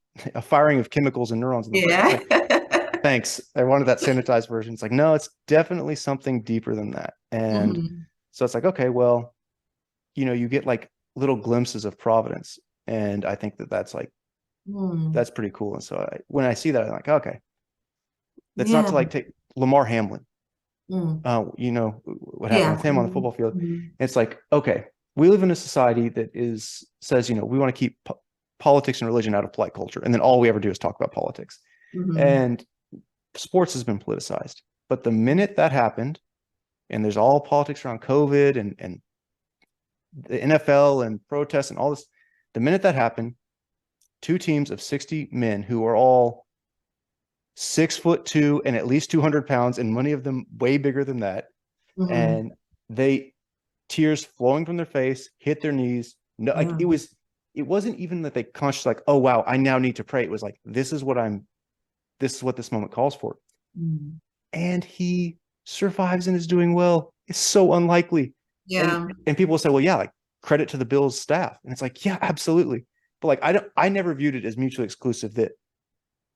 firing of chemicals and neurons in the brain. It's
Yeah.
like, thanks, I wanted that sanitized version. It's like, no, it's definitely something deeper than that. And
Mhm.
so it's like, okay, well, you get like little glimpses of providence, and I think that that's like
Mm.
that's pretty cool. And so when I see that, I'm like, okay, that's not
Yeah.
to like take Lamar Hamlin.
Mm.
What happened
Yeah.
with him on the football field.
Mhm.
It's like, okay, we live in a society that says, we want to keep politics and religion out of polite culture, and then all we ever do is talk about politics.
Mhm.
And sports has been politicized. But the minute that happened, and there's all politics around COVID and the NFL and protests and all this, the minute that happened, two teams of 60 men who are all 6'2" and at least 200 pounds, and many of them way bigger than that.
Mhm.
And they, tears flowing from their face, hit their knees. No, like
Yeah.
it wasn't even that they conscious like, oh wow, I now need to pray. It was like, this is what this moment calls for.
Mm.
And he survives and is doing well. It's so unlikely. And
Yeah.
and people will say, well, yeah, like credit to the Bills staff. And it's like, yeah, absolutely. But like I never viewed it as mutually exclusive, that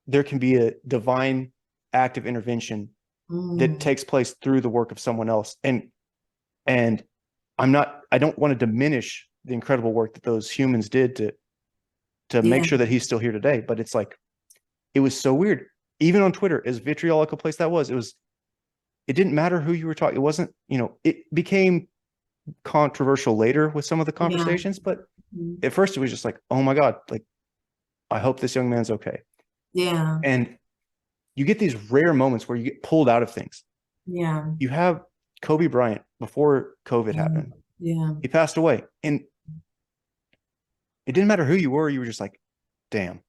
there can be a divine act of intervention that
Mm.
takes place through the work of someone else. And I don't want to diminish the incredible work that those humans did to make
Yeah.
sure that he's still here today. But it's like, it was so weird. Even on Twitter, as vitriolic a place that was, it didn't matter who you were talking. It wasn't, it became controversial later with some of the
Yeah.
conversations, but
Mhm.
at first it was just like, oh my God, like, I hope this young man's okay.
Yeah.
And you get these rare moments where you get pulled out of things.
Yeah.
You have Kobe Bryant before COVID
Mm.
happened.
Yeah.
He passed away. And it didn't matter who you were. You were just like, damn,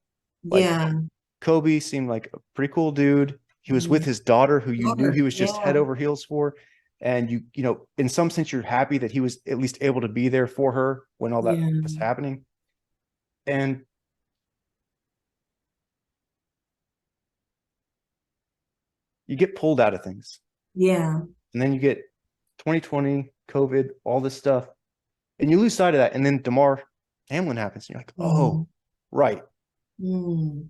like
Yeah.
Kobe seemed like a pretty cool dude. He was with
Mm.
his daughter, who you knew he
Sure.
was just head
Yeah.
over heels for. And in some sense, you're happy that he was at least able to be there for her when all that
Yeah.
was happening. And you get pulled out of things.
Yeah.
And then you get 2020, COVID, all this stuff, and you lose sight of that. And then DeMar Hamlin happens. And you're like,
Mm.
oh, right.
Mm.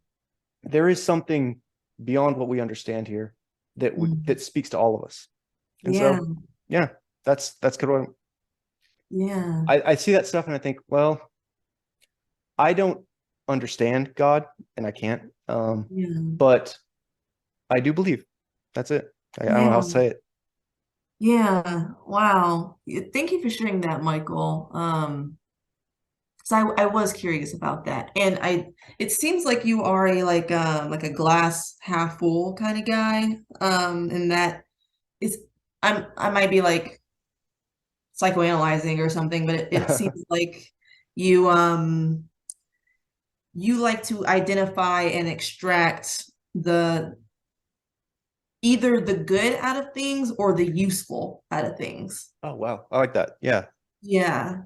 There is something beyond what we understand here
Mm.
that speaks to all of us. And
Yeah.
so, yeah, that's kind of what
Yeah.
I see that stuff, and I think, well, I don't understand God, and I can't.
Yeah.
But I do believe. That's it. I don't know how
Yeah.
to say it.
Yeah. Wow. Thank you for sharing that, Michael. 'Cause I was curious about that. And it seems like you are like a glass half full kind of guy. And that is I might be like psychoanalyzing or something, but it seems like you you like to identify and extract the either the good out of things or the useful out of things.
Oh wow, I like that. Yeah.
Yeah,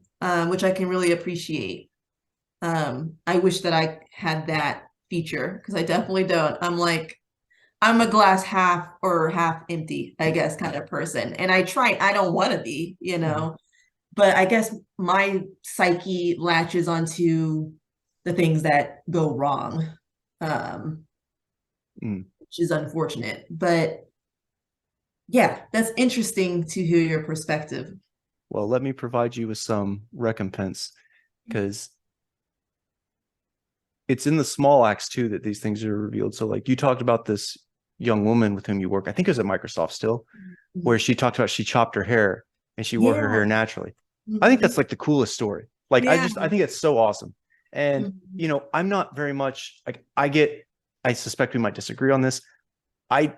which I can really appreciate. I wish that I had that feature because I definitely don't. I'm a glass half or half empty, I guess, kind of person. And I don't want to be,
Mhm.
but I guess my psyche latches onto the things that go wrong, um,
Mm.
which is unfortunate. But yeah, that's interesting to hear your perspective.
Well, let me provide you with some recompense, because it's in the small acts too that these things are revealed. So like you talked about this young woman with whom you work, I think it was at Microsoft still, where she talked about she chopped her hair and she wore her
Yeah.
hair naturally. I think
Mhm.
that's like the coolest story. Like
Yeah.
I think it's so awesome. And
Mhm.
I'm not very much like I suspect we might disagree on this. I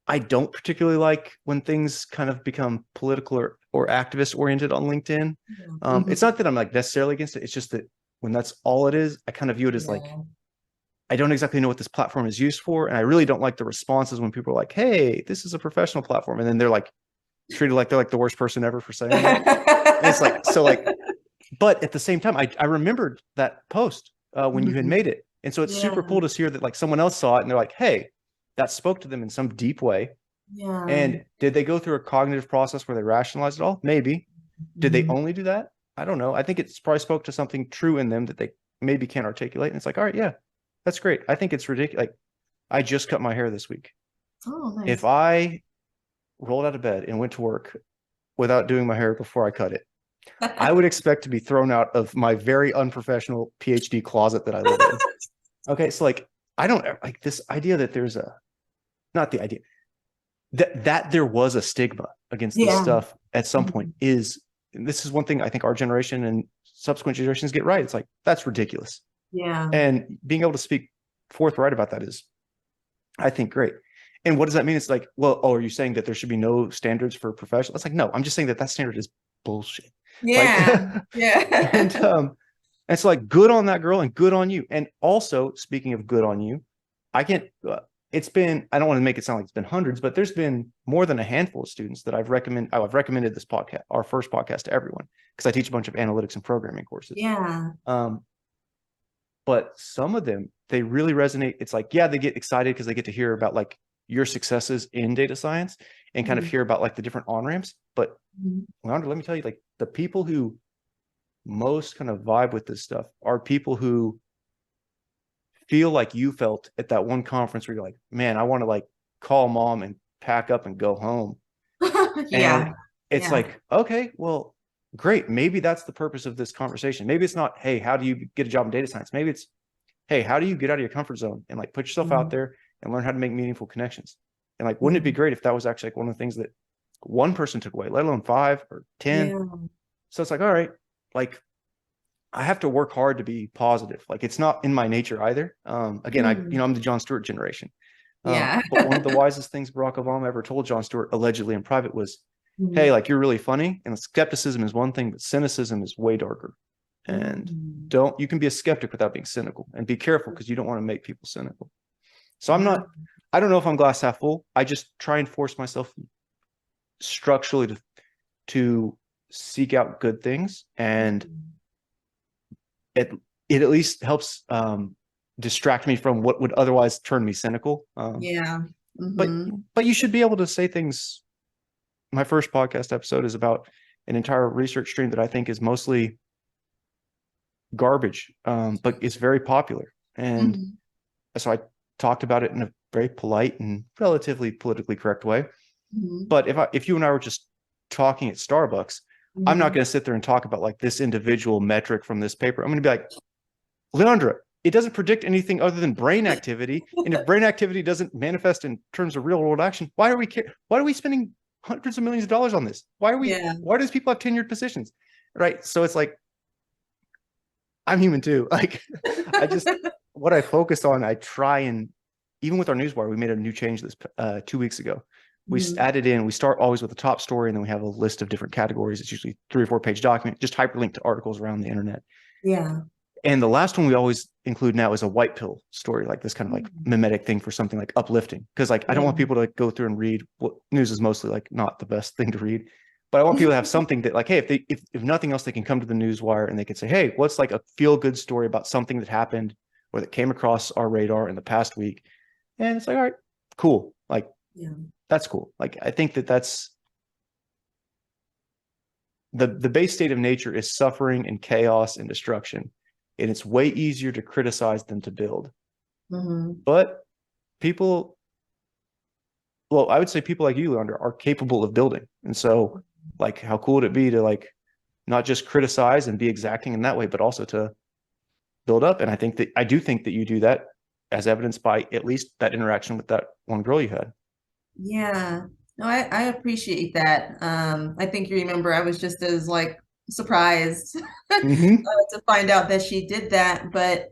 I don't particularly like when things kind of become political or activist oriented on LinkedIn. It's
Mhm.
not that I'm like necessarily against it. It's just that when that's all it is, I kind of view it as like,
Yeah.
I don't exactly know what this platform is used for. And I really don't like the responses when people are like, hey, this is a professional platform. And then they're like treated like they're like the worst person ever for saying that. And it's like, so like, but at the same time, I remembered that post when you had made it. And so it's
Yeah.
super cool to hear that like someone else saw it and they're like, hey, that spoke to them in some deep way.
Yeah.
And did they go through a cognitive process where they rationalized it all? Maybe. Did they only do that? I don't know. I think it's probably spoke to something true in them that they maybe can't articulate. And it's like, all right, yeah, that's great. I think it's ridiculous. Like, I just cut my hair this week.
Oh, nice.
If I rolled out of bed and went to work without doing my hair before I cut it, I would expect to be thrown out of my very unprofessional PhD closet that I live in. Okay, so like, I don't like this idea that there's a, not the idea that there was a stigma against this stuff at some point is, this is one thing I think our generation and subsequent generations get right. It's like, that's ridiculous.
Yeah.
And being able to speak forthright about that is, I think, great. And what does that mean? It's like, well, oh, are you saying that there should be no standards for professional? It's like, no, I'm just saying that that standard is bullshit.
Yeah.
Like,
yeah.
and it's like, good on that girl and good on you. And also, speaking of good on you, I can't, it's been, I don't want to make it sound like it's been hundreds, but there's been more than a handful of students that I've recommended this podcast, our first podcast, to everyone, because I teach a bunch of analytics and programming courses.
Yeah.
But some of them, they really resonate. It's like, yeah, they get excited because they get to hear about like your successes in data science and kind of hear about like the different on-ramps. But Leondra, let me tell you, like the people who most kind of vibe with this stuff are people who feel like you felt at that one conference where you're like, man, I want to like call mom and pack up and go home.
Yeah.
And it's like, okay, well, great. Maybe that's the purpose of this conversation. Maybe it's not, hey, how do you get a job in data science? Maybe it's, hey, how do you get out of your comfort zone and like put yourself out there and learn how to make meaningful connections? And like, wouldn't it be great if that was actually like one of the things that one person took away, let alone 5 or 10?
Yeah.
So it's like, all right, like I have to work hard to be positive. Like it's not in my nature either. Again, I'm the Jon Stewart generation.
Yeah.
But one of the wisest things Barack Obama ever told Jon Stewart, allegedly in private, was, hey, like you're really funny. And skepticism is one thing, but cynicism is way darker. And you can be a skeptic without being cynical, and be careful because you don't want to make people cynical. So I don't know if I'm glass half full. I just try and force myself structurally to seek out good things, and it at least helps distract me from what would otherwise turn me cynical. But you should be able to say things. My first podcast episode is about an entire research stream that I think is mostly garbage, but it's very popular. And so I talked about it in a very polite and relatively politically correct way. But if you and I were just talking at Starbucks, I'm not going to sit there and talk about like this individual metric from this paper. I'm going to be like, Leondra, it doesn't predict anything other than brain activity. And if brain activity doesn't manifest in terms of real world action, why are we spending hundreds of millions of dollars on this? Why does people have tenured positions? Right. So it's like, I'm human too. Like what I focused on, I try, and even with our newswire, we made a new change this 2 weeks ago. We added in, we start always with the top story, and then we have a list of different categories. It's usually 3 or 4 page document, just hyperlinked to articles around the internet.
Yeah.
And the last one we always include now is a white pill story, like this kind of like mimetic thing for something like uplifting. Because like I don't want people to like go through and read what news is mostly like not the best thing to read. But I want people to have something that like, hey, if nothing else, they can come to the newswire and they can say, hey, what's like a feel good story about something that happened or that came across our radar in the past week. And it's like, all right, cool. Like, that's cool. Like, I think that's the base state of nature is suffering and chaos and destruction. And it's way easier to criticize than to build. But people, well, I would say people like you, Leondra, are capable of building. And so like, how cool would it be to like, not just criticize and be exacting in that way, but also to build up. And I do think that you do that, as evidenced by at least that interaction with that one girl you had.
Yeah, no, I appreciate that. I think you remember I was just as like surprised to find out that she did that. But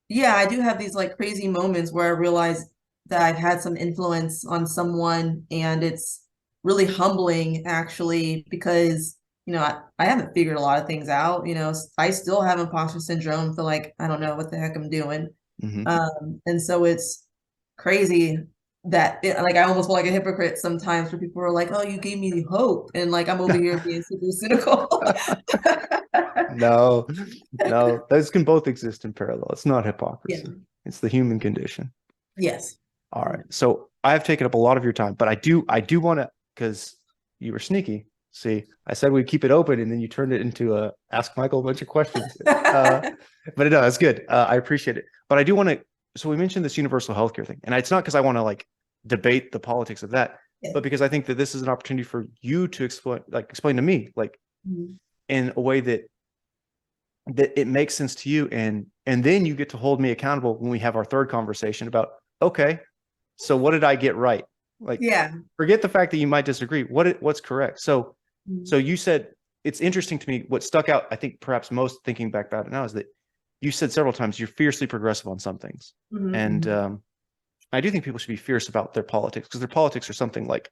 yeah, I do have these like crazy moments where I realize that I've had some influence on someone, and it's really humbling actually, because I haven't figured a lot of things out. I still have imposter syndrome, feel like I don't know what the heck I'm doing. And so it's crazy that like I almost feel like a hypocrite sometimes where people are like, oh, you gave me hope, and like I'm over here being super cynical.
No, those can both exist in parallel. It's not hypocrisy.
Yeah.
It's the human condition.
Yes.
All right. So I have taken up a lot of your time, but I do want to, because you were sneaky. See, I said we'd keep it open, and then you turned it into a ask Michael a bunch of questions. But no, that's good. I appreciate it. But I do want to. So we mentioned this universal healthcare thing, and it's not because I want to like debate the politics of that, but because I think that this is an opportunity for you to explain to me, like in a way that it makes sense to you, and then you get to hold me accountable when we have our third conversation about, okay, so what did I get right? Like, forget the fact that you might disagree. What's correct? So you said, it's interesting to me. What stuck out, I think, perhaps most thinking back about it now, is that you said several times you're fiercely progressive on some things, and I do think people should be fierce about their politics, because their politics are something like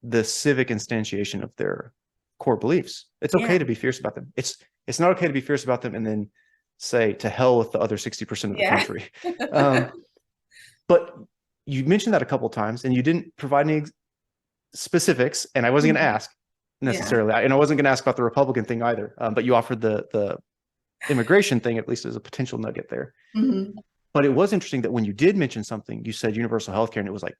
the civic instantiation of their core beliefs. It's okay to be fierce about them. It's not okay to be fierce about them and then say to hell with the other 60% of the country. But you mentioned that a couple of times, and you didn't provide any specifics, and I wasn't going to ask necessarily, and I wasn't going to ask about the Republican thing either. But you offered the immigration thing, at least as a potential nugget there. But it was interesting that when you did mention something, you said universal healthcare, and it was like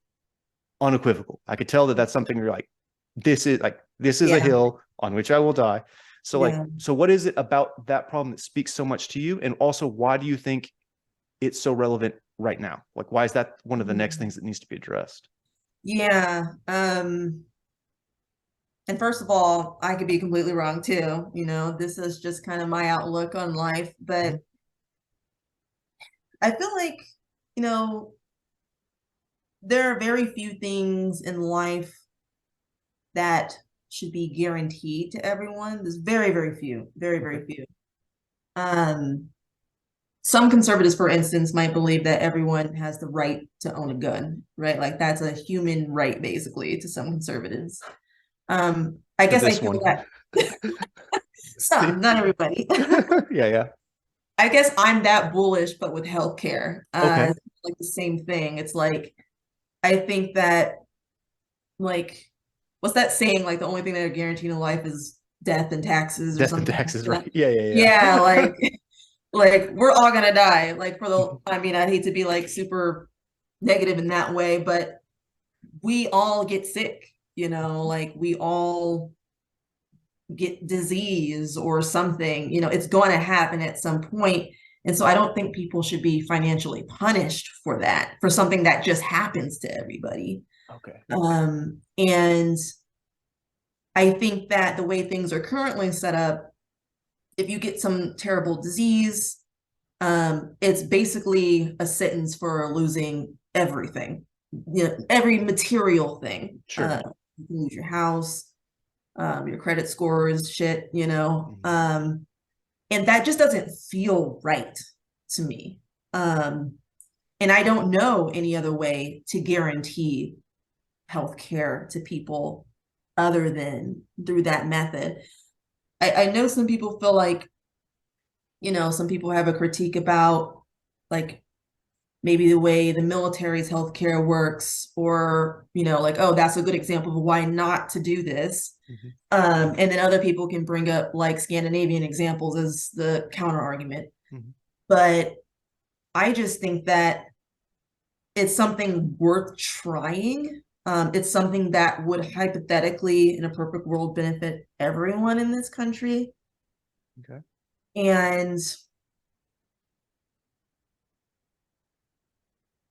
unequivocal. I could tell that that's something you're like, this is a hill on which I will die. So so what is it about that problem that speaks so much to you? And also, why do you think it's so relevant right now? Like, why is that one of the next things that needs to be addressed?
And first of all, I could be completely wrong too. This is just kind of my outlook on life, but I feel like, there are very few things in life that should be guaranteed to everyone. There's very, very few, very, very few. Some conservatives, for instance, might believe that everyone has the right to own a gun, right? Like that's a human right, basically, to some conservatives. I guess I feel that some, not everybody. I guess I'm that bullish, but with healthcare, like the same thing. It's like, I think that, like, what's that saying? Like the only thing that are guaranteed in life is death and taxes, or something.
Death and taxes, right?
Yeah, like we're all gonna die. Like I mean, I'd hate to be like super negative in that way, but we all get sick, like we all get disease or something, it's going to happen at some point. And so I don't think people should be financially punished for that, for something that just happens to everybody. And I think that the way things are currently set up, if you get some terrible disease, it's basically a sentence for losing everything, every material thing. You can lose your house, your credit scores, shit, and that just doesn't feel right to me. And I don't know any other way to guarantee healthcare to people other than through that method. I know some people feel like, some people have a critique about like maybe the way the military's healthcare works, or, like, oh, that's a good example of why not to do this. And then other people can bring up like Scandinavian examples as the counter argument. But I just think that it's something worth trying. It's something that would hypothetically, in a perfect world, benefit everyone in this country. And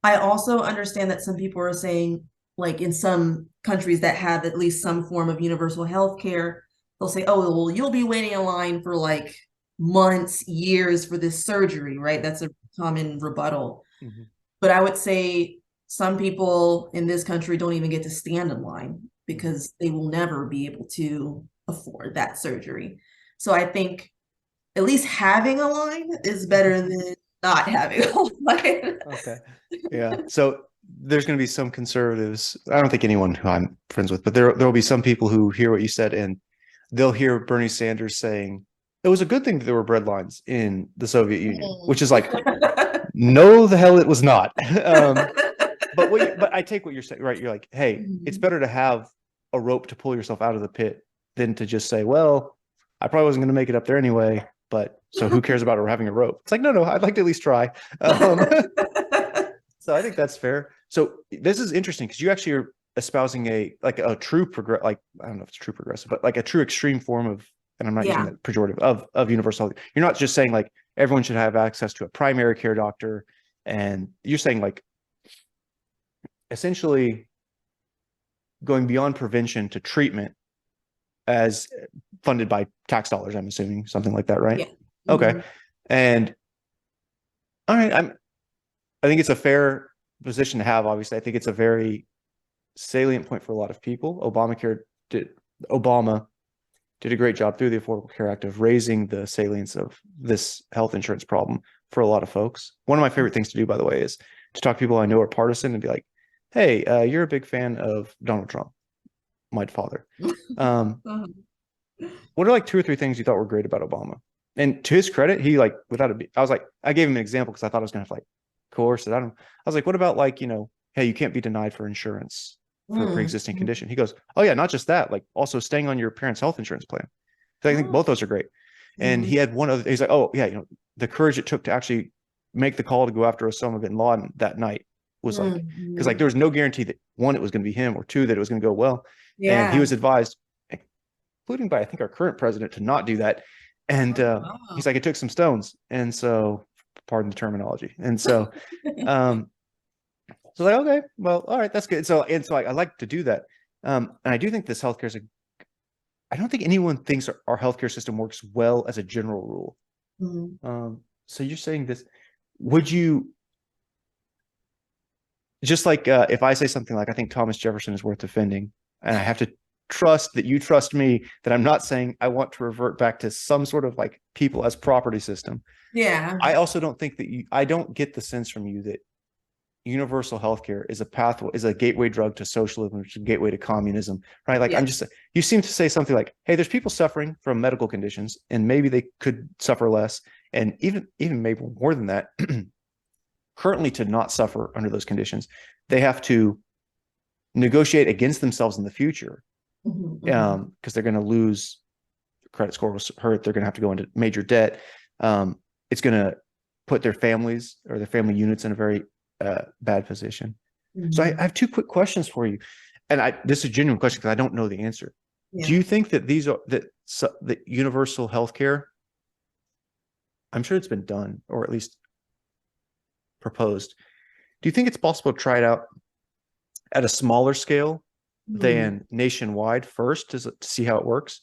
I also understand that some people are saying, like in some countries that have at least some form of universal health care, they'll say, oh, well, you'll be waiting in line for like months, years for this surgery, right? That's a common rebuttal. But I would say some people in this country don't even get to stand in line because they will never be able to afford that surgery. So I think at least having a line is better than not having a line.
So there's going to be some conservatives. I don't think anyone who I'm friends with, but there will be some people who hear what you said, and they'll hear Bernie Sanders saying, it was a good thing that there were bread lines in the Soviet Union, which is like,
Mm.
no, the hell it was not. But I take what you're saying, right? You're like, hey, it's better to have a rope to pull yourself out of the pit than to just say, well, I probably wasn't going to make it up there anyway, but so who cares about having a rope? It's like, no, I'd like to at least try. So I think that's fair. So this is interesting because you actually are espousing a true like, I don't know if it's true progressive, but like a true extreme form of, and I'm not using
Yeah.
that pejorative, of universal health. You're not just saying like everyone should have access to a primary care doctor, and you're saying like essentially going beyond prevention to treatment as funded by tax dollars, I'm assuming, something like that, right?
Yeah.
Okay.
Mhm.
And all right, I think it's a fair position to have. Obviously, I think it's a very salient point for a lot of people. Obama did a great job through the Affordable Care Act of raising the salience of this health insurance problem for a lot of folks. One of my favorite things to do, by the way, is to talk to people I know are partisan and be like, hey, you're a big fan of Donald Trump, my father.
Uh-huh.
What are like two or three things you thought were great about Obama? And to his credit, he like I was like, I gave him an example because I thought I was going to like coerce it. I was like, what about like, hey, you can't be denied for insurance for a pre-existing
Mm.
condition. He goes, oh yeah, not just that, like also staying on your parents' health insurance plan. So I think
Oh.
both those are great. And he
Mhm.
had one other, he's like, oh yeah, the courage it took to actually make the call to go after Osama bin Laden that night was like, because like
Mhm.
there was no guarantee that one, it was going to be him, or two, that it was going to go well. And he
Yeah.
was advised, including by I think our current president, to not do that. And
Oh, wow.
he's like, it took some stones. And so, pardon the terminology. And so, um, so like, okay, well, all right, that's good. So I like to do that. And I do think this healthcare is I don't think anyone thinks our healthcare system works well as a general rule.
Mhm.
So you're saying this, would you just like if I say something like I think Thomas Jefferson is worth defending, and I have to trust that you trust me that I'm not saying I want to revert back to some sort of like people as property system.
Yeah.
I also don't think that I don't get the sense from you that universal healthcare is a pathway, is a gateway drug to socialism, which is a gateway to communism, right? Like
Yeah.
you seem to say something like, hey, there's people suffering from medical conditions and maybe they could suffer less. And even maybe more than that, currently to not suffer under those conditions, they have to negotiate against themselves in the future
Mhm. Mhm.
because they're going to lose credit score was hurt. They're going to have to go into major debt. It's going to put their families or their family units in a very bad position. So I
Mhm.
have two quick questions for you, and this is a genuine question because I don't know the answer. Do
Yeah.
you think that that universal healthcare? I'm sure it's been done or at least proposed. Do you think it's possible to try it out at a smaller scale
Mhm.
than nationwide first to see how it works,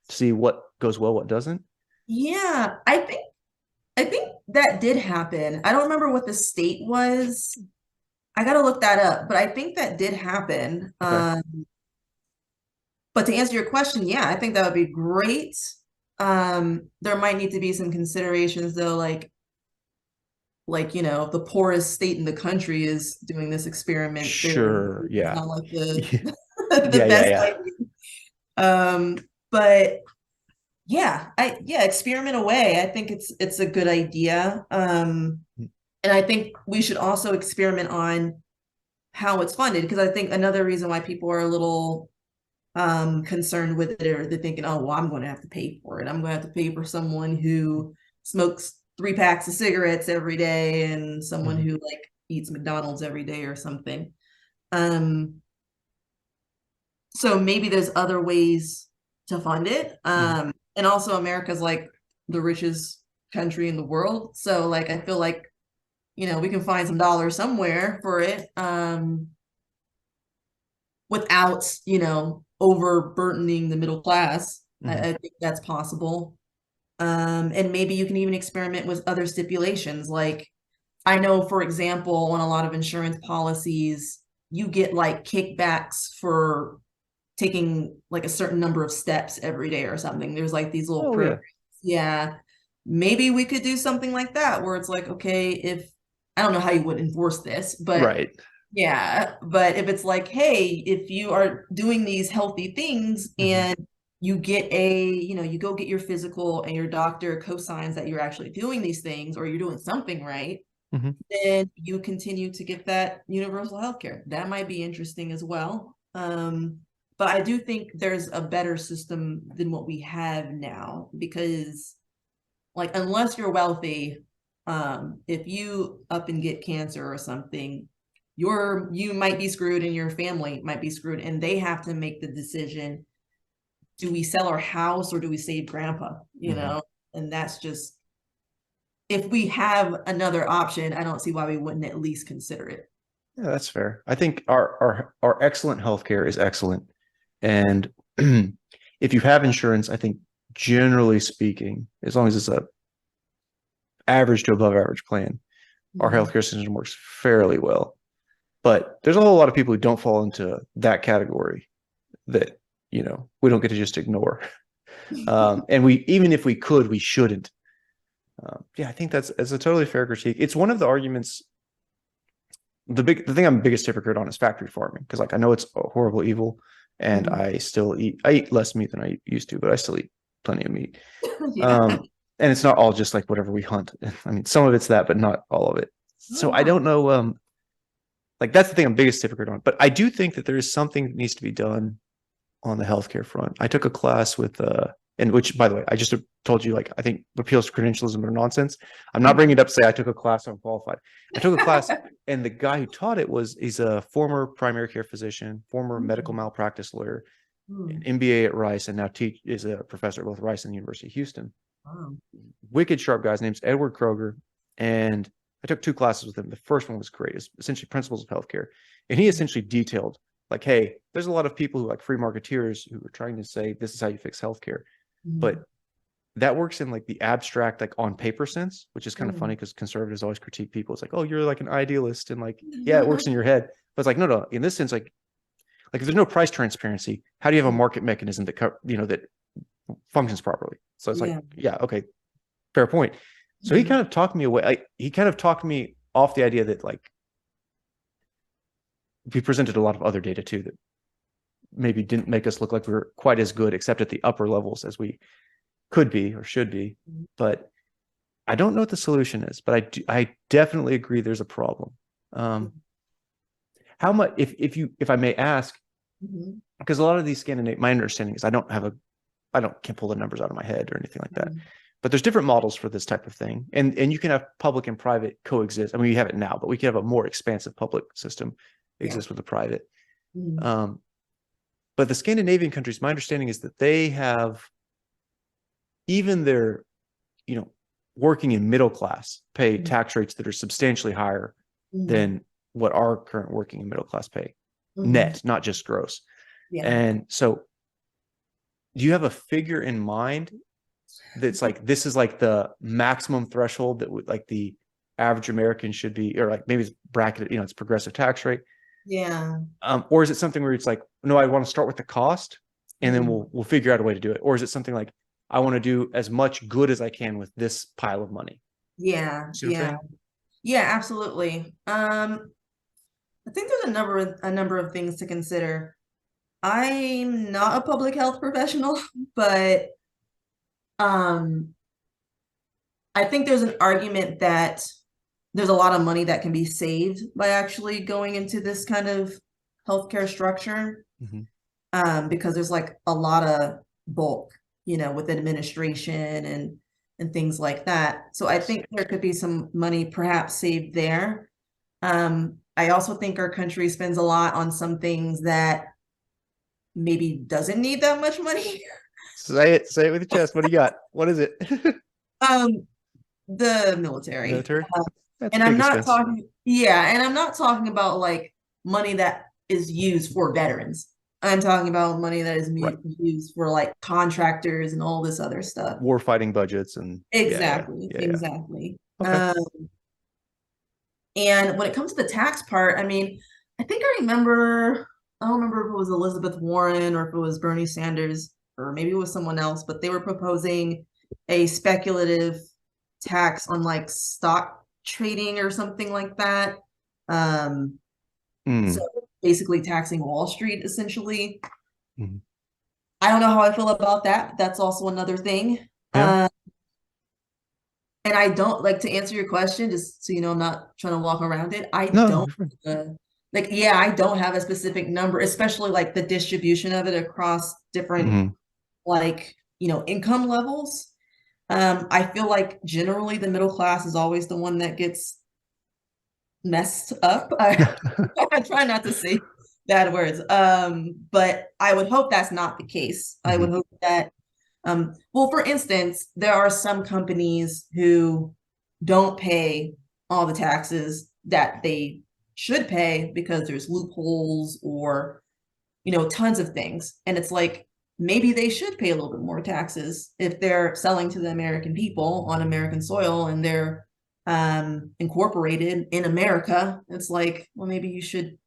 to see what goes well, what doesn't?
Yeah, I think that did happen. I don't remember what the state was. I gotta look that up, but I think that did happen.
Okay.
But to answer your question, yeah, I think that would be great. There might need to be some considerations though, like the poorest state in the country is doing this experiment.
Sure.
It's
Yeah.
not like the
Yeah.
the
Yeah. Yeah.
best
Yeah.
idea. But yeah, experiment away. I think it's a good idea. And I think we should also experiment on how it's funded, because I think another reason why people are a little concerned with it, or they're thinking, oh well, I'm going to have to pay for it. I'm going to have to pay for someone who smokes 3 packs of cigarettes every day and someone
Mhm.
who like eats McDonald's every day or something. Um, so maybe there's other ways to fund it.
Mhm.
And also America's like the richest country in the world. So like I feel like, we can find some dollars somewhere for it. Without, overburdening the middle class.
Mhm.
I think that's possible. And maybe you can even experiment with other stipulations. Like I know, for example, on a lot of insurance policies, you get like kickbacks for taking like a certain number of steps every day or something. There's like these little
Oh
programs.
yeah.
Yeah. Maybe we could do something like that where it's like, okay, if I don't know how you would enforce this, but
Right.
yeah, but if it's like, hey, if you are doing these healthy things
Mhm.
and you get you go get your physical and your doctor co-signs that you're actually doing these things or you're doing something right,
Mm-hmm.
then you continue to get that universal health care. That might be interesting as well. But I do think there's a better system than what we have now, because like, unless you're wealthy, if you up and get cancer or something, you might be screwed and your family might be screwed, and they have to make the decision, do we sell our house or do we save grandpa, and that's just, if we have another option, I don't see why we wouldn't at least consider it.
Yeah, that's fair. I think our excellent healthcare is excellent. And if you have insurance, I think generally speaking, as long as it's a average to above average plan, our healthcare system works fairly well. But there's a whole lot of people who don't fall into that category that, we don't get to just ignore. And even if we could, we shouldn't. I think that's a totally fair critique. It's one of the arguments. The thing I'm biggest hypocrite on is factory farming, because like I know it's a horrible evil, and I eat less meat than I used to, but I still eat plenty of meat. And it's not all just like whatever we hunt. I mean, some of it's that, but not all of it. So I don't know. Like that's the thing I'm biggest hypocrite on. But I do think that there is something that needs to be done on the healthcare front. I took a class with and which, by the way, I just told you, like, I think appeals to credentialism are nonsense. I'm not bringing it up to say I took a class, I'm qualified. I took a class, and the guy who taught it he's a former primary care physician, former medical malpractice lawyer, an MBA at Rice, and now is a professor at both Rice and the University of Houston.
Wow.
Wicked sharp guy. His name's Edward Kroger, and I took 2 classes with him. The first one was great. It's essentially principles of healthcare, and he essentially detailed, like, hey, there's a lot of people who, like, free marketeers who are trying to say this is how you fix healthcare. But that works in like the abstract, like on paper sense, which is kind of funny because conservatives always critique people. It's like, oh, you're like an idealist, and like, yeah, it works in your head. But it's like, no, in this sense, like if there's no price transparency, how do you have a market mechanism that that functions properly? So it's like, yeah, okay, fair point. So he kind of talked me away. Like, he kind of talked me off the idea that, like, we presented a lot of other data too that maybe didn't make us look like we were quite as good, except at the upper levels, as we could be or should be. But I don't know what the solution is, but I definitely agree there's a problem. How much, if I may ask, because a lot of these my understanding is I can't pull the numbers out of my head or anything like that, but there's different models for this type of thing, and you can have public and private coexist. I mean, we have it now, but we can have a more expansive public system exist with the private. But the Scandinavian countries, my understanding is that they have, even their, working in middle class pay tax rates that are substantially higher than what our current working and middle class pay, net, not just gross. And so, do you have a figure in mind that's like, this is like the maximum threshold that would, like, the average American should be, or like maybe it's bracketed, it's progressive tax rate? Or is it something where it's like, no, I want to start with the cost, and then we'll figure out a way to do it? Or is it something like, I want to do as much good as I can with this pile of money?
Yeah, absolutely. I think there's a number of things to consider. I'm not a public health professional, but I think there's an argument that there's a lot of money that can be saved by actually going into this kind of healthcare structure, because there's like a lot of bulk, with administration and things like that. So I think there could be some money perhaps saved there. I also think our country spends a lot on some things that maybe doesn't need that much money.
Say it with your chest. What do you got? What is it?
The military.
And I'm not
talking about like money that is used for veterans. I'm talking about money that is used for like contractors and all this other stuff.
War fighting budgets and
exactly. Okay. And when it comes to the tax part, I mean, I think I don't remember if it was Elizabeth Warren or if it was Bernie Sanders, or maybe it was someone else, but they were proposing a speculative tax on like stock trading or something like that. So basically taxing Wall Street, essentially. I don't know how I feel about that. That's also another thing.
Yeah.
And I don't like to answer your question, just so you know, I'm not trying to walk around it. I
No,
don't
you're fine.
like, yeah, I don't have a specific number, especially like the distribution of it across different
Mhm.
like, income levels. I feel like generally the middle class is always the one that gets messed up. I try not to say bad words. But I would hope that's not the case. I would
Mhm.
hope that, well, for instance, there are some companies who don't pay all the taxes that they should pay because there's loopholes or, tons of things. And it's like, maybe they should pay a little bit more taxes if they're selling to the American people on American soil and they're incorporated in America. It's like, well, maybe you should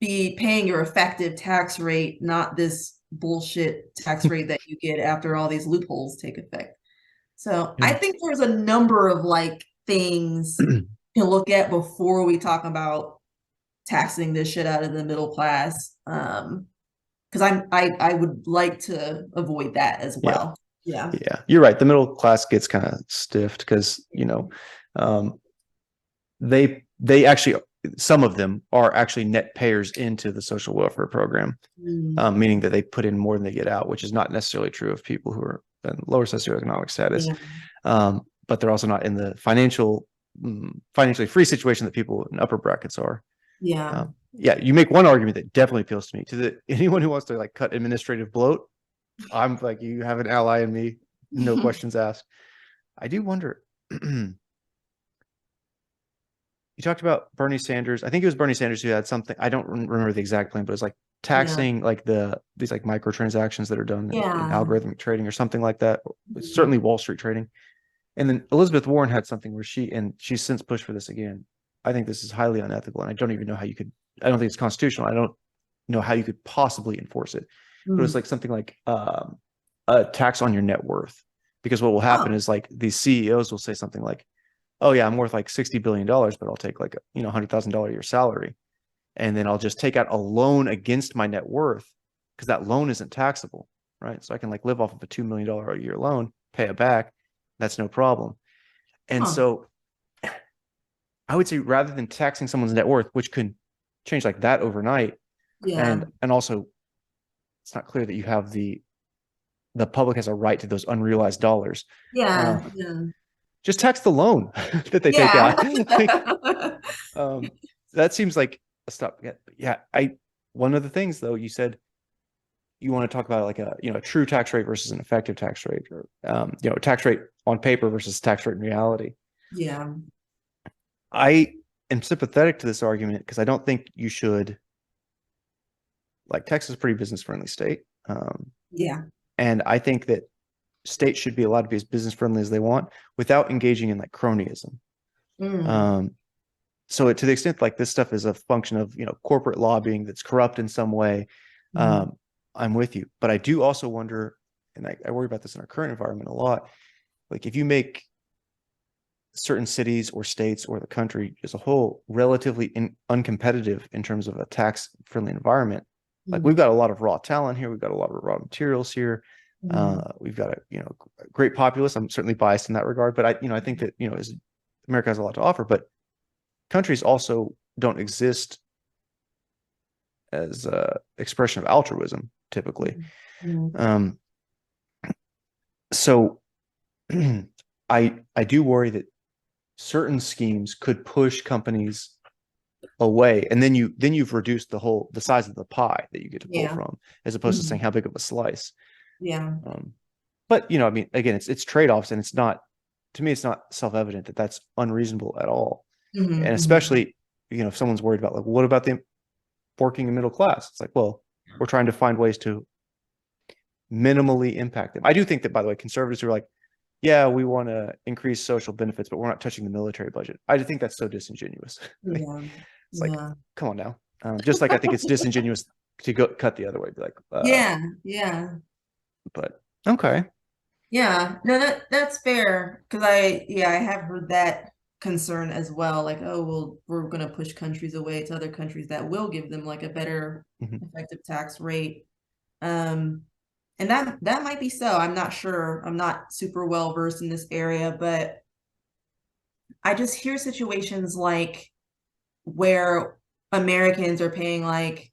be paying your effective tax rate, not this bullshit tax rate that you get after all these loopholes take effect. So I
Yeah.
think there's a number of like things to look at before we talk about taxing this shit out of the middle class. Because I would like to avoid that as
Yeah.
well. Yeah.
Yeah. You're right. The middle class gets kind of stiffed because, um, they actually, some of them are actually net payers into the social welfare program,
Mm.
meaning that they put in more than they get out, which is not necessarily true of people who are in lower socioeconomic status.
Yeah.
But they're also not in the financially free situation that people in upper brackets are.
Yeah.
Yeah, you make one argument that definitely appeals to me. Anyone who wants to like cut administrative bloat, I'm like, you have an ally in me, no questions asked. I do wonder. You talked about Bernie Sanders. I think it was Bernie Sanders who had something. I don't remember the exact plan, but it was like
Yeah.
taxing like these like microtransactions that are done in
Yeah.
algorithmic trading or something like that. It's
Mhm.
certainly Wall Street trading. And then Elizabeth Warren had something where she's since pushed for this again. I think this is highly unethical, and I don't even know how you could. I don't think it's constitutional. I don't know how you could possibly enforce it. But it's
Mm.
like something like a tax on your net worth, because what will happen
Oh,
is like these CEOs will say something like, oh yeah, I'm worth like $60 billion, but I'll take like $100,000 a year salary, and then I'll just take out a loan against my net worth because that loan isn't taxable, right? So I can like live off of a $2 million a year loan, pay it back, that's no problem. And
huh.
so I would say rather than taxing someone's net worth, which could change like that overnight,
Yeah.
and also it's not clear that you have the public has a right to those unrealized dollars. Uh,
Yeah. Yeah.
just tax the loan that they take
Yeah.
out. Like, Um, that seems like a stop. Yeah, one of the things though, you said you want to talk about like a true tax rate versus an effective tax rate, or tax rate on paper versus tax rate in reality.
Yeah.
I am sympathetic to this argument because I don't think you should, like, Texas is a pretty business friendly state.
Yeah.
And I think that states should be allowed to be as business friendly as they want without engaging in like cronyism.
Mm.
Um, so to the extent like this stuff is a function of corporate lobbying that's corrupt in some way,
Mm.
um, I'm with you. But I do also wonder, and I worry about this in our current environment a lot, like if you make certain cities or states or the country as a whole relatively uncompetitive in terms of a tax friendly environment, like we've
Mm.
got a lot of raw talent here, we've got a lot of raw materials here,
Mm.
we've got a great populace. I'm certainly biased in that regard, but I think that as America has a lot to offer, but countries also don't exist as a expression of altruism typically.
Mm.
Um, so I do worry that certain schemes could push companies away, and then you've reduced the size of the pie that you get to pull
Yeah.
from, as opposed to saying
Mm.
how big of a slice.
Yeah.
But I mean, again, it's trade-offs, and it's not, to me, it's not self-evident that that's unreasonable at all. And
Mm-hmm.
especially if someone's worried about like, what about the working and middle class? It's like, well, we're trying to find ways to minimally impact them. I do think that, by the way, conservatives are like, yeah, we want to increase social benefits, but we're not touching the military budget. I think that's so disingenuous.
Yeah.
It's like,
Yeah.
come on now. Just like I think it's disingenuous to go cut the other way. Be like,
Yeah. Yeah.
but okay.
Yeah. No, that's fair. Because I have heard that concern as well. Like, oh, well, we're going to push countries away to other countries that will give them like a better
Mhm.
effective tax rate. And that might be so. I'm not sure. I'm not super well versed in this area, but I just hear situations like where Americans are paying like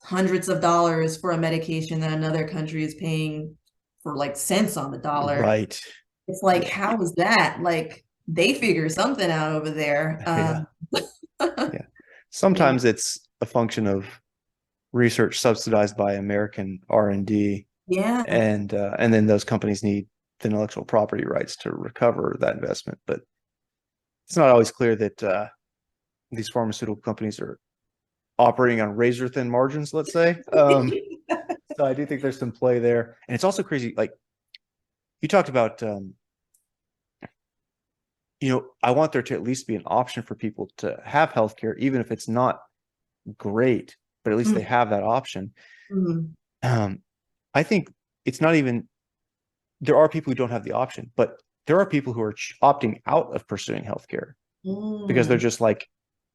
hundreds of dollars for a medication that another country is paying for like cents on the dollar.
Right.
It's like, how is that? Like they figure something out over there.
Yeah. Yeah.
Maybe.
Sometimes it's a function of research subsidized by American R&D,
Yeah.
and then those companies need the intellectual property rights to recover that investment. But it's not always clear that these pharmaceutical companies are operating on razor thin margins, let's say. So I do think there's some play there. And it's also crazy. Like you talked about, I want there to at least be an option for people to have healthcare, even if it's not great, but at least they have that option.
Mm-hmm.
I think it's not even, there are people who don't have the option, but there are people who are opting out of pursuing healthcare because they're just like,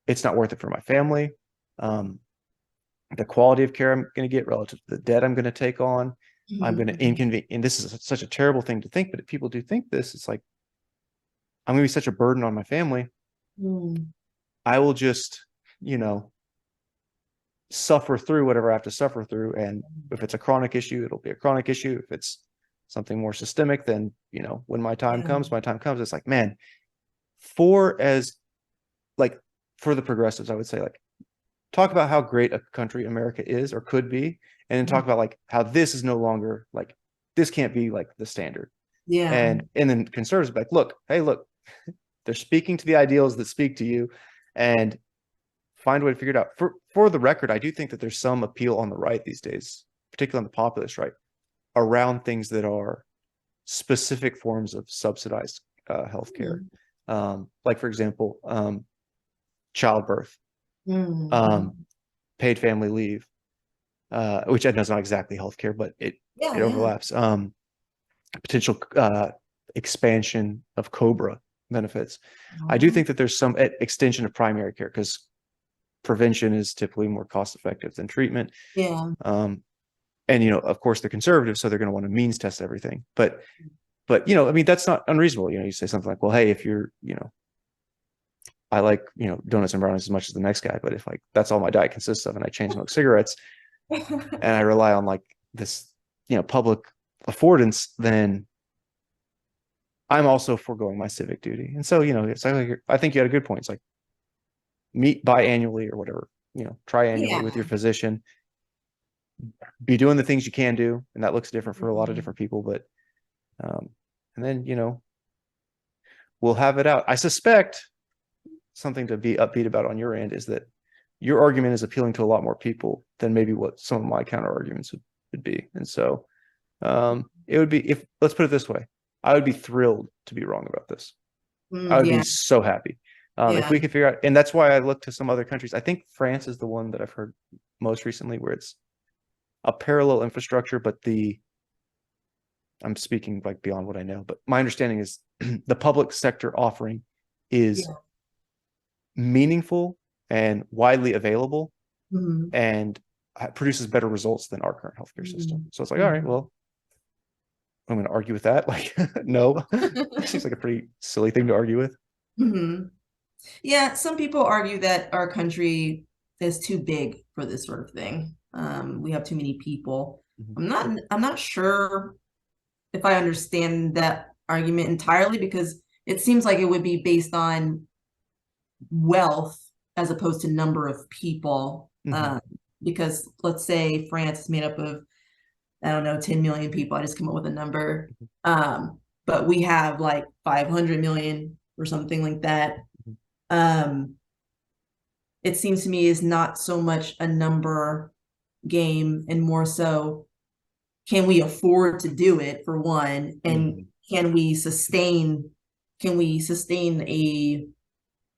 it's not worth it for my family. The quality of care I'm going to get relative to the debt I'm going to take on. I'm going to inconvenience. And this is such a terrible thing to think, but if people do think this, it's like, I'm going to be such a burden on my family. I will just, suffer through whatever I have to suffer through. And if it's a chronic issue, it'll be a chronic issue. If it's something more systemic, then, when my time comes, it's like, man, for the progressives, I would say, like, talk about how great a country America is or could be, and then talk about like how this is no longer like, this can't be like the standard.
Yeah.
And then conservatives be like, look, they're speaking to the ideals that speak to you, and find a way to figure it out. For the record, I do think that there's some appeal on the right these days, particularly on the populist right, around things that are specific forms of subsidized healthcare. Like, for example, childbirth, paid family leave, which I know is not exactly healthcare, but it overlaps. Potential expansion of COBRA benefits. I do think that there's some extension of primary care because prevention is typically more cost effective than treatment.
Yeah.
And of course they're conservative, so they're going to want to means test everything. But I mean, that's not unreasonable. You say something like, well, hey, if you're, I like, donuts and brownies as much as the next guy, but if like that's all my diet consists of and I chain smoke cigarettes and I rely on like this, public affordance, then I'm also foregoing my civic duty. And so, it's like, I think you had a good point. It's like meet biannually or whatever, triannually with your physician, be doing the things you can do. And that looks different for a lot of different people, but, and then, we'll have it out. I suspect something to be upbeat about on your end is that your argument is appealing to a lot more people than maybe what some of my counter arguments would be. And so, it would be, if let's put it this way, I would be thrilled to be wrong about this. I would be so happy if we could figure out, and that's why I look to some other countries. I think France is the one that I've heard most recently where it's a parallel infrastructure, but I'm speaking like beyond what I know, but my understanding is the public sector offering is meaningful and widely available and produces better results than our current healthcare system. So it's like, all right, well, I'm going to argue with that. Like, no, it seems like a pretty silly thing to argue with.
Yeah, some people argue that our country is too big for this sort of thing. We have too many people. I'm not sure if I understand that argument entirely, because it seems like it would be based on wealth as opposed to number of people. Because let's say France is made up of, I don't know, 10 million people. I just come up with a number. But we have like 500 million or something like that. It seems to me is not so much a number game and more so, can we afford to do it, for one, and can we sustain a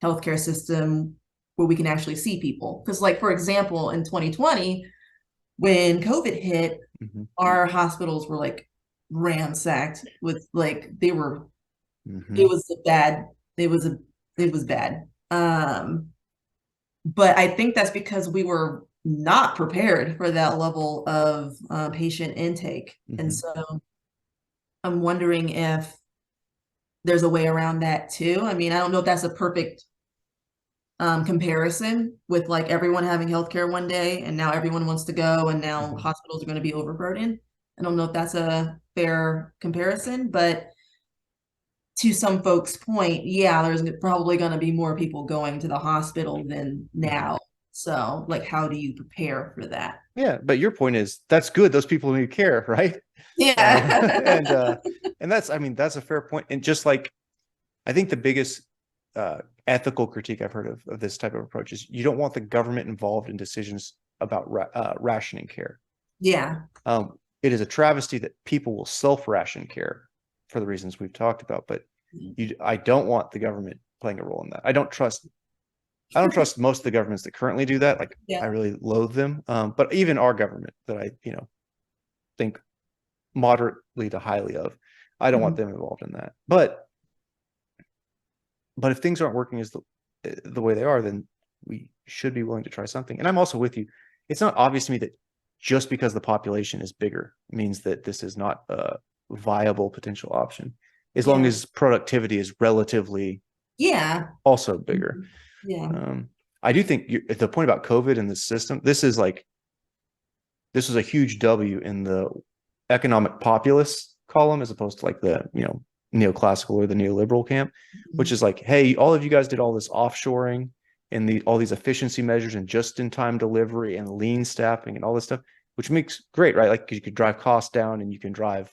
healthcare system where we can actually see people? Because like, for example, in 2020, when COVID hit, our hospitals were like ransacked with like, it was bad. It was bad. But I think that's because we were not prepared for that level of patient intake. And so I'm wondering if there's a way around that too. I mean, I don't know if that's a perfect comparison with like everyone having healthcare one day and now everyone wants to go and now hospitals are going to be overburdened. I don't know if that's a fair comparison, but to some folks' point, yeah, there's probably going to be more people going to the hospital than now. So, like, how do you prepare for that?
Yeah, but your point is that's good. Those people need care, right?
Yeah.
And that's, I mean, that's a fair point. And just like I think the biggest ethical critique I've heard of this type of approach is you don't want the government involved in decisions about rationing care.
Yeah.
It is a travesty that people will self-ration care for the reasons we've talked about, but I don't want the government playing a role in that. I don't trust most of the governments that currently do that. Like, I really loathe them. But even our government that I, think moderately to highly of, I don't want them involved in that. But if things aren't working as the way they are, then we should be willing to try something. And I'm also with you. It's not obvious to me that just because the population is bigger means that this is not a viable potential option, as long as productivity is relatively also bigger. I do think the point about COVID and the system, this was a huge W in the economic populist column, as opposed to like the neoclassical or the neoliberal camp, which is like, hey, all of you guys did all this offshoring and all these efficiency measures and just-in-time delivery and lean staffing and all this stuff, which makes great, right? Like, you could drive costs down and you can drive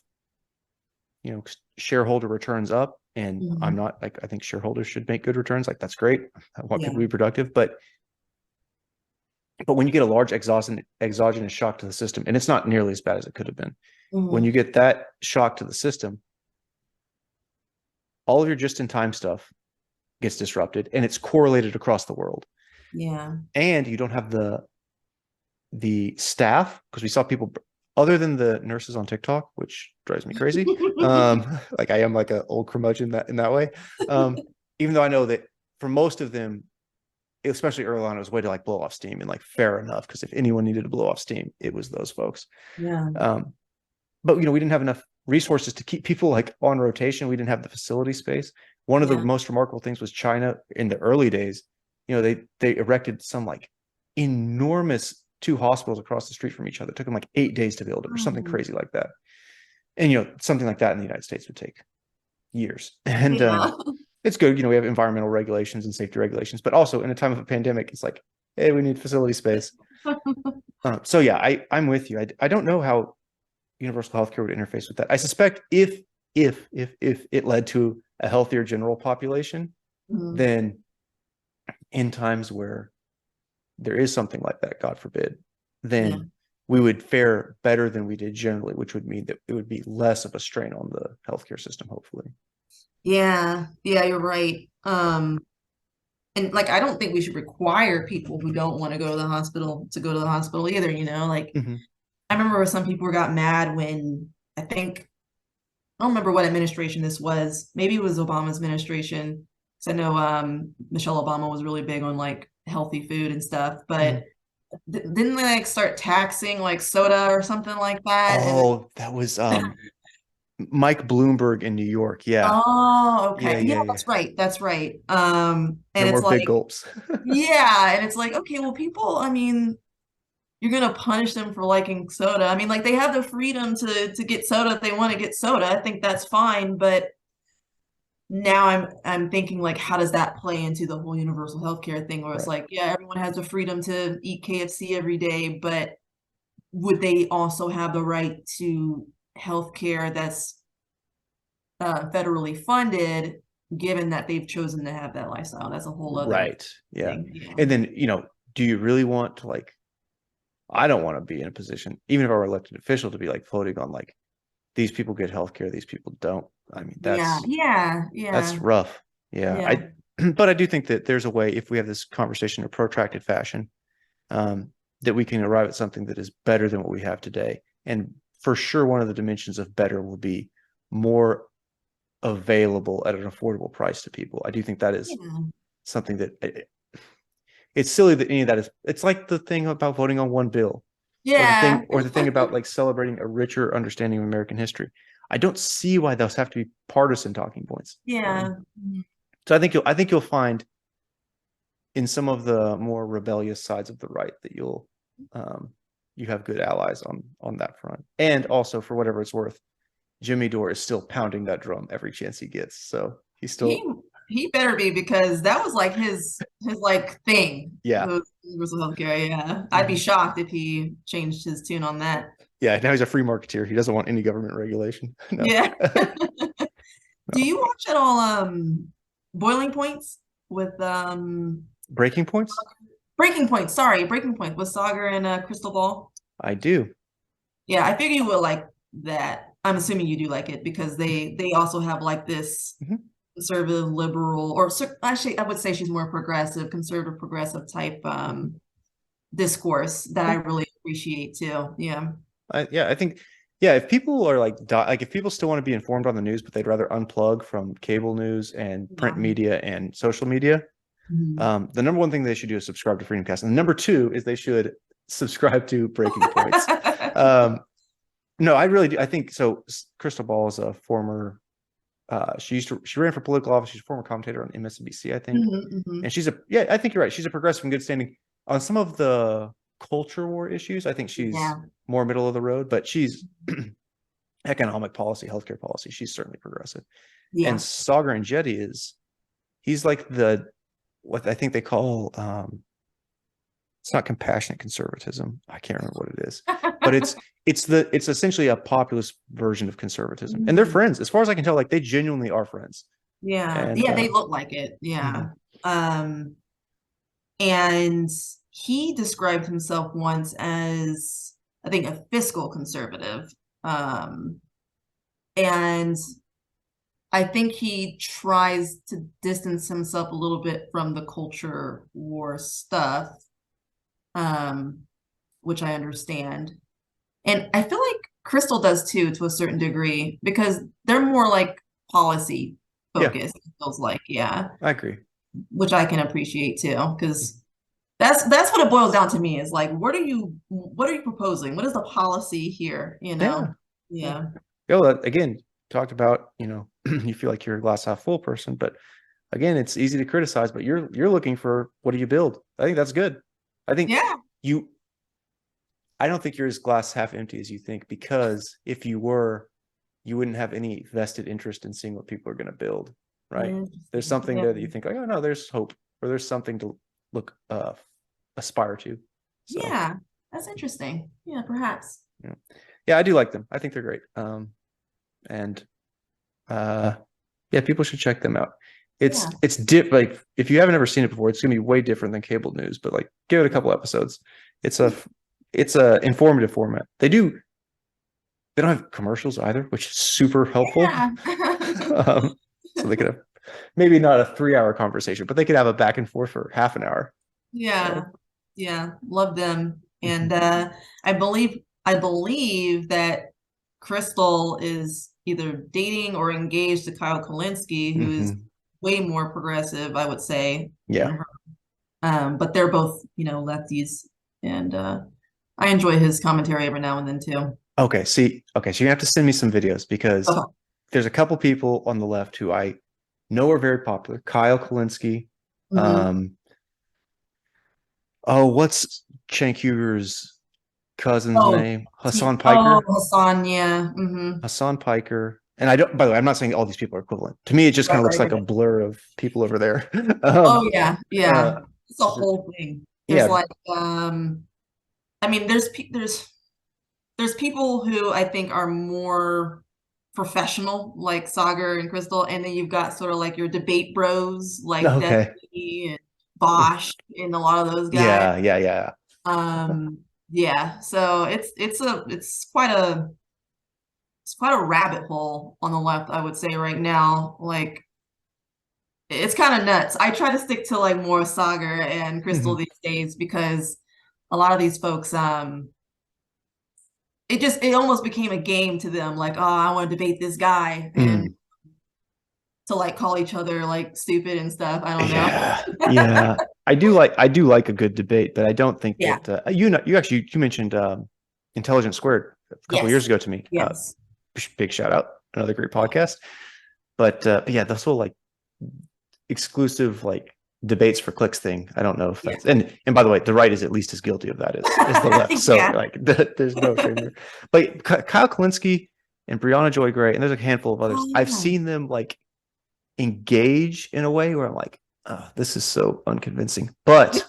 shareholder returns up. And I'm not like, I think shareholders should make good returns. Like, that's great. I want people to be productive. But when you get a large exogenous shock to the system, and it's not nearly as bad as it could have been, when you get that shock to the system, all of your just-in-time stuff gets disrupted, and it's correlated across the world. And you don't have the staff, because we saw people other than the nurses on TikTok, which drives me crazy. Like, I am like an old curmudgeon in that way. Even though I know that for most of them, especially early on, it was a way to like blow off steam, and like, fair enough, because if anyone needed to blow off steam, it was those folks. But we didn't have enough resources to keep people like on rotation. We didn't have the facility space. One of the most remarkable things was China in the early days. They erected some like enormous 2 hospitals across the street from each other. It took them like 8 days to build it, or something crazy like that. And something like that in the United States would take years. And it's good. We have environmental regulations and safety regulations, but also in a time of a pandemic, it's like, hey, we need facility space. So yeah, I'm with you. I don't know how universal healthcare would interface with that. I suspect if it led to a healthier general population, then in times where there is something like that, God forbid, then we would fare better than we did generally, which would mean that it would be less of a strain on the healthcare system, hopefully.
Yeah, you're right. And like, I don't think we should require people who don't want to go to the hospital to go to the hospital either, like I remember some people got mad when I don't remember what administration this was. Maybe it was Obama's administration. So I know Michelle Obama was really big on like healthy food and stuff, but didn't they like start taxing like soda or something like that?
Oh, that was Mike Bloomberg in New York. Yeah.
Oh, okay.
Yeah.
That's right. And
No
it's
more big
like,
gulps.
and it's like, okay, well, people, I mean, you're gonna punish them for liking soda. I mean, like, they have the freedom to get soda if they want to get soda. I think that's fine, but now I'm thinking, like, how does that play into the whole universal healthcare thing, where it's like, yeah, everyone has the freedom to eat KFC every day, but would they also have the right to healthcare that's federally funded, given that they've chosen to have that lifestyle? That's a whole other thing.
And then, do you really want to, like, I don't want to be in a position, even if I were elected official, to be like floating on like, these people get healthcare, these people don't. I mean, that's rough. But I do think that there's a way, if we have this conversation in a protracted fashion, that we can arrive at something that is better than what we have today. And for sure, one of the dimensions of better will be more available at an affordable price to people. I do think that is something that it's silly that any of that is. It's like the thing about voting on one bill,
Yeah.
or the thing about like celebrating a richer understanding of American history. I don't see why those have to be partisan talking points.
Yeah.
So I think you'll find in some of the more rebellious sides of the right that you have good allies on that front. And also, for whatever it's worth, Jimmy Dore is still pounding that drum every chance he gets. So he's still
he better be, because that was like his like thing.
Yeah.
Universal healthcare. Yeah. I'd be shocked if he changed his tune on that.
Yeah, now he's a free marketeer. He doesn't want any government regulation. No.
Yeah. Do
No.
you watch at all Boiling Points with
Breaking Points?
Breaking Point, sorry, Breaking Point with Sagar and Crystal Ball?
I do.
Yeah, I figure you will like that. I'm assuming you do like it because they also have like this conservative, liberal, or actually I would say she's more progressive, conservative, progressive type discourse that I really appreciate too. Yeah.
I think if people are like if people still want to be informed on the news, but they'd rather unplug from cable news and print media and social media, the number one thing they should do is subscribe to FreedomCast, and number two is they should subscribe to Breaking Points. No, I really do. I think so. Crystal Ball is a former. She ran for political office. She's a former commentator on MSNBC, I think, and she's I think you're right. She's a progressive in good standing on some of the culture war issues. I think she's more middle of the road, but she's economic policy, healthcare policy. She's certainly progressive. Yeah. And Sagar and Jetty he's like what I think they call it's not compassionate conservatism. I can't remember what it is, but it's essentially a populist version of conservatism. And they're friends, as far as I can tell. Like, they genuinely are friends.
Yeah, and, they look like it. Yeah. And he described himself once as, I think, a fiscal conservative. And I think he tries to distance himself a little bit from the culture war stuff, which I understand. And I feel like Crystal does too, to a certain degree, because they're more like policy focused. It feels like, I
agree.
Which I can appreciate too, because that's what it boils down to me, is like, what are you proposing? What is the policy here? You know? Yeah.
Again, talked about, you feel like you're a glass half full person, but again, it's easy to criticize, but you're looking for, what do you build? I think that's good. I think I don't think you're as glass half empty as you think, because if you were, you wouldn't have any vested interest in seeing what people are going to build, right? There's something there that you think, like, oh no, there's hope, or there's something to aspire to. So,
yeah, that's interesting. Yeah, perhaps.
Yeah, I do like them. I think they're great. People should check them out. It's like, if you haven't ever seen it before, it's gonna be way different than cable news, but like, give it a couple episodes. It's a informative format. They don't have commercials either, which is super helpful. So they could have maybe not a 3-hour conversation, but they could have a back and forth for half an hour.
Love them. And I believe that Crystal is either dating or engaged to Kyle Kulinski, who is way more progressive, I would say. But they're both, lefties, and I enjoy his commentary every now and then too.
Okay, so you have to send me some videos, because there's a couple people on the left who I know are very popular. Kyle Kulinski. What's Cenk Uyghur's cousin's name? Hassan Piker.
Hassan,
Hassan Piker. And by the way, I'm not saying all these people are equivalent. To me, it just kind of looks like a blur of people over there.
It's a whole thing. There's like, I mean, there's people who I think are more professional, like Sagar and Crystal, and then you've got sort of like your debate bros, like Debbie and Bosch, and a lot of those guys. So it's quite a rabbit hole on the left, I would say, right now. Like, it's kind of nuts. I try to stick to like more Sagar and Crystal these days, because a lot of these folks, it almost became a game to them. Like, oh, I want to debate this guy. And to like call each other like stupid and stuff. I don't know.
Yeah. I do like a good debate, but I don't think
Yeah.
that you mentioned Intelligence Squared a couple of years
Yes.
ago to me.
Yes.
Big shout out, another great podcast. But yeah, this whole like exclusive like debates for clicks thing. I don't know if that's and by the way, the right is at least as guilty of that as the left. So like there's no shame there. But Kyle Kalinske and Brianna Joy Gray, and there's a handful of others. I've seen them like engage in a way where I'm like, oh, this is so unconvincing. But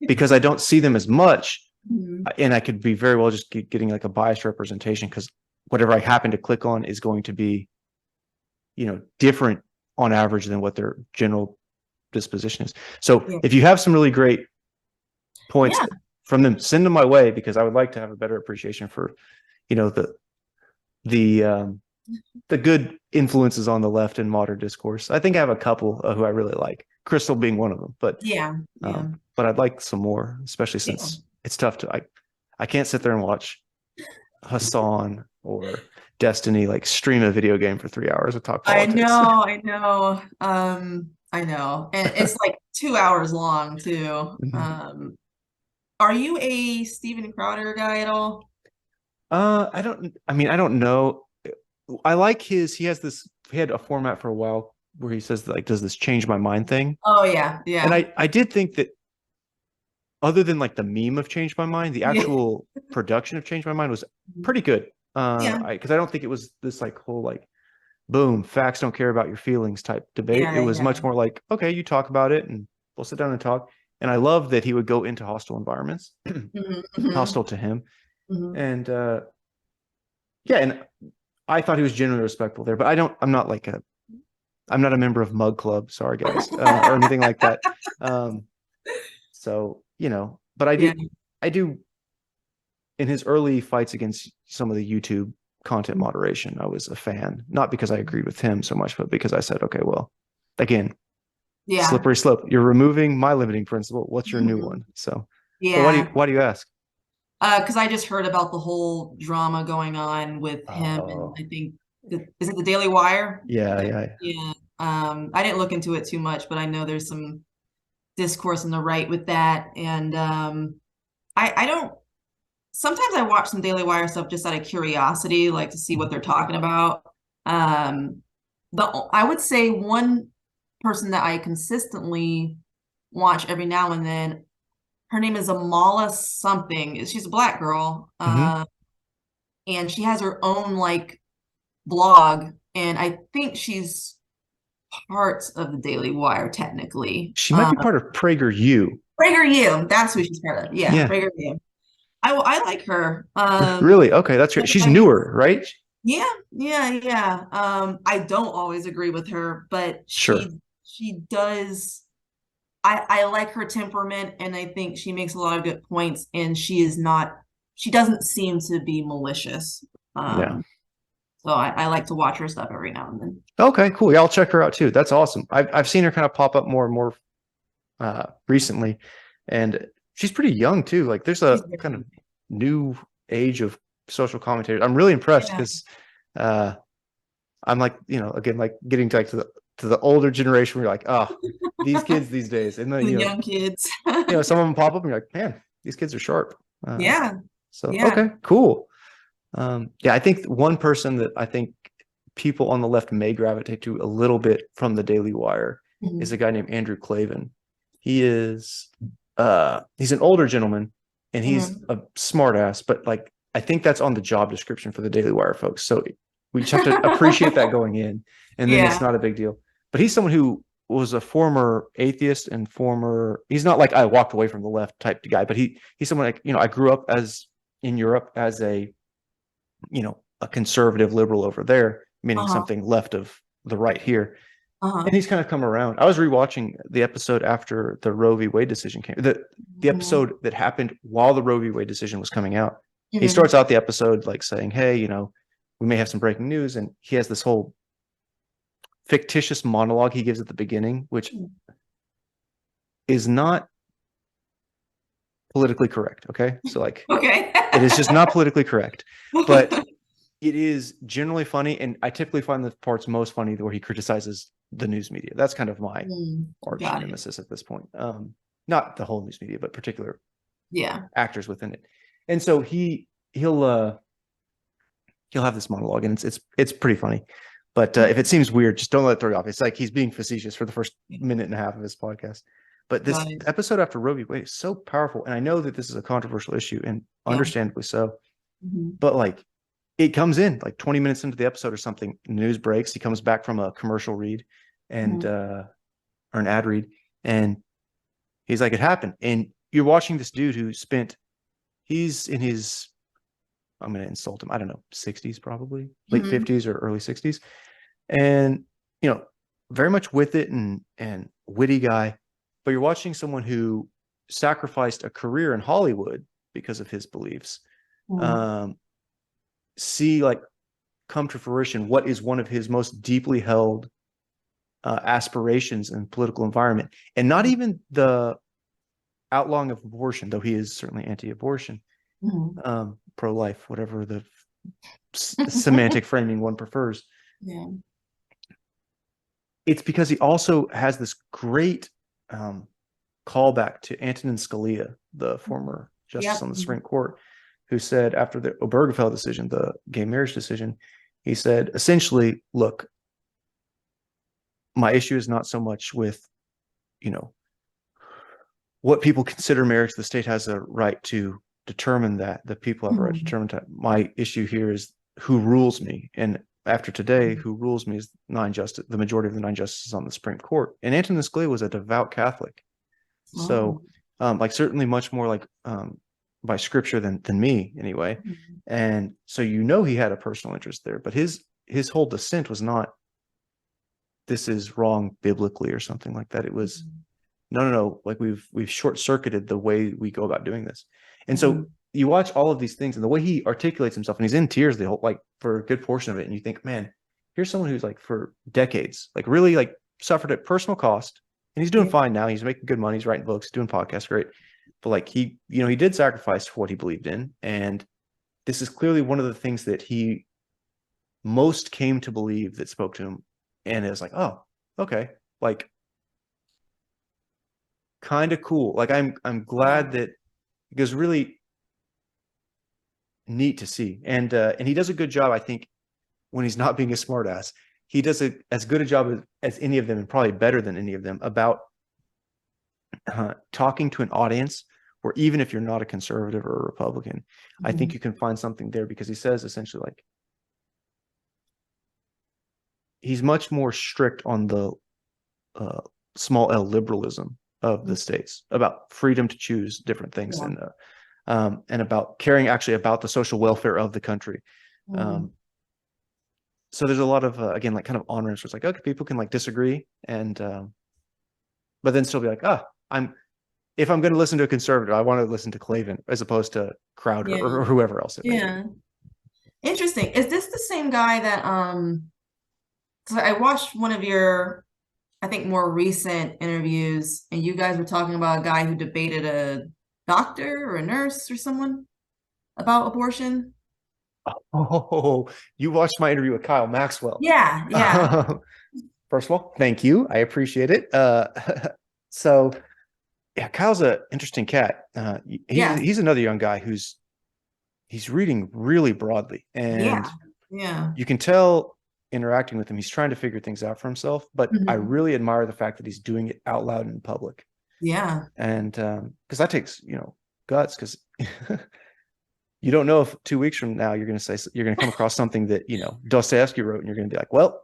because I don't see them as much, and I could be very well just getting like a biased representation because whatever I happen to click on is going to be, different on average than what their general disposition is. So if you have some really great points from them, send them my way because I would like to have a better appreciation for, the good influences on the left in modern discourse. I think I have a couple who I really like, Crystal being one of them, but but I'd like some more, especially since it's tough to, I can't sit there and watch Hassan or Destiny like stream a video game for 3 hours and talk politics.
I know. And it's like 2 hours long too. Are you a Steven Crowder guy at all?
I don't know. I like he had a format for a while where he says like, does this change my mind thing?
Oh yeah.
And I did think that other than like the meme of Change My Mind, the actual production of Change My Mind was pretty good. Because I don't think it was this like whole like, boom, facts don't care about your feelings type debate. It was much more like, okay, you talk about it and we'll sit down and talk. And I love that he would go into hostile environments, hostile to him. And and I thought he was genuinely respectful there, but I'm not a member of Mug Club, sorry guys, or anything like that. So, but I do in his early fights against some of the YouTube content moderation, I was a fan, not because I agreed with him so much, but because I said, okay, well, again, slippery slope. You're removing my limiting principle. What's your new one? So, why do you ask?
Because I just heard about the whole drama going on with him, and I think is it the Daily Wire?
Yeah.
I didn't look into it too much, but I know there's some discourse on the right with that, and I don't. Sometimes I watch some Daily Wire stuff just out of curiosity, like to see what they're talking about. I would say one person that I consistently watch every now and then, her name is Amala something. She's a Black girl, and she has her own like blog, and I think she's part of the Daily Wire technically.
She might be part of PragerU.
PragerU, that's who she's part of. Yeah. PragerU. I like her.
Really? Okay, that's great. She's newer, right?
Yeah. I don't always agree with her, but she does. I like her temperament, and I think she makes a lot of good points, and she doesn't seem to be malicious. So I like to watch her stuff every now and then. Okay,
cool. Yeah, I'll check her out too. That's awesome. I've seen her kind of pop up more and more recently, and she's pretty young too. Like there's a kind of new age of social commentators. I'm really impressed because I'm like, again, like getting to the older generation where you're like, oh, these kids these days. And then,
young kids,
some of them pop up and you're like, man, these kids are sharp. So,
yeah.
Okay, cool. I think one person that I think people on the left may gravitate to a little bit from the Daily Wire is a guy named Andrew Klavan. He is, he's an older gentleman and he's a smart ass, but like, I think that's on the job description for the Daily Wire folks. So we just have to appreciate that going in, and then it's not a big deal. But he's someone who was a former atheist and he's not like I walked away from the left type guy, but he's someone like, I grew up in Europe as a conservative liberal over there, meaning something left of the right here. And he's kind of come around. I was rewatching the episode after the Roe v. Wade decision came, the episode that happened while the Roe v. Wade decision was coming out. He starts out the episode like saying, hey, we may have some breaking news. And he has this whole fictitious monologue he gives at the beginning, which is not politically correct. Okay. So like, it is just not politically correct, but it is generally funny. And I typically find the parts most funny where he criticizes the news media. That's kind of my arch
Got it.
nemesis at this point. Not the whole news media, but particular actors within it. And so he'll have this monologue, and it's pretty funny. But if it seems weird, just don't let it throw you off. It's like he's being facetious for the first minute and a half of his podcast. But this episode after Roe v. Wade is so powerful. And I know that this is a controversial issue, and understandably so. But like, it comes in like 20 minutes into the episode or something, news breaks. He comes back from a commercial read and or an ad read, and he's like, it happened. And you're watching this dude who he's in his, I'm going to insult him, I don't know, 60s probably, late 50s or early 60s. And, you know, very much with it and witty guy. But you're watching someone who sacrificed a career in Hollywood because of his beliefs. See, like, come to fruition what is one of his most deeply held aspirations in political environment. And not even the outlawing of abortion, though he is certainly anti-abortion, pro-life, whatever the semantic framing one prefers. It's because he also has this great callback to Antonin Scalia, the former justice on the Supreme Court, who said after the Obergefell decision, the gay marriage decision, he said, essentially, look, my issue is not so much with, you know, what people consider marriage. The state has a right to determine that. The people have a right to determine that. My issue here is who rules me. And after today, who rules me is the majority of the 9 justices on the Supreme Court. And Antonin Scalia was a devout Catholic. So, like, certainly much more like by scripture than me anyway. And so, you know, he had a personal interest there, but his whole dissent was not, this is wrong biblically or something like that. It was, no, like we've short-circuited the way we go about doing this. And so you watch all of these things and the way he articulates himself, and he's in tears the whole, like, for a good portion of it. And you think, man, here's someone who's like for decades, like really like suffered at personal cost, and he's doing fine now. He's making good money. He's writing books, doing podcasts, great. But like he did sacrifice for what he believed in. And this is clearly one of the things that he most came to believe that spoke to him. And it was like, oh, okay. Like, kind of cool. Like, I'm glad that, because really neat to see. And he does a good job, I think, when he's not being a smartass. He does as good a job as any of them, and probably better than any of them, about talking to an audience where even if you're not a conservative or a Republican, I think you can find something there, because he says essentially, like, he's much more strict on the small L liberalism of the states, about freedom to choose different things, and about caring actually about the social welfare of the country. So there's a lot of again, like, kind of on ramps where it's like, okay, people can like disagree, and but then still be like, if I'm going to listen to a conservative, I want to listen to Clavin as opposed to Crowder or whoever else it may be.
Interesting. Is this the same guy that because I watched one of your, I think, more recent interviews, and you guys were talking about a guy who debated a doctor or a nurse or someone about abortion?
Oh, you watched my interview with Kyle Maxwell.
Yeah.
First of all, thank you. I appreciate it. So yeah, Kyle's an interesting cat. He's another young guy he's reading really broadly, and you can tell interacting with him, he's trying to figure things out for himself, but I really admire the fact that he's doing it out loud in public. And because that takes, guts, because you don't know if 2 weeks from now you're going to come across something that, Dostoevsky wrote, and you're going to be like, well,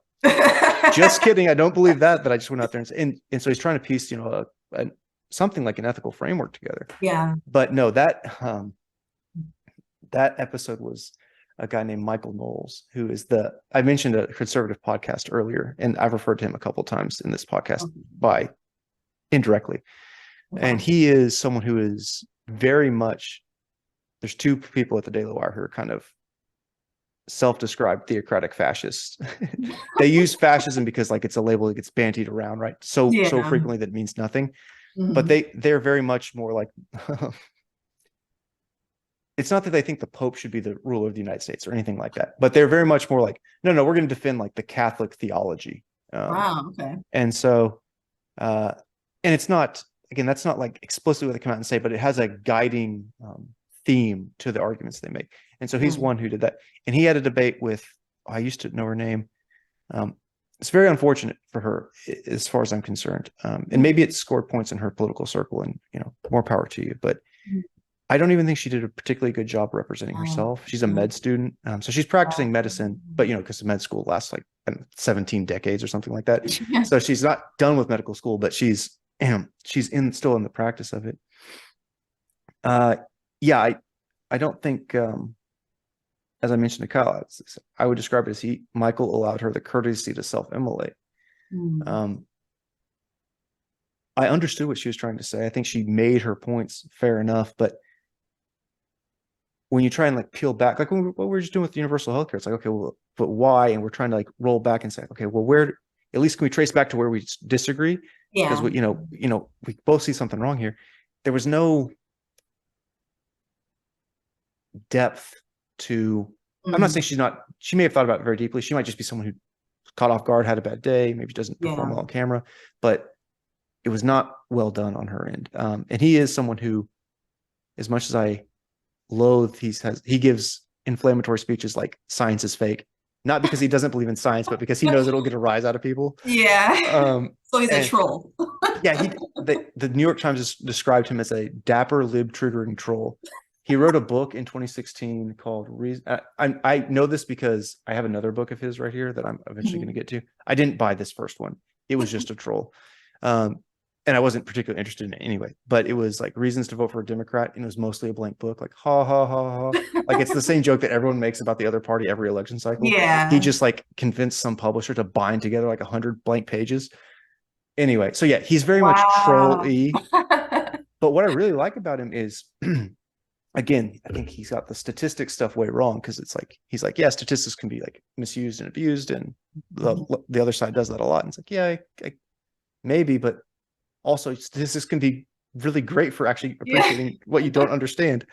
just kidding, I don't believe that, but I just went out there and so he's trying to piece, something like an ethical framework together. But no, that episode was a guy named Michael Knowles, who is I mentioned a conservative podcast earlier, and I've referred to him a couple of times in this podcast by indirectly. And he is someone who is very much, there's 2 people at the Daily Wire who are kind of self-described theocratic fascists. They use fascism because, like, it's a label that gets bandied around, right? So frequently that it means nothing. But they're very much more like it's not that they think the Pope should be the ruler of the United States or anything like that, but they're very much more like, no, we're going to defend like the Catholic theology
Wow. Okay.
And so, and it's not, again, that's not like explicitly what they come out and say, but it has a guiding theme to the arguments they make. And so he's one who did that. And he had a debate with, I used to know her name. It's very unfortunate for her, as far as I'm concerned. And maybe it scored points in her political circle, and more power to you. But I don't even think she did a particularly good job representing herself. She's a med student, so she's practicing medicine, but because med school lasts like 17 decades or something like that. So she's not done with medical school, but she's still in the practice of it. Yeah, I don't think. As I mentioned to Kyle, I would describe it as Michael allowed her the courtesy to self-immolate. I understood what she was trying to say. I think she made her points fair enough, but when you try and like peel back, like what we're just doing with universal healthcare, it's like, okay, well, but why? And we're trying to like roll back and say, okay, well, where, at least can we trace back to where we disagree? Because we both see something wrong here. There was no depth to, I'm not saying she may have thought about it very deeply. She might just be someone who caught off guard, had a bad day, maybe doesn't perform well on camera, but it was not well done on her end. And he is someone who, as much as I loathe, he gives inflammatory speeches like science is fake, not because he doesn't believe in science, but because he knows it'll get a rise out of people.
So he's a troll.
The New York Times described him as a dapper lib triggering troll. He wrote a book in 2016 called I know this because I have another book of his right here that I'm eventually going to get to. I didn't buy this first one. It was just a troll. And I wasn't particularly interested in it anyway, but it was like reasons to vote for a Democrat. And it was mostly a blank book, like, ha, ha, ha, ha. Like it's the same joke that everyone makes about the other party every election cycle. He just like convinced some publisher to bind together like 100 blank pages. Anyway, so yeah, he's very much troll-y. But what I really like about him is, again, I think he's got the statistics stuff way wrong, because it's like, he's like, yeah, statistics can be like misused and abused, and the other side does that a lot. And it's like, yeah, maybe, but also statistics can be really great for actually appreciating what you don't understand.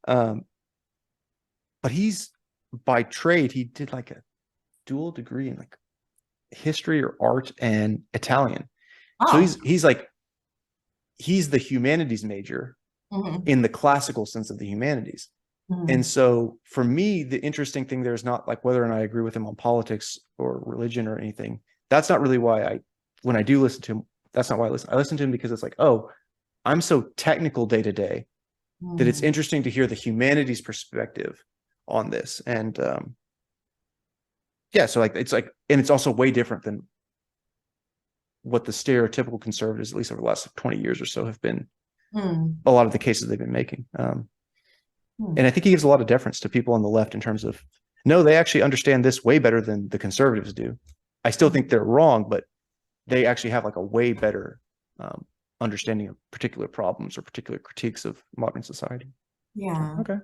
But he's, by trade, he did like a dual degree in like history or art and Italian. So he's the humanities major in the classical sense of the humanities. And so for me, the interesting thing there is not like whether or not I agree with him on politics or religion or anything. That's not really why when I do listen to him, that's not why I listen. I listen to him because it's like, oh, I'm so technical day to day that it's interesting to hear the humanities perspective on this. And so like it's like, and it's also way different than what the stereotypical conservatives, at least over the last 20 years or so, have been. A lot of the cases they've been making. And I think he gives a lot of deference to people on the left in terms of, no, they actually understand this way better than the conservatives do. I still think they're wrong, but they actually have like a way better understanding of particular problems or particular critiques of modern society.
Yeah.
Okay.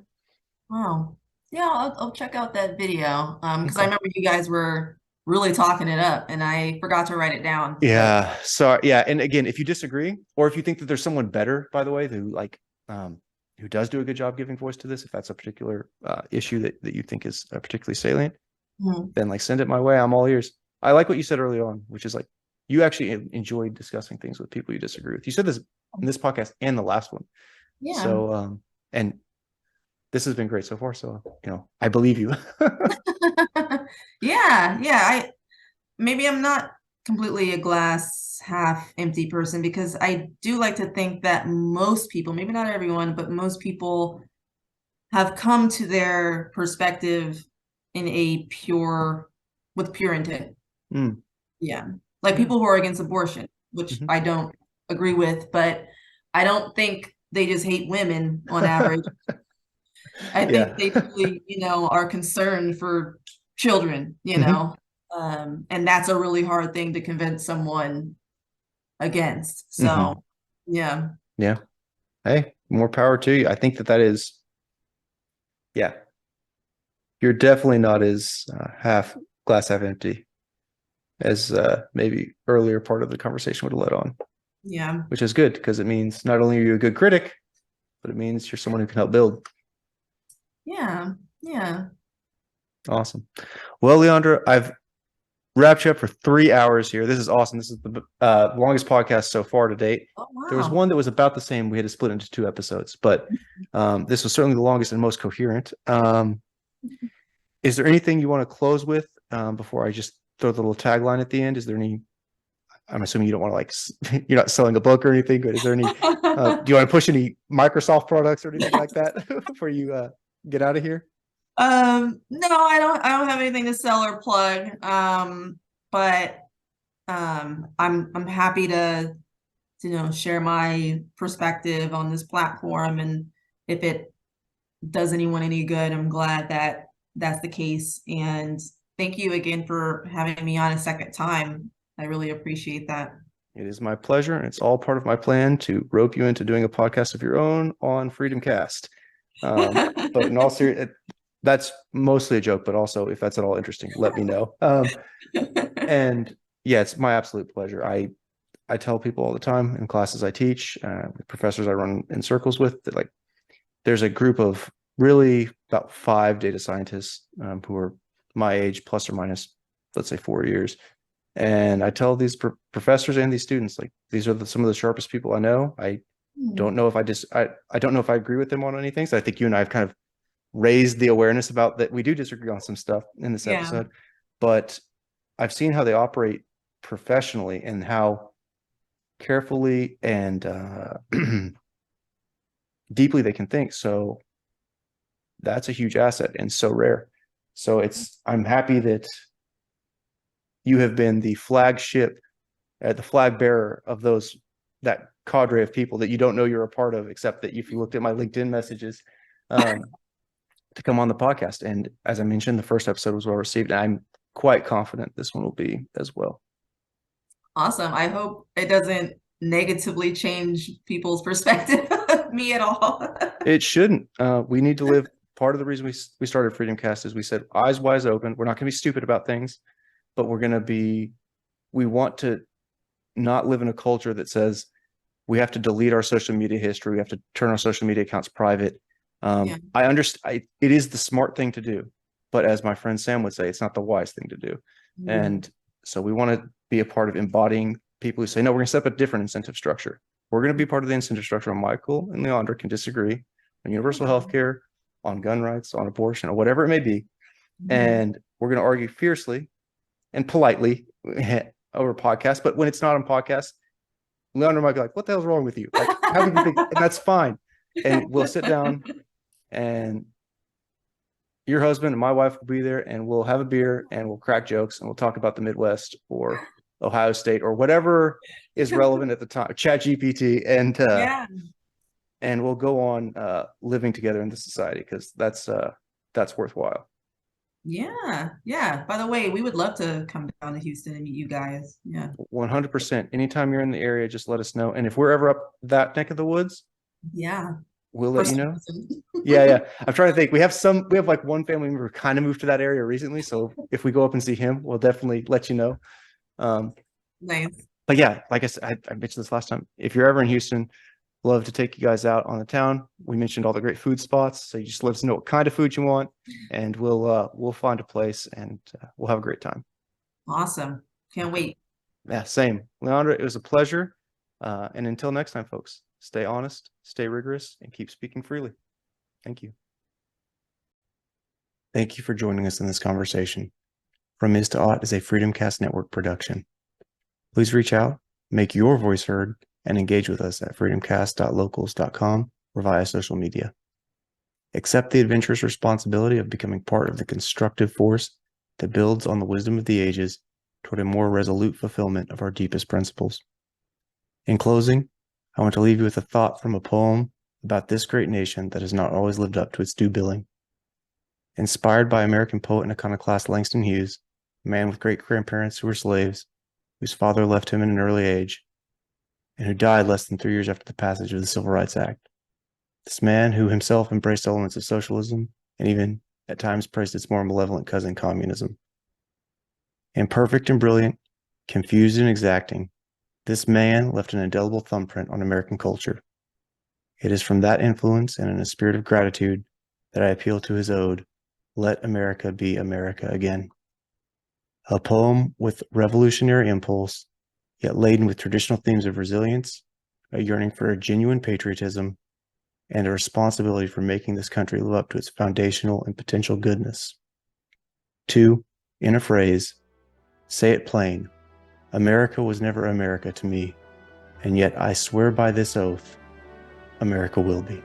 Wow. Yeah, I'll check out that video because I remember you guys were really talking it up, and I forgot to write it down.
Yeah. So yeah, and again, if you disagree, or if you think that there's someone better, by the way, who like who does do a good job giving voice to this, if that's a particular issue that you think is particularly salient, then like send it my way. I'm all ears. I like what you said early on, which is like you actually enjoyed discussing things with people you disagree with. You said this in this podcast and the last one. Yeah. So and this has been great so far. So I believe you.
Yeah. Maybe I'm not completely a glass half empty person, because I do like to think that most people, maybe not everyone, but most people have come to their perspective with pure intent. Yeah. Like people who are against abortion, which I don't agree with, but I don't think they just hate women on average. I think they truly, are concerned for children, and that's a really hard thing to convince someone against. So, yeah.
Hey, more power to you. I think that is, you're definitely not as glass half empty as maybe earlier part of the conversation would have led on.
Yeah.
Which is good, because it means not only are you a good critic, but it means you're someone who can help build.
Yeah.
Awesome. Well, Leondra, wrapped you up for 3 hours here. This is awesome. This is the longest podcast so far to date.
Oh,
There was
wow.
one that was about the same. We had to split into 2 episodes, but this was certainly the longest and most coherent. Is there anything you want to close with before I just throw the little tagline at the end? Is there any? I'm assuming you don't want to you're not selling a book or anything, but is there any? Do you want to push any Microsoft products or anything like that before you get out of here?
No, I don't have anything to sell or plug. But I'm happy to share my perspective on this platform, and if it does anyone any good, I'm glad that that's the case. And thank you again for having me on a second time. I really appreciate that.
It is my pleasure, and it's all part of my plan to rope you into doing a podcast of your own on FreedomCast. But in all seriousness, that's mostly a joke, but also if that's at all interesting, let me know. And yeah, it's my absolute pleasure. I tell people all the time in classes I teach, professors I run in circles with, that like there's a group of really about 5 data scientists who are my age, plus or minus, let's say 4 years. And I tell these professors and these students, like, these are some of the sharpest people I know. I don't know if I don't know if I agree with them on any things. I think you and I have kind of raised the awareness about that. We do disagree on some stuff in this episode, but I've seen how they operate professionally and how carefully and deeply they can think. So that's a huge asset and so rare. So I'm happy that you have been the flagship, the flag bearer of that cadre of people that you don't know you're a part of, except that if you looked at my LinkedIn messages to come on the podcast. And as I mentioned, the first episode was well received. And I'm quite confident this one will be as well.
Awesome. I hope it doesn't negatively change people's perspective of me at all.
It shouldn't. We need to live. Part of the reason we started FreedomCast is we said eyes wide open. We're not going to be stupid about things, but we want to not live in a culture that says we have to delete our social media history. We have to turn our social media accounts private. I understand it is the smart thing to do, but as my friend Sam would say, it's not the wise thing to do. And so we want to be a part of embodying people who say, no, we're going to set up a different incentive structure. We're going to be part of the incentive structure. Michael and Leondra can disagree on universal health care, on gun rights, on abortion, or whatever it may be. And we're going to argue fiercely and politely over podcast. But when it's not on podcast, Leondra might be like, what the hell's wrong with you? Like, how do you think? And that's fine. And we'll sit down, and your husband and my wife will be there, and we'll have a beer and we'll crack jokes and we'll talk about the Midwest or Ohio State or whatever is relevant at the time, Chat GPT, and we'll go on living together in the society, because that's worthwhile.
Yeah. By the way, we would love to come down to Houston and meet you guys.
100%. Anytime you're in the area, just let us know. And if we're ever up that neck of the woods, we'll let you know. Yeah. I'm trying to think. We have like one family member who kind of moved to that area recently. So if we go up and see him, we'll definitely let you know.
Nice.
But yeah, like I said, I mentioned this last time. If you're ever in Houston, love to take you guys out on the town. We mentioned all the great food spots, so you just let us know what kind of food you want, and we'll find a place, and we'll have a great time.
Awesome. Can't wait.
Yeah, same. Leondra, it was a pleasure. And until next time, folks, stay honest, stay rigorous, and keep speaking freely. Thank you. Thank you for joining us in this conversation. From Is to Ought is a FreedomCast Network production. Please reach out, make your voice heard, and engage with us at freedomcast.locals.com or via social media. Accept the adventurous responsibility of becoming part of the constructive force that builds on the wisdom of the ages toward a more resolute fulfillment of our deepest principles. In closing, I want to leave you with a thought from a poem about this great nation that has not always lived up to its due billing. Inspired by American poet and iconoclast Langston Hughes, a man with great-grandparents who were slaves, whose father left him in an early age, and who died less than 3 years after the passage of the Civil Rights Act. This man, who himself embraced elements of socialism and even at times praised its more malevolent cousin, communism. Imperfect and brilliant, confused and exacting, this man left an indelible thumbprint on American culture. It is from that influence and in a spirit of gratitude that I appeal to his ode, "Let America be America again." A poem with revolutionary impulse, yet laden with traditional themes of resilience, a yearning for a genuine patriotism, and a responsibility for making this country live up to its foundational and potential goodness. 2. In a phrase, say it plain. America was never America to me, and yet I swear by this oath, America will be.